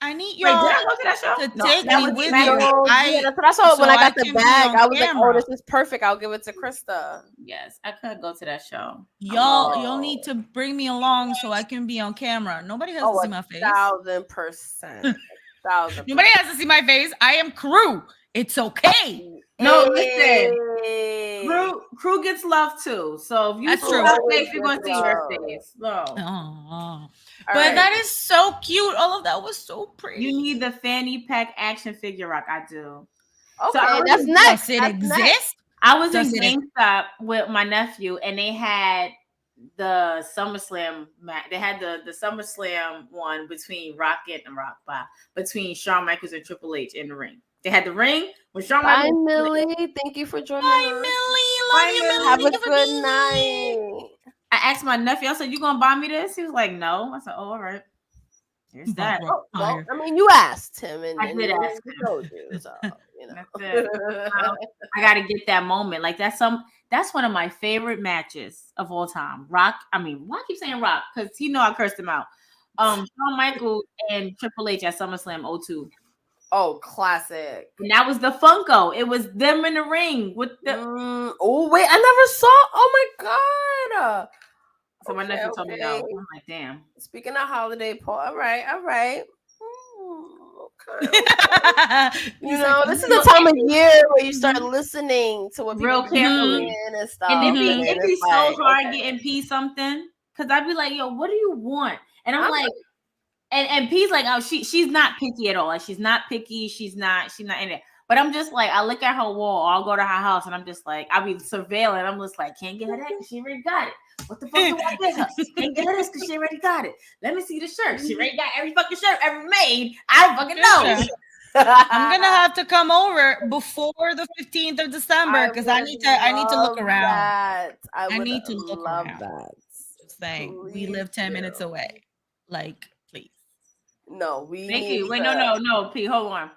I need Wait, y'all did I go to that show? to No, take that me was with SmackDown. you. Yeah, that's what I saw so when I I got the can be bag. on I was like, camera. oh, this is perfect. I'll give it to Krista. Yes, I couldn't go to that show. Y'all need to bring me along so I can be on camera. Nobody has to see my face. 1,000%. 1,000%. Nobody has to see my face. I am crew. It's okay. No, listen. Crew gets love too. So if you That's see true. my face, you're gonna see your face. No. But right. that is so cute. All of that was so pretty. You need the fanny pack action figure rock. I do. Okay, I was that's in- next. Does it That's exist? next. I was Does in it- GameStop with my nephew, and they had the SummerSlam match. They had the SummerSlam one between between Shawn Michaels and Triple H in the ring. They had the ring with Shawn Bye, Michaels. Millie. Thank you for joining Bye, us. Millie. Love you, Millie. Have a Thank you for good being night. I asked my nephew, I said, "You gonna buy me this?" He was like, "No." I said, "Oh, all right." Here's that. Oh, well, I mean, you asked him, and I did ask he him. told you, so you know. That's it. I gotta get that moment. Like that's one of my favorite matches of all time. Rock. I mean, why I keep saying Rock? Because he know I cursed him out. Shawn Michaels and Triple H at SummerSlam 02. Oh, classic. And that was the Funko. It was them in the ring with the. Oh wait, I never saw. Oh my god. So my Okay, nephew told me no. okay. I'm like, damn. Speaking of holiday, Paul. All right. Okay. You know, this is the time of year where you start listening to what people Real are carefully. doing and stuff. And it and be it's so like, hard okay. getting P something. Cause I'd be like, yo, what do you want? And I'm I'm like, and P's like, oh, she's not picky at all. Like she's not picky. She's not in it. But I'm just like, I look at her wall, or I'll go to her house, and I'm just like, I'll be surveilling. I'm just like, can't get her that because she already got it. What the fuck do I get her? Can't get her this because she already got it. Let me see the shirt. She already got every fucking shirt ever made. I don't fucking know. I'm gonna have to come over before the 15th of December because I need to look around. I need to look love around. that. Just saying, we Please live 10 do. minutes away. Like, please. No, we. Thank need you. Wait, to- no, P, hold on.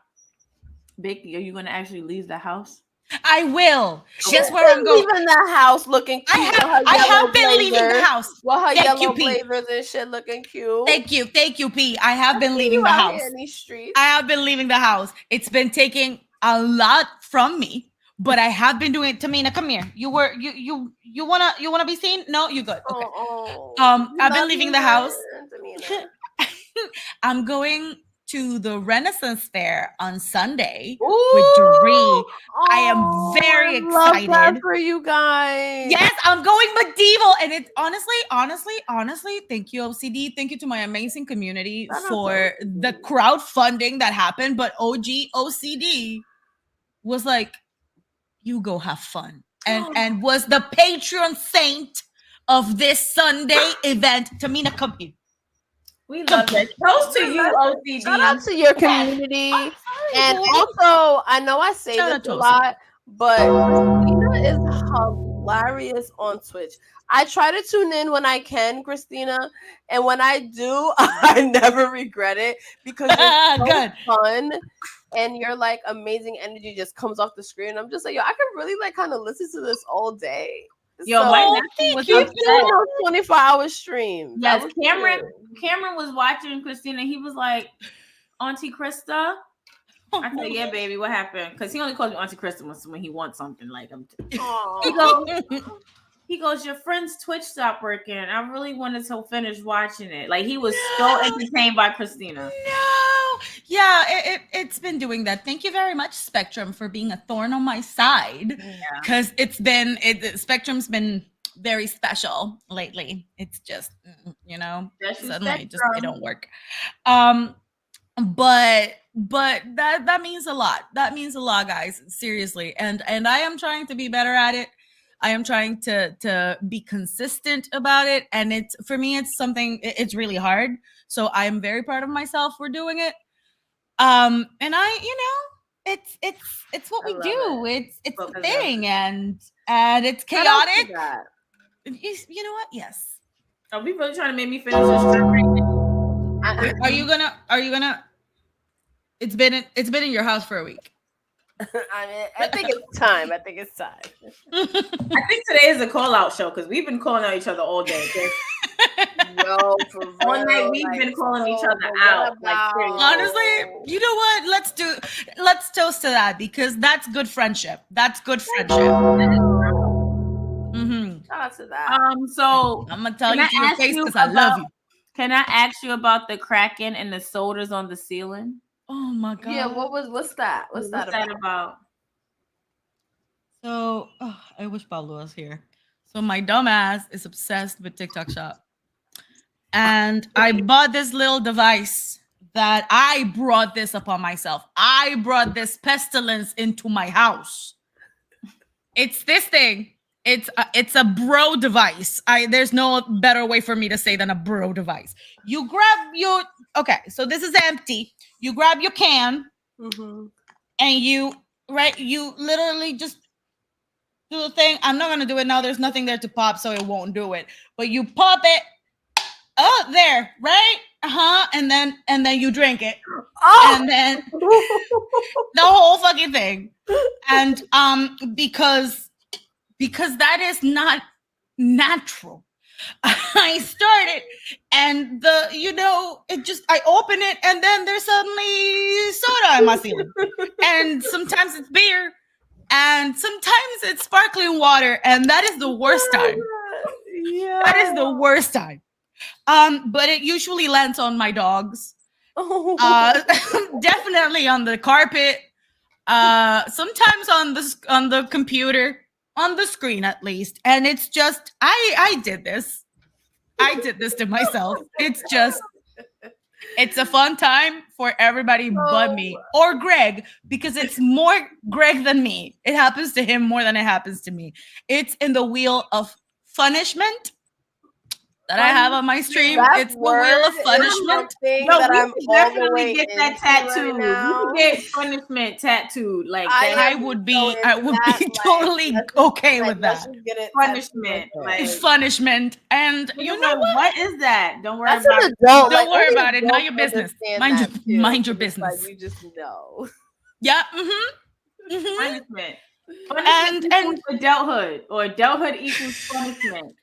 Vicky, are you gonna actually leave the house? I will. She's Guess where I'm going. leaving the house looking cute. I have been leaving the house. With her Thank you, yellow P. blazers and shit looking cute. Thank you, P. I have been see leaving you the out house. here in these streets. I have been leaving the house. It's been taking a lot from me, but I have been doing it. Tamina, come here. You wanna be seen? No, you good. Okay. I've been leaving the house. I'm going to the Renaissance Fair on Sunday with Doree. I am very love excited that for you guys. Yes, I'm going medieval, and it's honestly, thank you, OCD. Thank you to my amazing community for the crowdfunding that happened. But OG OCD was like, "You go have fun," and was the patron saint of this Sunday event. Tamina, come here. We love that. Toast to you, OCD. Shout out to your community. And also, I know I say Shout out this to a lot, but Christina is hilarious on Twitch. I try to tune in when I can, Christina, and when I do, I never regret it because it's so Good. fun. And your like amazing energy just comes off the screen. I'm just like, yo, I could really like kind of listen to this all day. Yo, So, my nephew was keep upset. doing those 24-hour streams. That Yes, was Cameron was watching Christina. He was like, Auntie Krista. I said, yeah, baby, what happened? Because he only calls me Auntie Krista when he wants something. Like, he goes, your friend's Twitch stopped working. I really wanted to finish watching it. Like, he was so entertained by Christina. No, yeah, it's been doing that. Thank you very much, Spectrum, for being a thorn on my side. Because Spectrum's been very special lately. It's just, suddenly it don't work. But that means a lot. That means a lot, guys. Seriously, and I am trying to be better at it. I am trying to be consistent about it, and it's for me. It's something. It's really hard. So I am very proud of myself for doing it. And it's what we do. It's the thing, and it's chaotic. You know what? Yes. Are we really trying to make me finish this shirt right now? Are you gonna? It's been in your house for a week. I think it's time. I think I think today is a call out show because we've been calling out each other all day. Yo, for real, one night we've been calling each other out. Honestly, you know what? Let's toast to that because that's good friendship. That's good friendship. Shout out to that. So I'm gonna tell you to your face because I love you. Can I ask you about the Kraken and the sodas on the ceiling? Oh my god. Yeah, what's that? What's that about? So I wish Pablo was here. So my dumb ass is obsessed with TikTok Shop. And I bought this little device that I brought this upon myself. I brought this pestilence into my house. It's this thing. It's a bro device. There's no better way for me to say than a bro device. You grab your so this is empty. You grab your can and you literally just do the thing. I'm not gonna do it now. There's nothing there to pop, so it won't do it. But you pop it. Oh, there, right? And then you drink it. And then the whole fucking thing. And because that is not natural. I started and I open it and then there's suddenly soda in my ceiling. And sometimes it's beer and sometimes it's sparkling water. And that is the worst time. Yeah. That is the worst time. But it usually lands on my dogs. Definitely on the carpet. Sometimes on the computer. On the screen, at least. And it's just, I did this. I did this to myself. It's a fun time for everybody but me. Or Greg, because it's more Greg than me. It happens to him more than it happens to me. It's in the wheel of punishment that I have on my stream. It's the wheel of punishment. No, we can definitely get that tattooed. We can get punishment tattooed. Like I would be totally okay with that. Punishment. It's punishment. And you know what is that? Don't worry That's about it. Don't worry about it. Mind your business. Mind your business. You just know. Yeah. Punishment. Punishment equals adulthood, or adulthood equals punishment.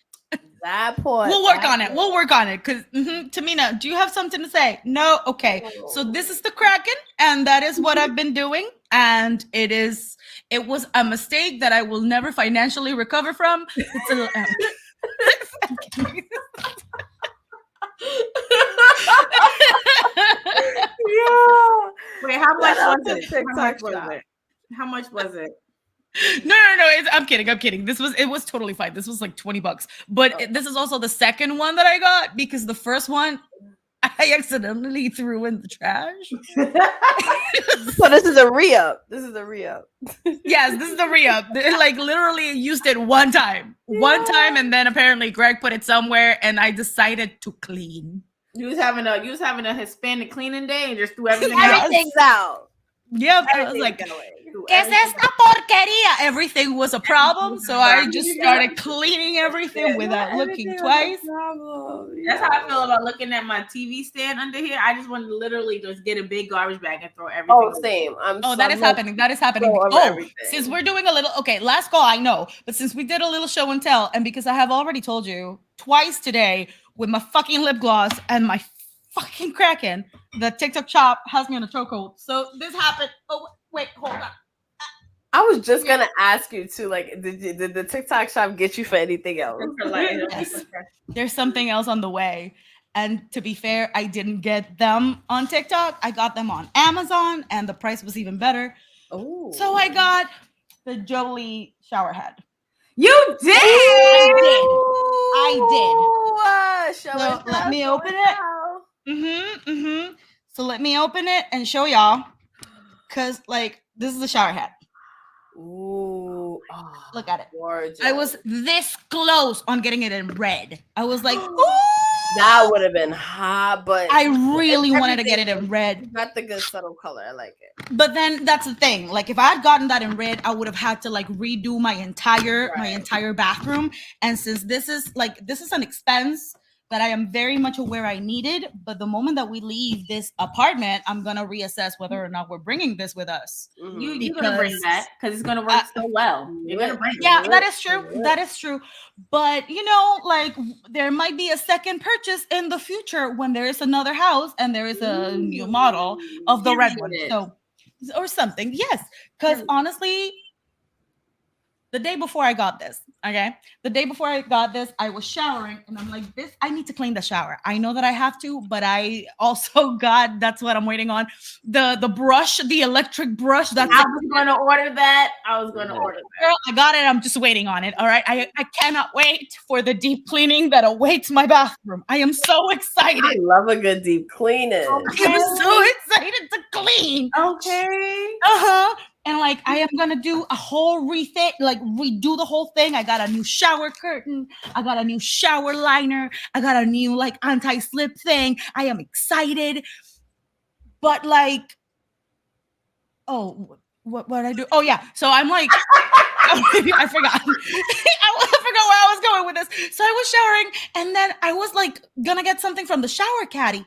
That point. We'll work on it. We'll work on it. Because Tamina, do you have something to say? No? Okay. So this is the Kraken, and that is what I've been doing. And it was a mistake that I will never financially recover from. It's a little Yeah. Wait, how much was it? How much was it? No. I'm kidding. It was totally fine. This was like $20, but this is also the second one that I got because the first one I accidentally threw in the trash. So this is a re-up. Yes, this is a re-up. Like literally used it one time, and then apparently Greg put it somewhere, and I decided to clean. You was having a Hispanic cleaning day and just threw everything out. Yep, I was like, ¿Qué es esta porquería? Everything was a problem, so I just started cleaning everything without looking twice. That's how I feel about looking at my TV stand under here. I just want to literally just get a big garbage bag and throw everything. Oh, same. That is happening. Since we're doing a little, last call, I know, but since we did a little show and tell, and because I have already told you twice today with my fucking lip gloss and my fucking Kraken, the TikTok Shop has me on a chokehold. So this happened. Oh, wait, hold on. I was just gonna ask you too. Like, did the TikTok Shop get you for anything else? Yes. There's something else on the way. And to be fair, I didn't get them on TikTok. I got them on Amazon, and the price was even better. Oh, so I got the Jolie shower head. You did. I did. So let me open it. So let me open it and show y'all, cause like this is the shower head. Ooh, look at it. Gorgeous. I was this close on getting it in red. I was like, ooh. That would have been hot, but I really wanted to get it in red. You got the good subtle color. I like it. But then that's the thing. Like if I had gotten that in red, I would have had to like redo my entire bathroom. And since this is an expense that I am very much aware I needed. But the moment that we leave this apartment, I'm gonna reassess whether or not we're bringing this with us. You're gonna bring that because it's gonna work so well. You're gonna bring it. Yeah, that is true. That is true. But you know, like there might be a second purchase in the future when there is another house and there is a new model of the red one. So or something. Yes. Because honestly, the day before I got this, I was showering and I'm like, this, I need to clean the shower. I know that I have to, but I also got, that's what I'm waiting on. The brush, the electric brush. I was going to order that. Girl, I got it. I'm just waiting on it. All right. I cannot wait for the deep cleaning that awaits my bathroom. I am so excited. I love a good deep cleaning. Okay. I'm so excited to clean. Okay. Uh-huh. And like I am gonna do a whole redo the whole thing. I got a new shower curtain. I got a new shower liner. I got a new like anti-slip thing. I am excited. But like, oh, what I do? Oh yeah. So I'm like, I forgot. I forgot where I was going with this. So I was showering, and then I was like gonna get something from the shower caddy,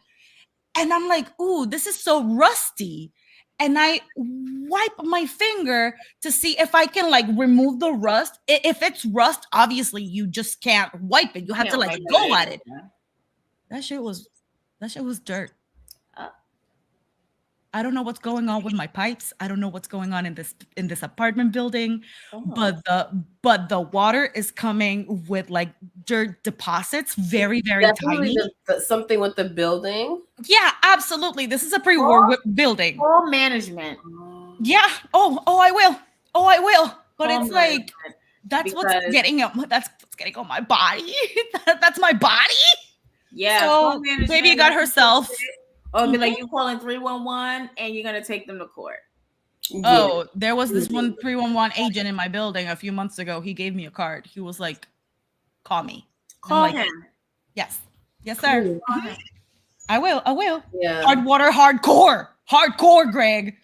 and I'm like, ooh, this is so rusty. And I wipe my finger to see if I can like remove the rust. If it's rust, obviously you just can't wipe it. You have to like go at it. That shit was dirt. I don't know what's going on with my pipes. I don't know what's going on in this apartment building, but the water is coming with like dirt deposits, very Definitely tiny. Something with the building. Yeah, absolutely. This is a pre-war building. All management. Yeah. Oh, I will. But All it's like that's what's getting on my body. That's my body. Yeah. So baby got herself. Or be like, you calling 311 and you're gonna take them to court. Oh, there was this one 311 agent in my building a few months ago. He gave me a card. He was like, call me. Call like, him. Yes, sir. I will. Yeah. Hard water, hardcore, Greg.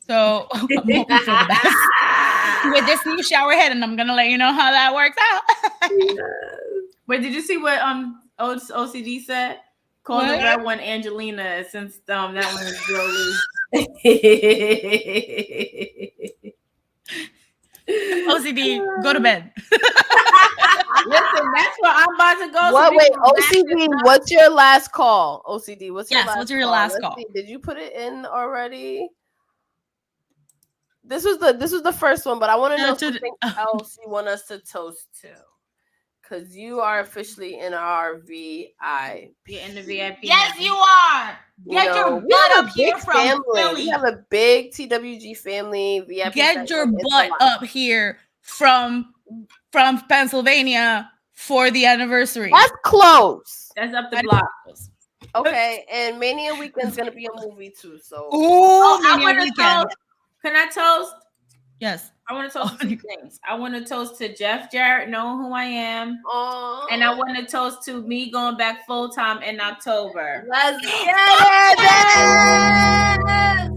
So I'm hoping for the best with this new shower head, and I'm gonna let you know how that works out. Wait, did you see what OCD said? Call the red one Angelina, since that one is Jolie. OCD, go to bed. Listen, that's where I'm about to go. What? Wait, OCD, what's your last call? OCD, what's your last call? See, did you put it in already? This was the first one, but I want to know something else you want us to toast to. Because you are officially in our VIP. You're in the VIP. Yes, you are. Get your butt up here from Philly. We have a big TWG family. VIP. Get your butt up here from Pennsylvania for the anniversary. That's close. That's up the block. Okay, and Mania Weekend's gonna be a movie too. So, Mania Weekend. Can I toast? Yes. I want to toast two things. I want to toast to Jeff Jarrett, knowing who I am. And I want to toast to me going back full time in October. Let's get it!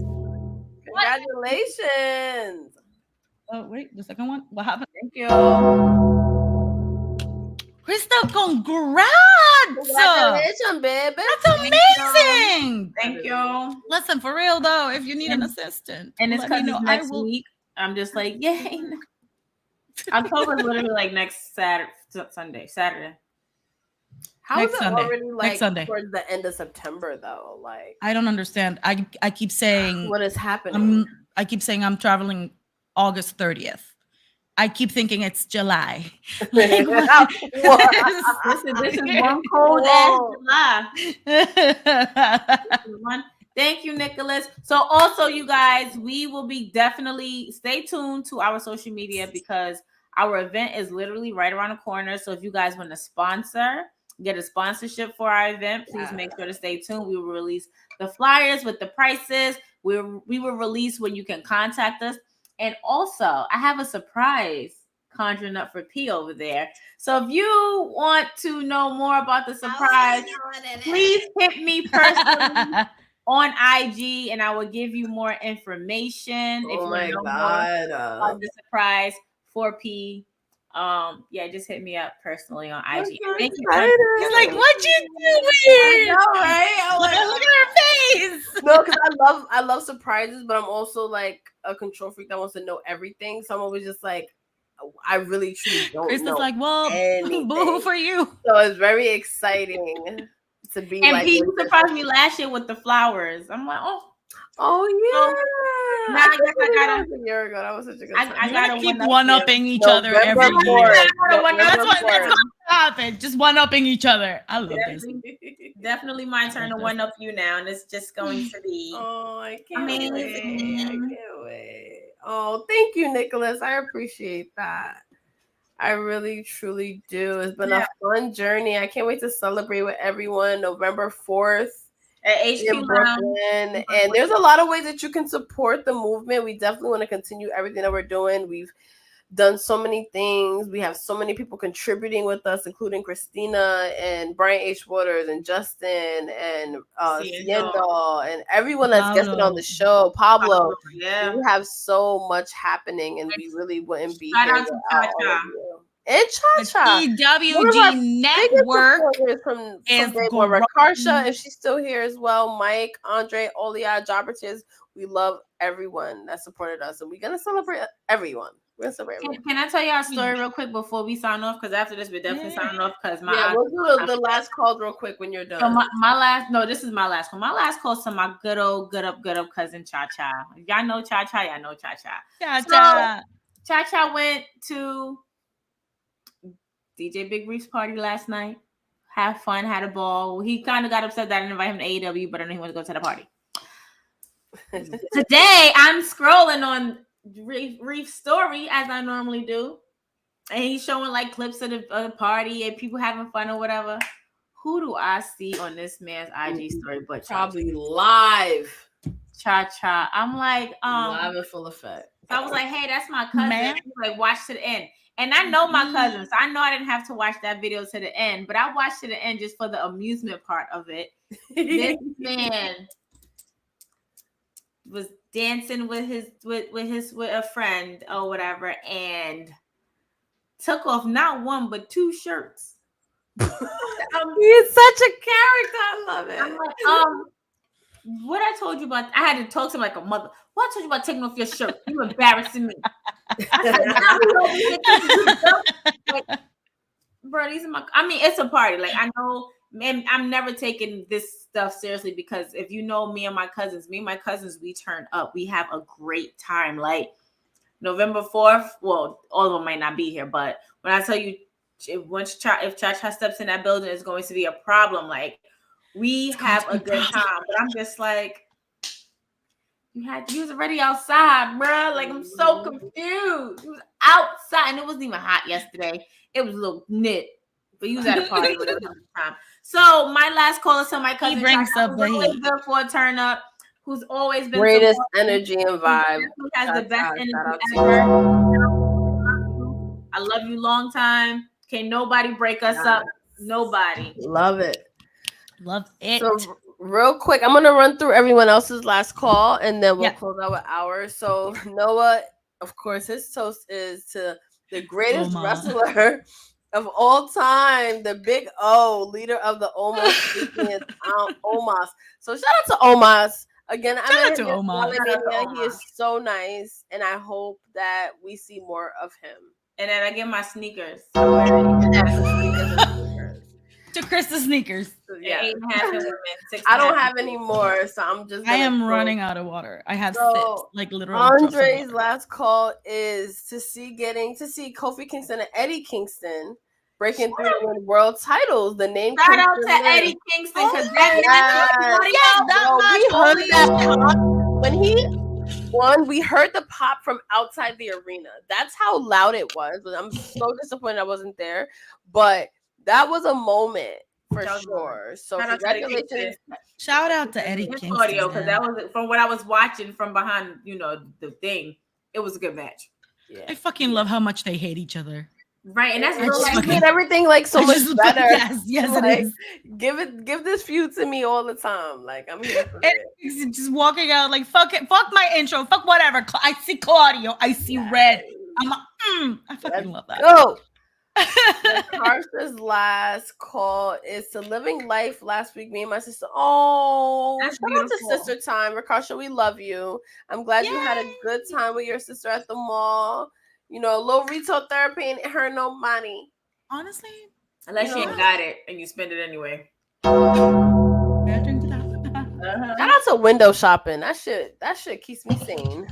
Congratulations. Oh, wait, the second one? What happened? Thank you. Krista, congrats! Congratulations, baby. That's amazing. Thank you. Listen, for real though, if you need an assistant, and it's because it's next week. I'm just like, yay. October is literally like next Saturday. How is next it Sunday. already like Next Sunday. towards the end of September though? Like, I don't understand. I keep saying what is happening. I keep saying I'm traveling August 30th. I keep thinking it's July. Like, this is one cold ass July. Thank you, Nicholas. So also, you guys, we will be definitely stay tuned to our social media because our event is literally right around the corner. So if you guys want to get a sponsorship for our event, please make sure to stay tuned. We will release the flyers with the prices. We will release when you can contact us. And also, I have a surprise conjuring up for P over there. So if you want to know more about the surprise, please hit me personally on IG, and I will give you more information. If you want to know more about the surprise for P. Yeah, just hit me up personally on IG. so Thank you. excited. He's like, what you I doing? know, right? I'm Look like, at her face. no, because I love surprises, but I'm also like a control freak that wants to know everything. So I'm always just like, I really truly don't Chris is know. like, well, anything. boo for you. So it's very exciting to be And like. Pete surprised me last year with the flowers. I'm like, oh yeah. now I guess I gotta. That was a year ago. That was such a good time. I gotta Keep one-up one-upping each other November every 4th. year. November That's what's 4th. going to happen. Just one-upping each other. I love this. Definitely my turn to one up you now, and it's just going to be. Oh, I can't amazing. wait. I can't wait. Oh, thank you, Nicholas. I appreciate that. I really, truly do. It's been a fun journey. I can't wait to celebrate with everyone November 4th at HQ in Brooklyn. And there's a lot of ways that you can support the movement. We definitely want to continue everything that we're doing. We've done so many things. We have so many people contributing with us, including Christina and Brian H. Waters and Justin and Ciendo and everyone that's guested on the show. Pablo. Yeah. We have so much happening, and we really wouldn't be Shout here out to without Cha-Cha. all of you. And Cha-Cha. EWG Network from is Day growing. One. Rakarsha, if she's still here as well. Mike, Andre, Olia, Jobertiz. We love everyone that supported us, and we're gonna celebrate everyone. We're gonna celebrate everyone. Can I tell y'all a story real quick before we sign off? Because after this, we're definitely signing off. Because we'll do the last calls real quick when you're done. So this is my last one. My last call to my good up cousin Cha Cha. Y'all know Cha Cha. Y'all know Cha Cha. Cha-cha. So, Cha Cha went to DJ Big Reef's party last night. Have fun, had a ball. He kind of got upset that I didn't invite him to AEW, but I know he wanted to go to the party. Today, I'm scrolling on Reef's story as I normally do, and he's showing like clips of the party and people having fun or whatever. Who do I see on this man's IG story? But probably live. Cha Cha. I'm like, live in full effect. So I was like, hey, that's my cousin. Man. He's like, watch to the end. And I know my cousins. So I know I didn't have to watch that video to the end, but I watched to the end just for the amusement part of it. This man was dancing with a friend or whatever, and took off not one but two shirts. He's such a character. I love it. I'm like, what I told you about, I had to talk to him like a mother. What I told you about taking off your shirt? You embarrassing me. Like, bro, these are my, I mean, it's a party. Like, I know, man, I'm never taking this stuff seriously because if you know me and my cousins, we turn up. We have a great time. Like, November 4th, well, all of them might not be here, but when I tell you, if Cha-Cha steps in that building, it's going to be a problem. Like, we have a good time, but I'm just like, you was already outside, bro. Like, I'm so confused. You was outside, and it wasn't even hot yesterday. It was a little knit, but you was at a party whatever time. So my last call is to my cousin. He brings Cha-Cha, up the who's always heat. good for a turn up, who's always been Greatest supportive, energy and vibe. who has the best Shout out energy to ever. I love you long time. Can't nobody break us up. Nobody. Love it. Love it. So real quick, I'm gonna run through everyone else's last call, and then we'll close out with ours. So Noah, of course, his toast is to the greatest Omos. wrestler of all time, the Big O, leader of the Omos, Omos. So shout out to Omos again. Shout out to Omos. He is so nice, and I hope that we see more of him. And then I get my sneakers. To Chris the sneakers. Yeah. 8.5 women, 6.5 I don't have any more, so I'm just. I am go. running out of water. I have So, sips, like literally. drops of Andre's water. last call is to see Kofi Kingston and Eddie Kingston breaking through to win world titles. The name. Shout out to Kingston Eddie Kingston because we heard that pop when he won. We heard the pop from outside the arena. That's how loud it was. I'm so disappointed I wasn't there, but that was a moment for sure. So Shout out to Eddie congratulations. Kingston. Shout out to Eddie His Kingston. audio, because that was from what I was watching from behind, the thing. It was a good match. Yeah. I fucking love how much they hate each other. Right, and that's I real just life. fucking- Made everything like so I much just- better. Yes, Like, it is. Give this feud to me all the time. Like, I'm here for Eddie it. Kingston just walking out like fuck it, fuck my intro, fuck whatever. I see Claudio, I see red. I fucking love that. Go. Carsha's last call is to Living Life. Last week, me and my sister. Oh, That's shout out to beautiful. sister time. Rakarsha, we love you. I'm glad you had a good time with your sister at the mall. You know, a little retail therapy ain't hurt no money. Honestly, Unless you ain't got it and you spend it anyway. Shout out to window shopping. That shit keeps me sane.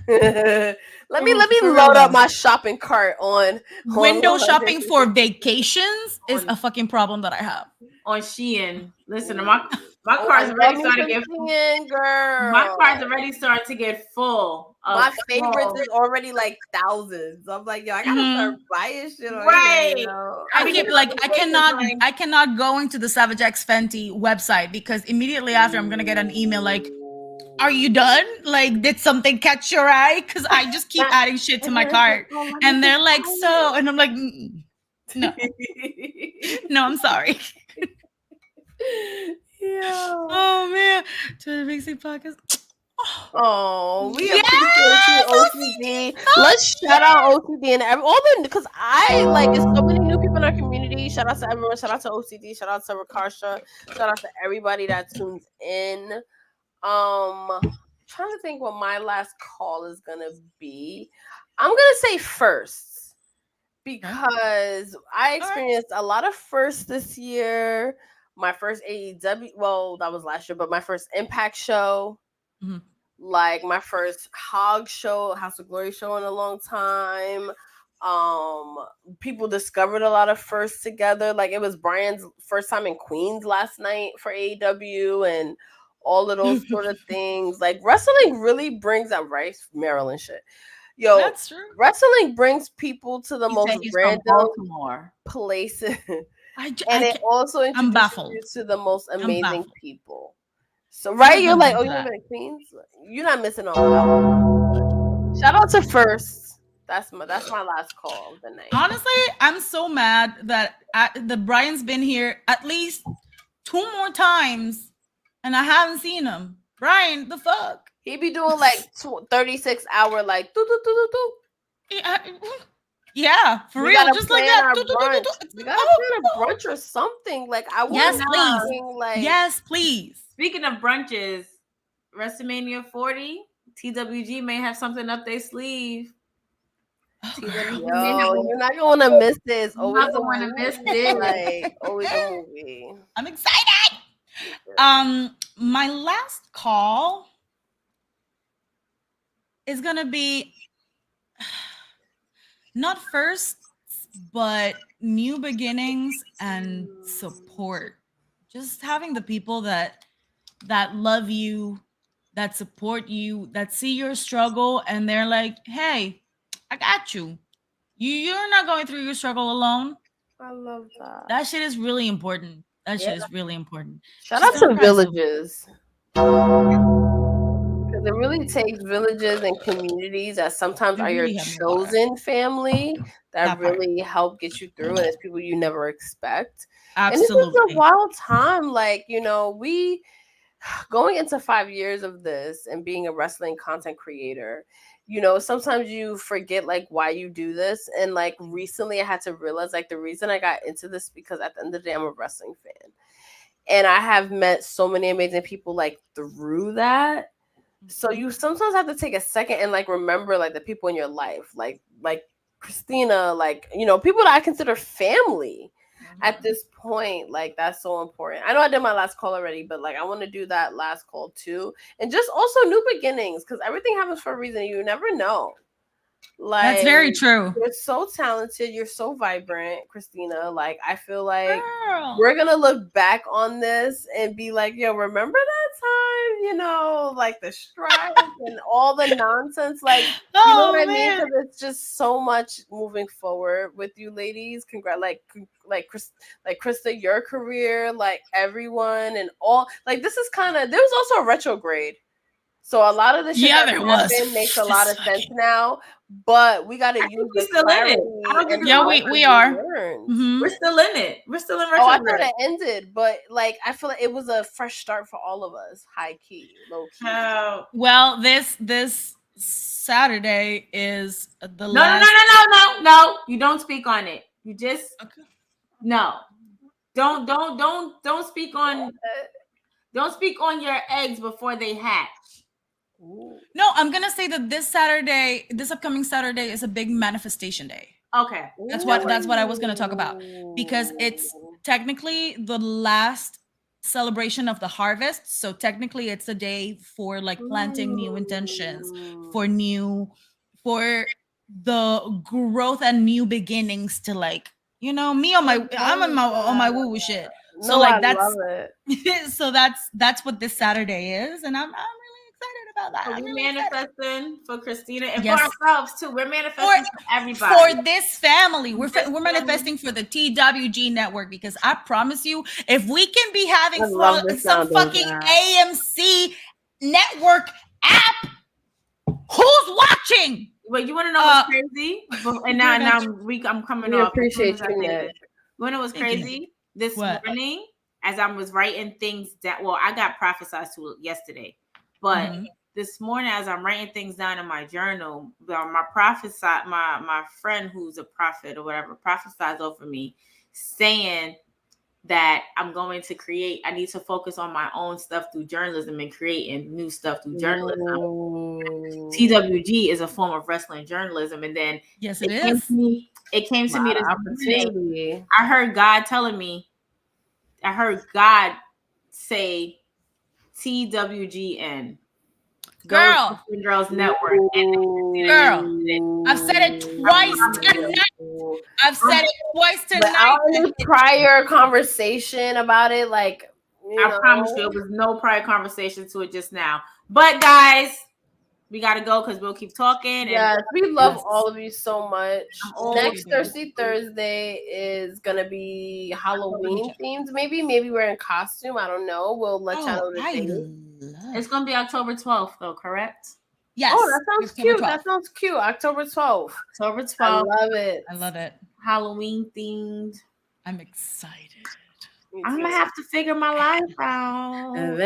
let me load up my shopping cart on window shopping for vacations is a fucking problem that I have. On Shein. Listen, my car's already starting to get full. Girl. My car's already starting to get full. My favorites is already like thousands. I'm like, yo, I gotta start buying shit on right. Here, you know? I cannot go into the Savage X Fenty website because immediately after I'm gonna get an email like, "Are you done? Like, did something catch your eye?" Because I just keep adding shit to my cart, and they're like, "So," and I'm like, "No, no, I'm sorry." Yeah. Oh man, to the Big Sick Podcast. Oh, we appreciate you, OCD. Let's shout out OCD and all the because I like it's so many new people in our community. Shout out to everyone. Shout out to OCD. Shout out to Rakarsha. Shout out to everybody that tunes in. Trying to think what my last call is gonna be. I'm gonna say first because I experienced a lot of firsts this year. My first AEW, well, that was last year, but my first Impact show. Mm-hmm. Like my first Hog show, House of Glory show in a long time. People discovered a lot of firsts together. Like it was Brian's first time in Queens last night for AEW and all of those sort of things. Like wrestling really brings up Maryland shit. Yo, that's true. Wrestling brings people to the most random places. It also introduces you to the most amazing people. So you're like, oh, you live in Queens? You're not missing on that. Shout out to First. That's my last call of the night. Honestly, I'm so mad that the Brian's been here at least 2 more times, and I haven't seen him. Brian, the fuck? He be doing like 36-hour like do do do do do. Yeah, for real, just like that. We gotta plan a brunch or something. Like I want. Yes, please. Like yes, please. Speaking of brunches, WrestleMania 40, TWG may have something up their sleeve. You're not gonna miss this. Always not gonna miss this. Like always a movie. I'm excited. My last call is gonna be not first, but new beginnings and support. Just having the people that love you, that support you, that see your struggle, and they're like, "Hey, I got you. You're not going through your struggle alone." I love that. That shit is really important. That shit is really important. Shout out to villages. Because it really takes villages and communities that sometimes are your chosen family that really help get you through, and it's people you never expect. Absolutely. And it's a wild time. Like, you know, we going into 5 years of this and being a wrestling content creator, you know, sometimes you forget like why you do this. And like recently I had to realize like the reason I got into this because at the end of the day, I'm a wrestling fan. And I have met so many amazing people like through that. So you sometimes have to take a second and like remember like the people in your life, like Christina, like, you know, people that I consider family. At this point, like that's so important. I know I did my last call already, but like I want to do that last call too, and just also new beginnings because everything happens for a reason. You never know. Like that's very true. You're so talented. You're so vibrant, Christina. Like I feel like we're gonna look back on this and be like, yo, remember that time? You know, like the strife and all the nonsense. Like, you know what I mean? Because it's just so much moving forward with you, ladies. Congrats, like Krista, your career, like everyone and all. Like this is kind of. There was also a retrograde. So a lot of the shit that makes a lot of sense now, but we got to use the clarity. Yeah, we are. Mm-hmm. We're still in it. We're still in retrograde. Oh, I thought it ended, but like I feel like it was a fresh start for all of us. High key, low key. Well, this Saturday is the No, last. no. You don't speak on it. You just no. Don't speak on. Don't speak on your eggs before they hatch. No, I'm gonna say that this upcoming Saturday, is a big manifestation day. Okay, that's what I was gonna talk about, because it's technically the last celebration of the harvest. So technically, it's a day for like planting new intentions, for the growth and new beginnings to, like, you know, I'm on my woo woo shit. So like that's so that's what this Saturday is, and I'm really excited about that. I'm We're really manifesting for Christina and Yes. for ourselves too. We're manifesting for everybody. For this family. We're manifesting for the TWG network, because I promise you, if we can be having some fucking AMC network app, who's watching? Wait, you want to know what's crazy? And now I'm coming off. Appreciate you, Ned. You want to know what's crazy? This morning, as I was writing things down, well, I got prophesied to yesterday, but this morning, as I'm writing things down in my journal, my friend who's a prophet or whatever prophesied over me, saying that I'm going to create. I need to focus on my own stuff through journalism and creating new stuff through journalism. TWG is a form of wrestling journalism, and then yes, it came to me this opportunity. I heard God telling me. I heard God say TWGN. Girl, Girls Network. Girl, I've said it twice tonight. But our prior conversation about it, like, I promise you, it was no prior conversation to it just now. But guys, we gotta go because we'll keep talking. Yes, we love all of you so much. Next Thirsty Thursday is gonna be Halloween themed. Maybe we're in costume. I don't know. We'll let y'all know the date. It's gonna be October 12th, though, correct? Yes. Oh, that sounds cute. That sounds cute. October 12th. October 12th. I love it. I love it. Halloween themed. I'm excited. I'm gonna have to figure my life out. I'm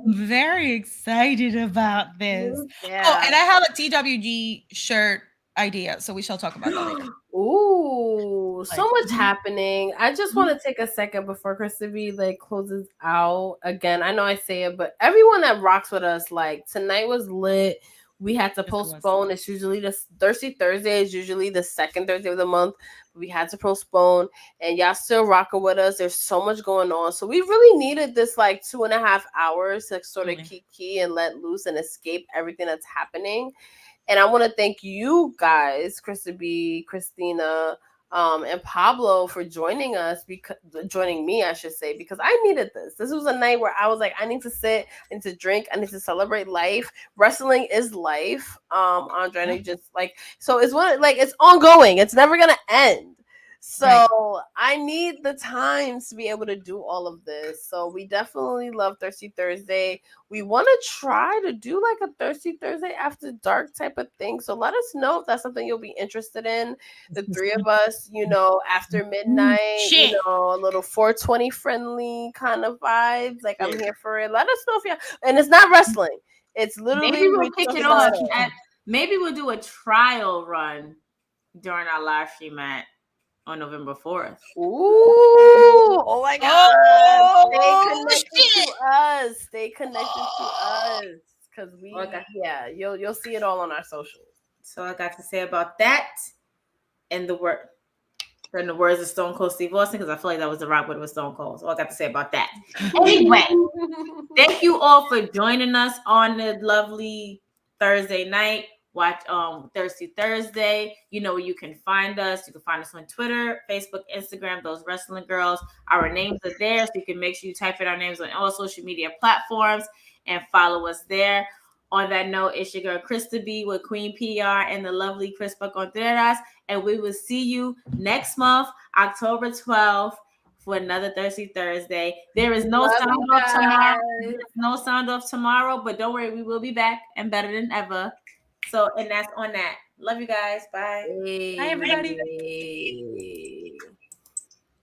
very excited about this. Yeah. Oh, and I have a TWG shirt idea, so we shall talk about that later. Ooh, so much happening. I just want to take a second before Krista B closes out. Again, I know I say it, but everyone that rocks with us, tonight was lit. We had to postpone. It's usually the Thirsty Thursday is usually the second Thursday of the month. We had to postpone, and y'all still rocking with us. There's so much going on. So we really needed this 2.5 hours to sort of kiki and let loose and escape everything that's happening. And I want to thank you guys, Krista B, Christina, and Pablo for joining me, I should say, because I needed this. This was a night where I was like, I need to sit, I need to drink, I need to celebrate life. Wrestling is life. Andre, so it's it's ongoing. It's never gonna end. So I need the time to be able to do all of this. So we definitely love Thirsty Thursday. We want to try to do a Thirsty Thursday after dark type of thing. So let us know if that's something you'll be interested in. The three of us, after midnight, a little 420 friendly kind of vibes. I'm here for it. Let us know if and it's not wrestling. It's literally maybe we'll kick it off. Maybe we'll do a trial run during our live stream on November 4th. Ooh! Oh my God! Stay connected to us, because you'll see it all on our socials. So I got to say about that, and the words of Stone Cold Steve Austin, because I feel like that was the rock with Stone Cold. So I got to say about that. Anyway, thank you all for joining us on the lovely Thursday night. Watch Thirsty Thursday. You know where you can find us. You can find us on Twitter, Facebook, Instagram, Those Wrestling Girls. Our names are there, so you can make sure you type in our names on all social media platforms and follow us there. On that note, it's your girl Krista B with Queen PR and the lovely Crispa Contreras. And we will see you next month, October 12th, for another Thirsty Thursday. There is no sound off tomorrow. There's no sound off tomorrow, but don't worry, we will be back and better than ever. So, and that's on that. Love you guys. Bye. Bye, everybody.